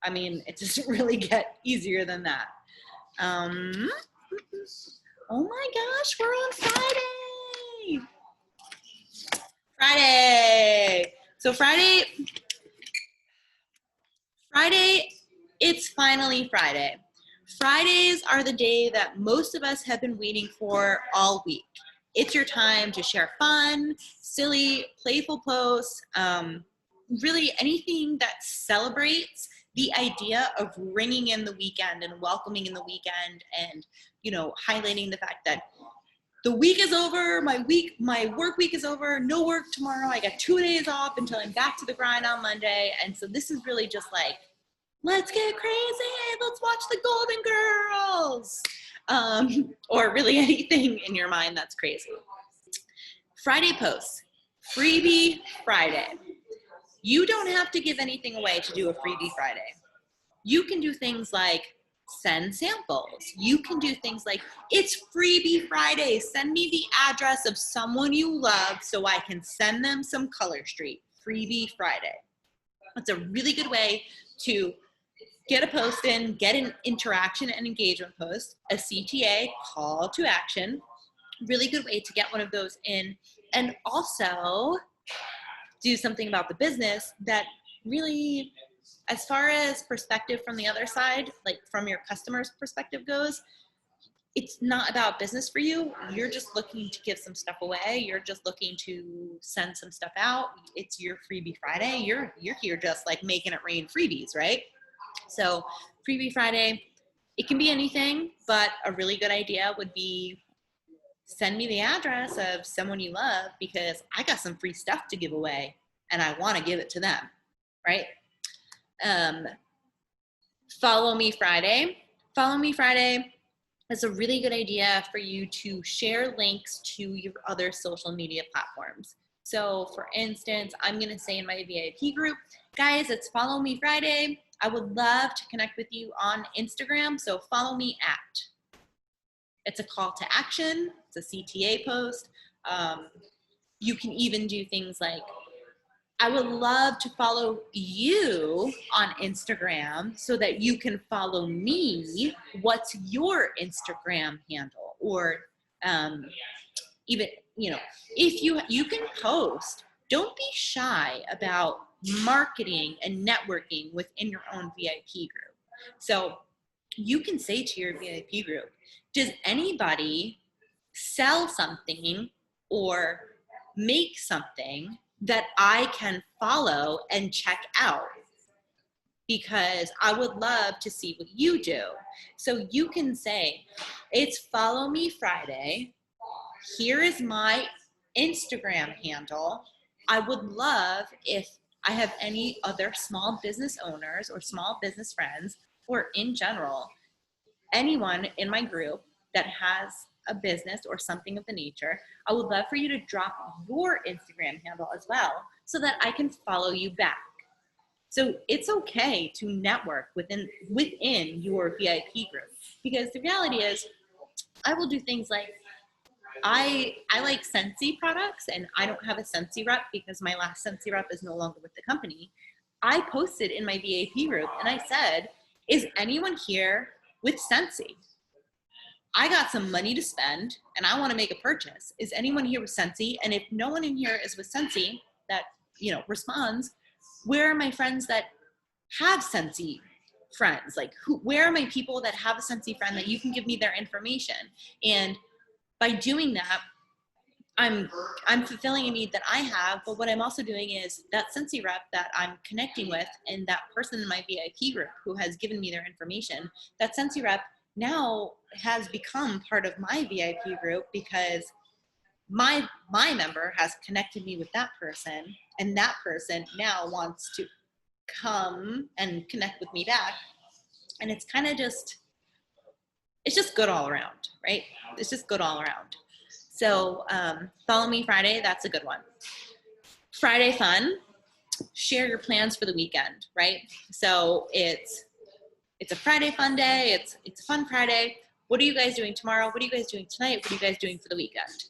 I mean, it doesn't really get easier than that. Oh my gosh, we're on Friday. So Friday, it's finally Friday. Fridays are the day that most of us have been waiting for all week. It's your time to share fun, silly, playful posts, really anything that celebrates the idea of ringing in the weekend and welcoming in the weekend, and, you know, highlighting the fact that the week is over, my work week is over, no work tomorrow, I got 2 days off until I'm back to the grind on Monday. And so this is really just like, let's get crazy, let's watch the Golden Girls. Or really anything in your mind that's crazy. Friday posts, Freebie Friday. You don't have to give anything away to do a Freebie Friday. You can do things like send samples. You can do things like, it's Freebie Friday. Send me the address of someone you love so I can send them some Color Street. Freebie Friday. That's a really good way to get a post in, get an interaction and engagement post, a CTA, call to action. Really good way to get one of those in, and also do something about the business that really, as far as perspective from the other side, like from your customer's perspective goes, it's not about business for you. You're just looking to give some stuff away. You're just looking to send some stuff out. It's your Freebie Friday. You're here just like making it rain freebies, right? So Freebie Friday, it can be anything, but a really good idea would be send me the address of someone you love because I got some free stuff to give away and I want to give it to them, right? Follow Me Friday. Follow Me Friday. it's a really good idea for you to share links to your other social media platforms. So for instance, I'm going to say in my VIP group, guys, it's Follow Me Friday. I would love to connect with you on Instagram. So follow me at. It's a call to action. It's a CTA post. You can even do things like, I would love to follow you on Instagram so that you can follow me. What's your Instagram handle? Or even, if you can post, don't be shy about marketing and networking within your own VIP group. So you can say to your VIP group, does anybody sell something or make something that I can follow and check out? Because I would love to see what you do. So you can say, it's Follow Me Friday. Here is my Instagram handle. I would love if I have any other small business owners or small business friends, or in general, anyone in my group that has a business or something of the nature, I would love for you to drop your Instagram handle as well so that I can follow you back. So it's okay to network within your VIP group, because the reality is I will do things like, I like Scentsy products, and I don't have a Scentsy rep because my last Scentsy rep is no longer with the company. I posted in my VIP group and I said, is anyone here with Scentsy? I got some money to spend and I want to make a purchase. Is anyone here with Scentsy? And if no one in here is with Scentsy that, responds, where are my friends that have Scentsy friends? Like, where are my people that have a Scentsy friend that you can give me their information? And by doing that, I'm fulfilling a need that I have, but what I'm also doing is that Scentsy rep that I'm connecting with and that person in my VIP group who has given me their information, that Scentsy rep now has become part of my VIP group because my member has connected me with that person, and that person now wants to come and connect with me back. And it's kind of it's just good all around, right? It's just good all around. So Follow Me Friday, that's a good one. Friday Fun, share your plans for the weekend, right? So it's a Friday fun day. It's a fun Friday. What are you guys doing tomorrow? What are you guys doing tonight? What are you guys doing for the weekend?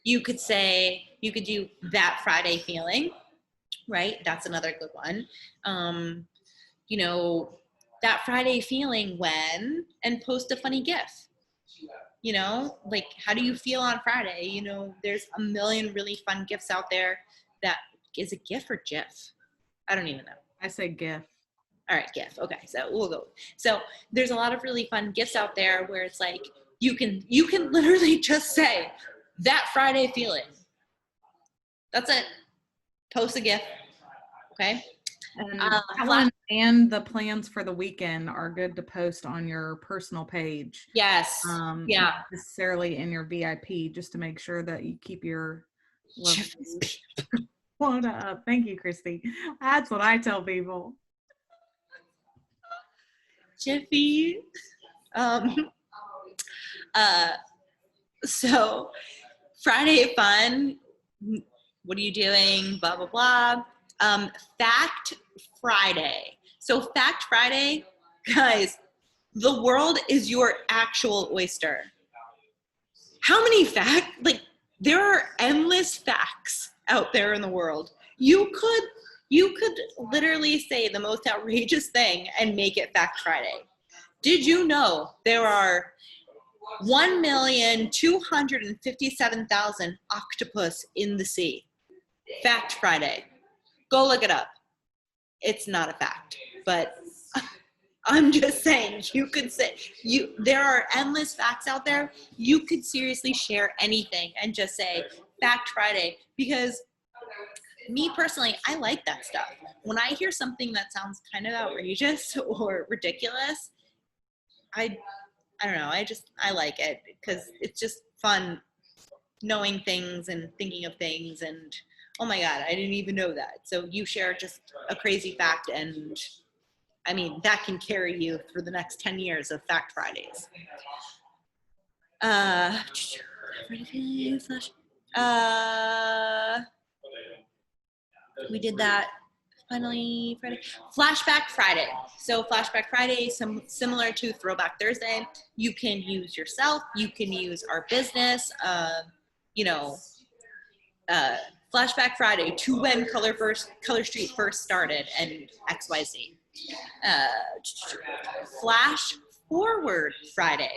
You could do that Friday feeling, right? That's another good one. That Friday feeling when, and post a funny GIF. Like, how do you feel on Friday? There's a million really fun GIFs out there. That is a GIF or GIF? I don't even know. I say GIF. All right, GIF. Okay, so we'll go. So there's a lot of really fun GIFs out there where it's like, you can literally just say that Friday feeling. That's it. Post a GIF. Okay. And that one and the plans for the weekend are good to post on your personal page. Yes. Not necessarily in your VIP, just to make sure that you keep your what up. Thank you, Christy. That's what I tell people. Jiffy. So Friday fun. What are you doing? Blah, blah, blah. Fact Friday. So Fact Friday, guys, the world is your actual oyster. How many facts? Like, there are endless facts out there in the world. You could literally say the most outrageous thing and make it Fact Friday. Did you know there are 1,257,000 octopus in the sea? Fact Friday. Go look it up. It's not a fact, but I'm just saying, you could say, there are endless facts out there. You could seriously share anything and just say Fact Friday, because me personally, I like that stuff. When I hear something that sounds kind of outrageous or ridiculous, I don't know, I like it because it's just fun knowing things and thinking of things, and oh my God, I didn't even know that. So you share just a crazy fact and I mean, that can carry you through the next 10 years of Fact Fridays. We did that. Finally, Friday. Flashback Friday. So Flashback Friday, similar to Throwback Thursday. You can use yourself. You can use our business. Flashback Friday to when Color Street first started and XYZ. Flash Forward Friday.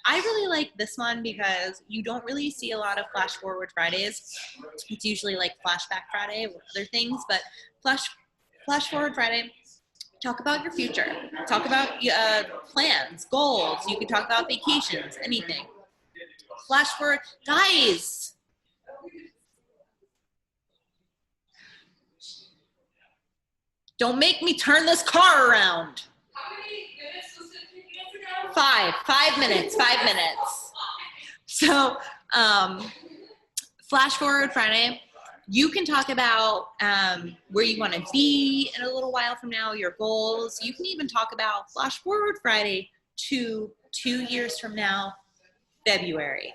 I really like this one because you don't really see a lot of Flash Forward Fridays. It's usually like Flashback Friday or other things, but Flash Forward Friday, talk about your future. Talk about plans, goals. You can talk about vacations, anything. Flash Forward, guys. Don't make me turn this car around. How many minutes was it taking us ago? 5 minutes. So, Flash Forward Friday, you can talk about where you want to be in a little while from now, your goals. You can even talk about Flash Forward Friday to 2 years from now, February.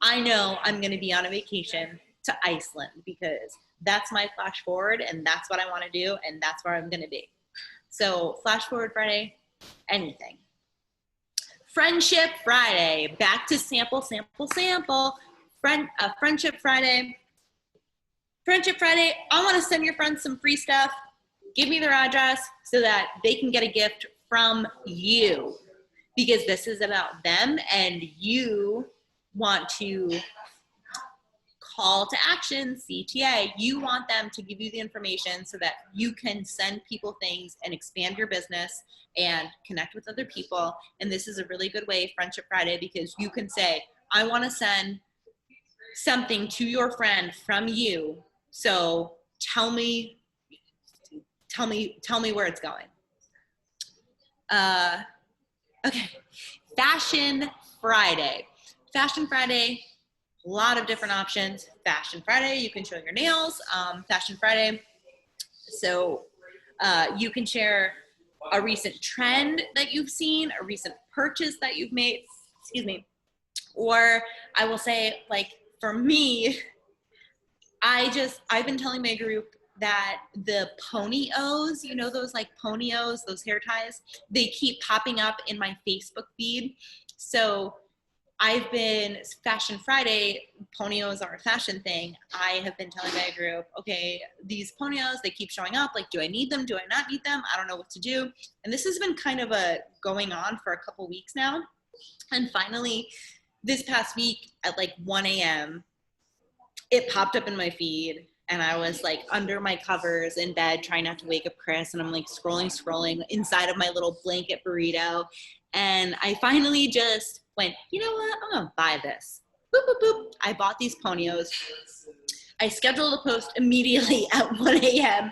I know I'm going to be on a vacation to Iceland because that's my flash forward and that's what I want to do and that's where I'm going to be. So Flash Forward Friday, anything. Friendship Friday, back to sample. Friendship Friday. Friendship Friday, I want to send your friends some free stuff. Give me their address so that they can get a gift from you because this is about them and you want to call to action, CTA. You want them to give you the information so that you can send people things and expand your business and connect with other people. And this is a really good way, Friendship Friday, because you can say, I want to send something to your friend from you. So tell me where it's going. Okay. Fashion Friday. Fashion Friday, a lot of different options. Fashion Friday, you can show your nails. Fashion Friday, so you can share a recent trend that you've seen, a recent purchase that you've made, or I will say, like, for me, I've been telling my group that the pony-os, you know, those like pony-os, those hair ties, they keep popping up in my Facebook feed. So I've been, Fashion Friday, ponios are a fashion thing. I have been telling my group, okay, these ponios, they keep showing up. Like, do I need them? Do I not need them? I don't know what to do. And this has been kind of going on for a couple weeks now. And finally, this past week at like 1 a.m., it popped up in my feed. And I was like under my covers in bed, trying not to wake up Chris. And I'm like scrolling inside of my little blanket burrito. And I finally just went, you know what? I'm gonna buy this. Boop, boop, boop. I bought these ponios. I scheduled a post immediately at 1 a.m.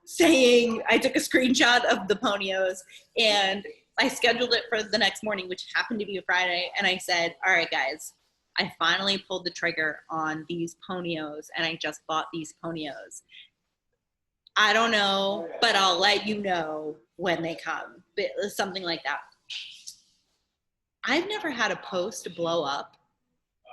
saying I took a screenshot of the ponios and I scheduled it for the next morning, which happened to be a Friday. And I said, all right, guys, I finally pulled the trigger on these ponios and I just bought these ponios. I don't know, but I'll let you know when they come. Something like that. I've never had a post blow up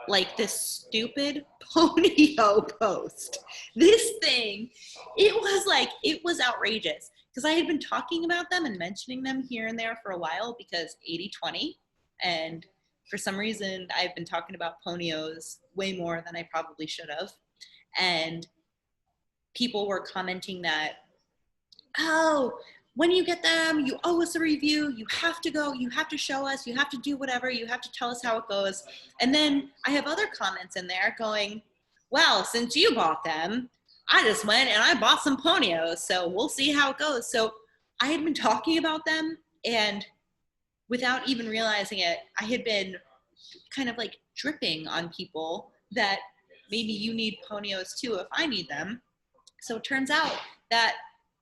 like this stupid ponyo post. This thing, it was outrageous because I had been talking about them and mentioning them here and there for a while because 80-20, and for some reason I've been talking about ponios way more than I probably should have. And people were commenting that, oh, when you get them, you owe us a review, you have to go, you have to show us, you have to do whatever, you have to tell us how it goes. And then I have other comments in there going, well, since you bought them, I just went and I bought some ponios, so we'll see how it goes. So I had been talking about them, and without even realizing it, I had been kind of like dripping on people that maybe you need ponios too if I need them. So it turns out that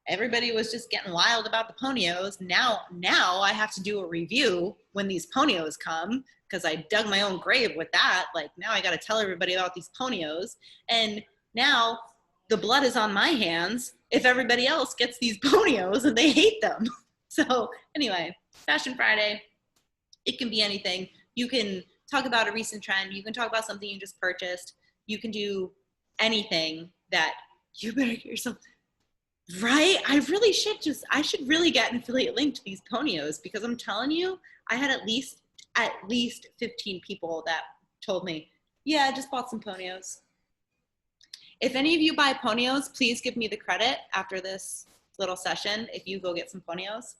everybody was just getting wild about the ponios. Now I have to do a review when these ponios come because I dug my own grave with that. Like, now I got to tell everybody about these ponios. And now the blood is on my hands if everybody else gets these ponios and they hate them. So anyway, Fashion Friday, it can be anything. You can talk about a recent trend. You can talk about something you just purchased. You can do anything that you better get yourself right. I should really get an affiliate link to these ponios, because I'm telling you, I had at least 15 people that told me, yeah, I just bought some ponios. If any of you buy ponios, please give me the credit after this little session if you go get some ponios.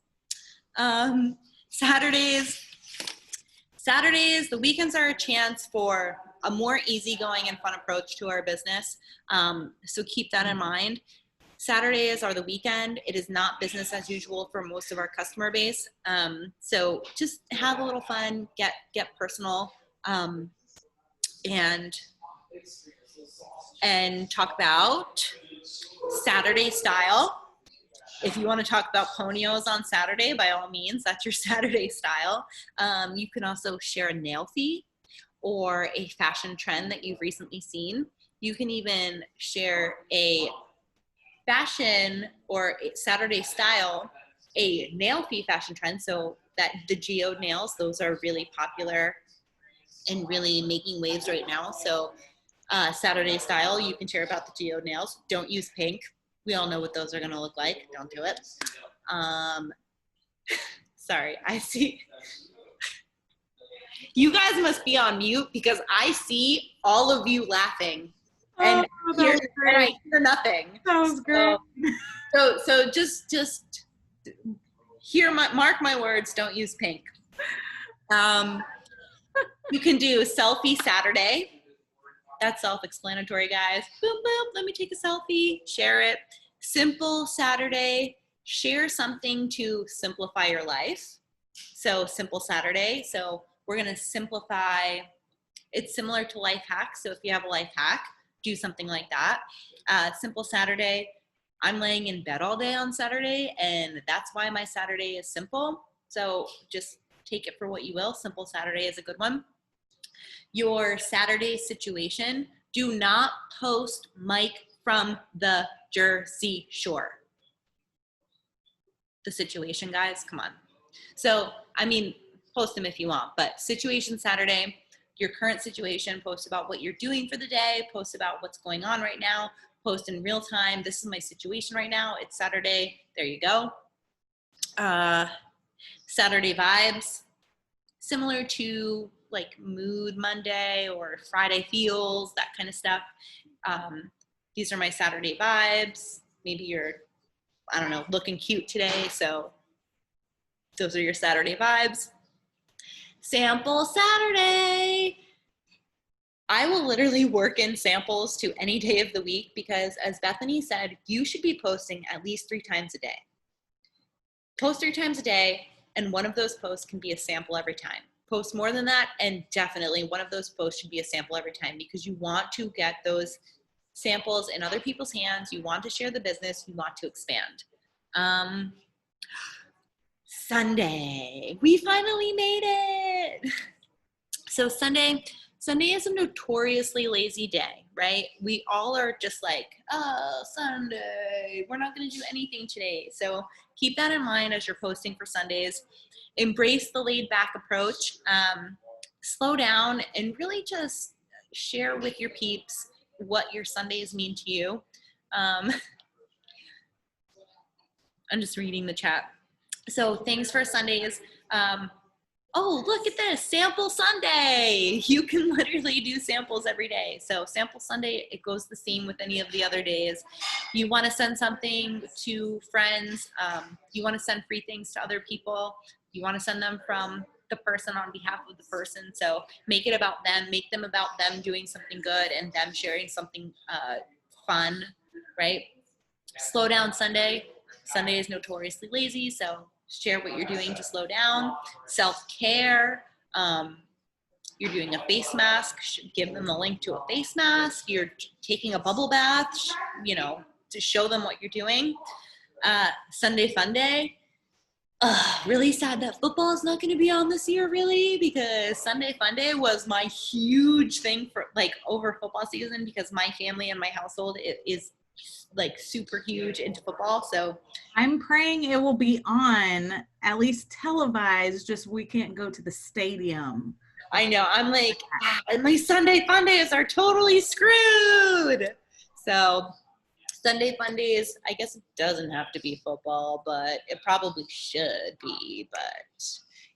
Saturdays, the weekends are a chance for a more easygoing and fun approach to our business. So keep that in mind. Saturdays are the weekend. It is not business as usual for most of our customer base. So just have a little fun, get personal, and talk about Saturday style. If you want to talk about ponios on Saturday, by all means, that's your Saturday style. You can also share a nail fee or a fashion trend that you've recently seen. You can even share a fashion or a Saturday style, a nail fee fashion trend. So that the geode nails, those are really popular and really making waves right now. So Saturday style, you can share about the geode nails. Don't use pink. We all know what those are going to look like. Don't do it. Sorry, I see. You guys must be on mute because I see all of you laughing, and I hear nothing. That was great. So just mark my words. Don't use pink. You can do selfie Saturday. That's self-explanatory, guys. Boom, boom, let me take a selfie, share it. Simple Saturday, share something to simplify your life. So simple Saturday. So we're gonna simplify, it's similar to life hacks. So if you have a life hack, do something like that. Simple Saturday, I'm laying in bed all day on Saturday, and that's why my Saturday is simple. So just take it for what you will. Simple Saturday is a good one. Your Saturday situation, do not post Mike from the Jersey Shore. The situation, guys, come on. So, I mean, post them if you want, but situation Saturday, your current situation, post about what you're doing for the day, post about what's going on right now, post in real time. This is my situation right now. It's Saturday. There you go. Saturday vibes, similar to like Mood Monday or Friday Feels, that kind of stuff. These are my Saturday vibes. Maybe you're, I don't know, looking cute today, so those are your Saturday vibes. Sample Saturday. I will literally work in samples to any day of the week because, as Bethany said, you should be posting at least 3 times a day. Post 3 times a day, and one of those posts can be a sample every time. Post more than that, and definitely one of those posts should be a sample every time, because you want to get those samples in other people's hands. You want to share the business. You want to expand. Sunday, we finally made it. So Sunday is a notoriously lazy day, right? We all are just like, oh, Sunday, we're not going to do anything today. So keep that in mind as you're posting for Sundays. Embrace the laid back approach. Slow down and really just share with your peeps what your Sundays mean to you. I'm just reading the chat. So things for Sundays. Oh, look at this, Sample Sunday. You can literally do samples every day. So Sample Sunday, it goes the same with any of the other days. You want to send something to friends. You want to send free things to other people. You want to send them from the person on behalf of the person. So make it about them. Make them about them doing something good and them sharing something fun, right? Slow down Sunday. Sunday is notoriously lazy, so share what you're doing to slow down. Self-care. You're doing a face mask. Give them the link to a face mask. You're taking a bubble bath, to show them what you're doing. Sunday Fun Day. Really sad that football is not going to be on this year, really, because Sunday Fun Day was my huge thing for over football season, because my family and my household is like super huge into football. So I'm praying it will be on, at least televised, just we can't go to the stadium. I know, I'm like, my Sunday fun days are totally screwed. So Sunday fun days, I guess it doesn't have to be football, but it probably should be. But,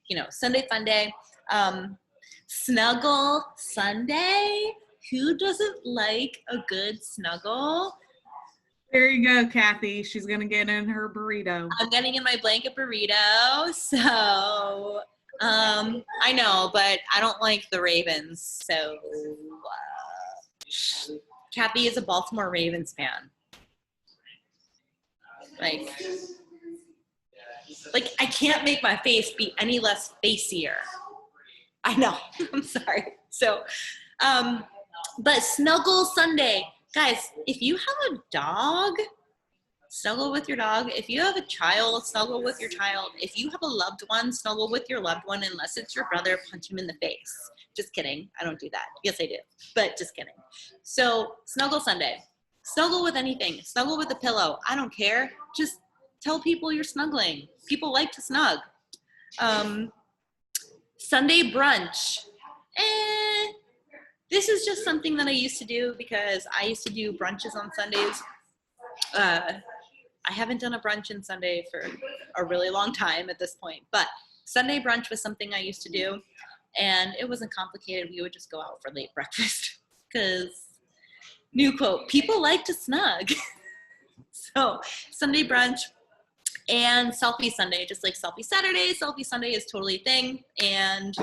you know, Sunday fun day. Snuggle Sunday. Who doesn't like a good snuggle? There you go, Kathy. She's going to get in her burrito. I'm getting in my blanket burrito. So, I know, but I don't like the Ravens. So, Kathy is a Baltimore Ravens fan. Like I can't make my face be any less facier. I know. I'm sorry. So, but Snuggle Sunday. Guys, if you have a dog, snuggle with your dog. If you have a child, snuggle with your child. If you have a loved one, snuggle with your loved one, unless it's your brother, punch him in the face. Just kidding. I don't do that. Yes, I do. But just kidding. So, Snuggle Sunday. Snuggle with anything. Snuggle with a pillow. I don't care. Just tell people you're snuggling. People like to snug. Sunday brunch. This is just something that I used to do because I used to do brunches on Sundays. I haven't done a brunch in Sunday for a really long time at this point, but Sunday brunch was something I used to do, and it wasn't complicated. We would just go out for late breakfast because, new quote, people like to snug. So Sunday brunch and Selfie Sunday, just like Selfie Saturday, Selfie Sunday is totally a thing, and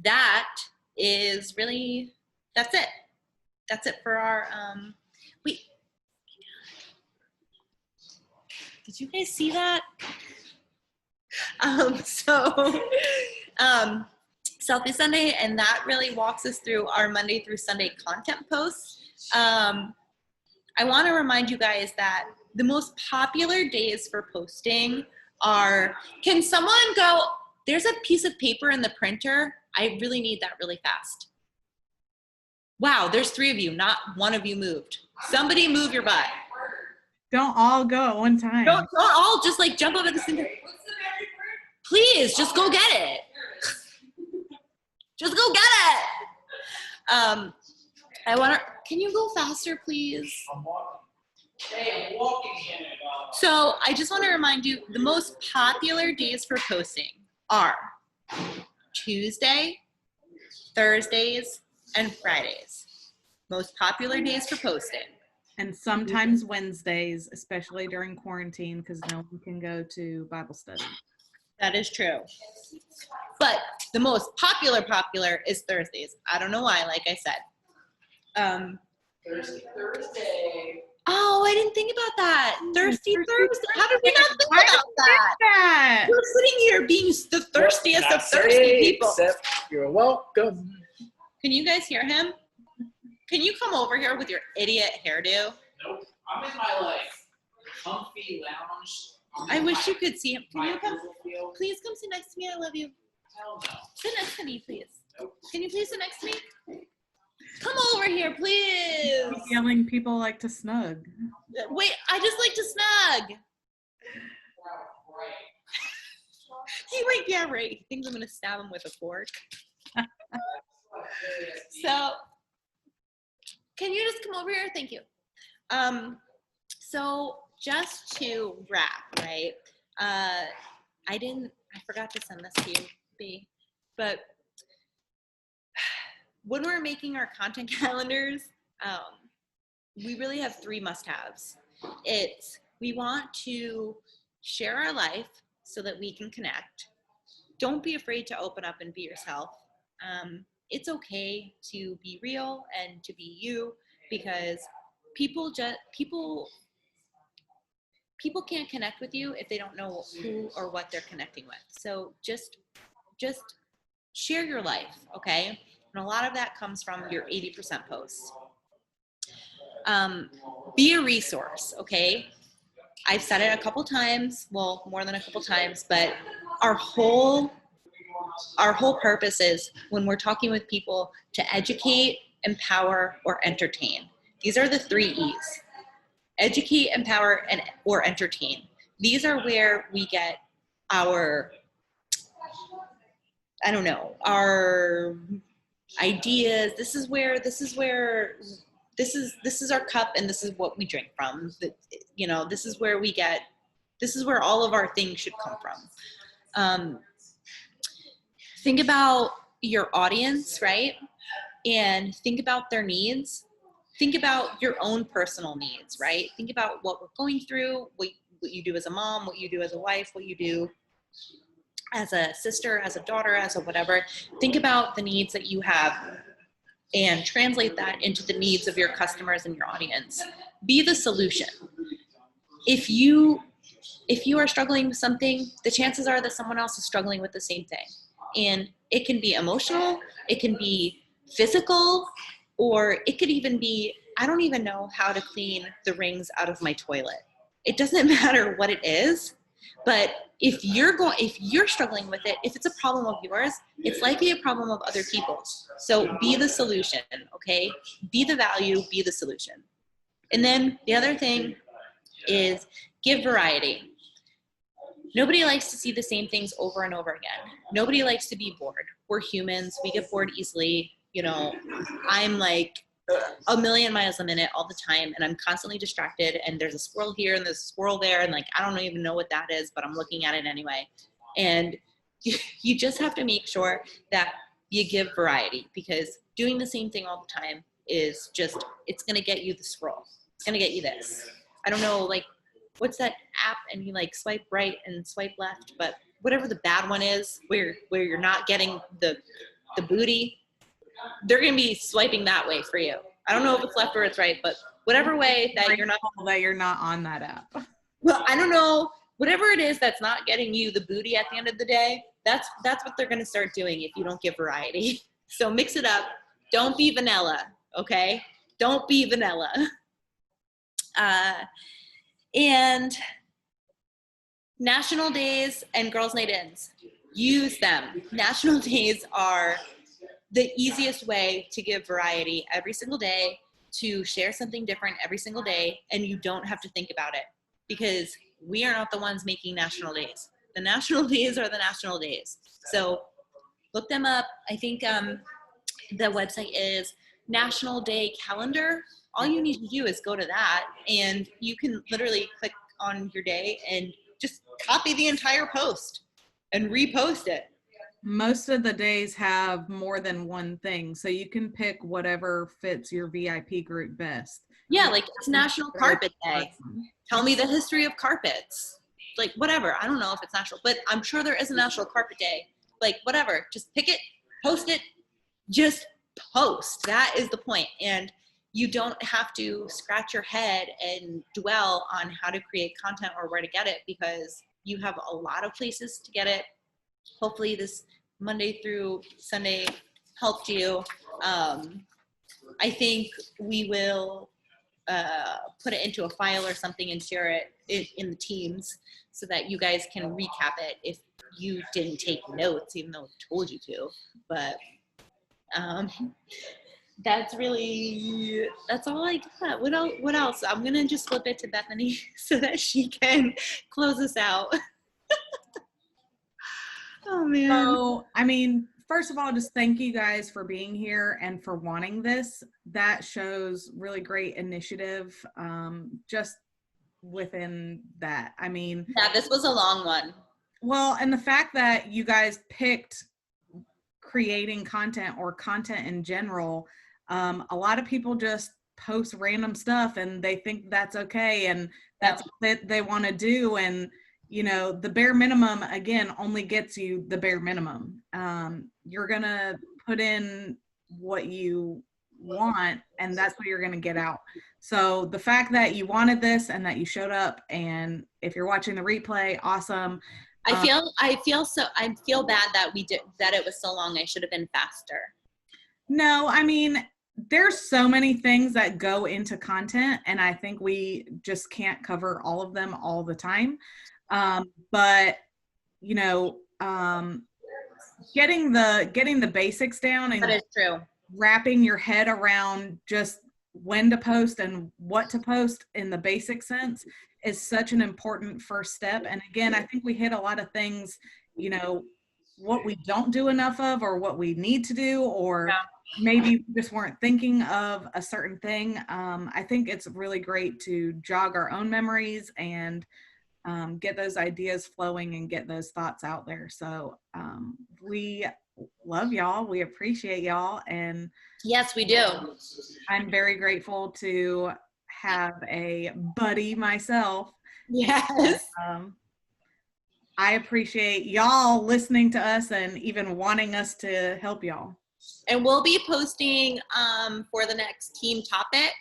that is really, that's it. That's it for our, wait. Did you guys see that? Selfie Sunday, and that really walks us through our Monday through Sunday content posts. I want to remind you guys that the most popular days for posting are, can someone go, there's a piece of paper in the printer. I really need that really fast. Wow, there's 3 of you, not one of you moved. Somebody move your butt. Don't all go at one time. Don't all just like jump up at the same time. Please, just go get it. Just go get it. Can you go faster, please? I'm walking. Hey, I'm walking in it. So I just want to remind you, the most popular days for posting are Tuesday, Thursdays, and Fridays. Most popular days for posting. And sometimes Wednesdays, especially during quarantine, because no one can go to Bible study. That is true. But the most popular is Thursdays. I don't know why, like I said. Thursday. Oh, I didn't think about that. Thirsty Thursday. How did we not think about that? We're sitting here being the thirstiest of thirsty people. Except you're welcome. Can you guys hear him? Can you come over here with your idiot hairdo? Nope. I'm in my like comfy lounge. I wish you could see him. Can My you come? field. Please come sit next to me. I love you. Hell no. Sit next to me, please. Nope. Can you please sit next to me? Come over here, please. Yelling people like to snug. Wait, I just like to snug. He like, yeah, right. He thinks I'm gonna stab him with a fork. So, can you just come over here? Thank you. So just to wrap, right? I forgot to send this to you, B, but when we're making our content calendars, we really have 3 must-haves. We want to share our life so that we can connect. Don't be afraid to open up and be yourself. It's okay to be real and to be you, because people can't connect with you if they don't know who or what they're connecting with. So just share your life, okay? And a lot of that comes from your 80% posts. Be a resource, okay? I've said it a couple times, well, more than a couple times, but our whole purpose is, when we're talking with people, to educate, empower, or entertain. These are the 3 E's. educate, empower, and or entertain. These are where we get our, I don't know, our ideas. This is our cup, and this is what we drink from. You know, this is where all of our things should come from. Think about your audience, right? And think about their needs. Think about your own personal needs, right? Think about what we're going through, what you do as a mom, what you do as a wife, what you do as a sister, as a daughter, as a whatever. Think about the needs that you have and translate that into the needs of your customers and your audience. Be the solution. If you are struggling with something, the chances are that someone else is struggling with the same thing. And it can be emotional, it can be physical, or it could even be, I don't even know how to clean the rings out of my toilet. It doesn't matter what it is, but if you're struggling with it, if it's a problem of yours, it's likely a problem of other people's. So be the solution, okay? Be the value, be the solution. And then the other thing is give variety. Nobody likes to see the same things over and over again. Nobody likes to be bored. We're humans. We get bored easily. You know, I'm like a million miles a minute all the time, and I'm constantly distracted, and there's a squirrel here and there's a squirrel there, and like I don't even know what that is, but I'm looking at it anyway. And you just have to make sure that you give variety, because doing the same thing all the time is just, it's going to get you the scroll. It's going to get you this. I don't know, like, what's that app, and you like swipe right and swipe left, but whatever the bad one is, where you're not getting the booty, they're going to be swiping that way for you. I don't know if it's left or it's right, but whatever way that you're not on that app. Well, I don't know, whatever it is that's not getting you the booty at the end of the day, that's what they're going to start doing if you don't give variety. So mix it up. Don't be vanilla, okay? Don't be vanilla. And national days and girls' night ins, use them. National days are the easiest way to give variety every single day, to share something different every single day, and you don't have to think about it, because we are not the ones making national days. The national days are the national days. So look them up. I think the website is National Day Calendar. All you need to do is go to that, and you can literally click on your day and just copy the entire post and repost it. Most of the days have more than one thing, so you can pick whatever fits your VIP group best. Yeah, like it's National Carpet Day. Tell me the history of carpets. Like whatever, I don't know if it's national, but I'm sure there is a National Carpet Day. Like whatever, just pick it, post it, just post. That is the point. And you don't have to scratch your head and dwell on how to create content or where to get it, because you have a lot of places to get it. Hopefully this Monday through Sunday helped you. I think we will put it into a file or something and share it in the teams so that you guys can recap it if you didn't take notes, even though I told you to. But that's all I got. What else? I'm going to just flip it to Bethany so that she can close us out. Oh, man. So, I mean, first of all, just thank you guys for being here and for wanting this. That shows really great initiative just within that. I mean, yeah, this was a long one. Well, and the fact that you guys picked creating content or content in general, a lot of people just post random stuff and they think that's okay and that's what they want to do. And you know, the bare minimum, again, only gets you the bare minimum. You're going to put in what you want, and that's what you're going to get out. So the fact that you wanted this and that you showed up, and if you're watching the replay, awesome. I feel bad that it was so long. I should have been faster. No, I mean, there's so many things that go into content, and I think we just can't cover all of them all the time. But you know, getting the basics down and that is true. Wrapping your head around just when to post and what to post in the basic sense is such an important first step. And again, I think we hit a lot of things, you know, what we don't do enough of, or what we need to do, or maybe we just weren't thinking of a certain thing. I think it's really great to jog our own memories and get those ideas flowing and get those thoughts out there. So we love y'all. We appreciate y'all. And yes, we do. I'm very grateful to have a buddy myself. Yes. I appreciate y'all listening to us and even wanting us to help y'all. And we'll be posting for the next team topic,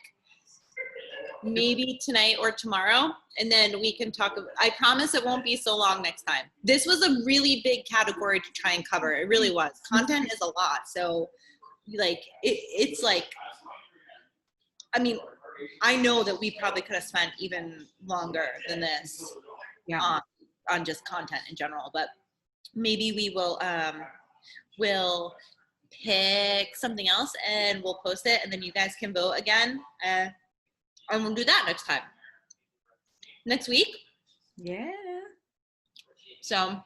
maybe tonight or tomorrow, and then we can talk. I promise it won't be so long next time. This was a really big category to try and cover. It really was. Content is a lot. So like, it's like, I mean, I know that we probably could have spent even longer than this on just content in general, but maybe we will we'll pick something else and we'll post it, and then you guys can vote again, and we'll do that next time, next week. Yeah. So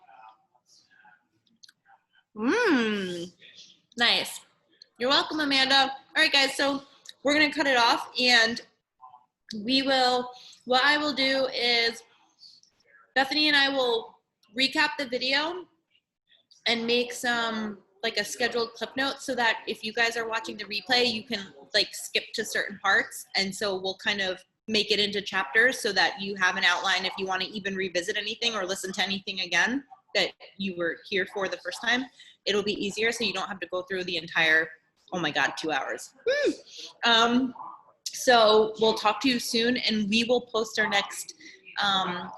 nice. You're welcome, Amanda. All right, guys, so we're gonna cut it off, and what I will do is Bethany and I will recap the video and make some, like, a scheduled clip note, so that if you guys are watching the replay, you can like skip to certain parts. And so we'll kind of make it into chapters so that you have an outline if you want to even revisit anything or listen to anything again that you were here for the first time. It'll be easier, so you don't have to go through the entire, oh my God, 2 hours. So we'll talk to you soon, and we will post our next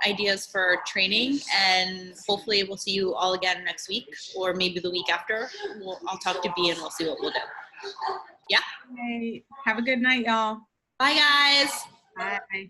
ideas for training, and hopefully we'll see you all again next week, or maybe the week after. I'll talk to B and we'll see what we'll do. Yeah. Hey, have a good night, y'all. Bye, guys. Bye.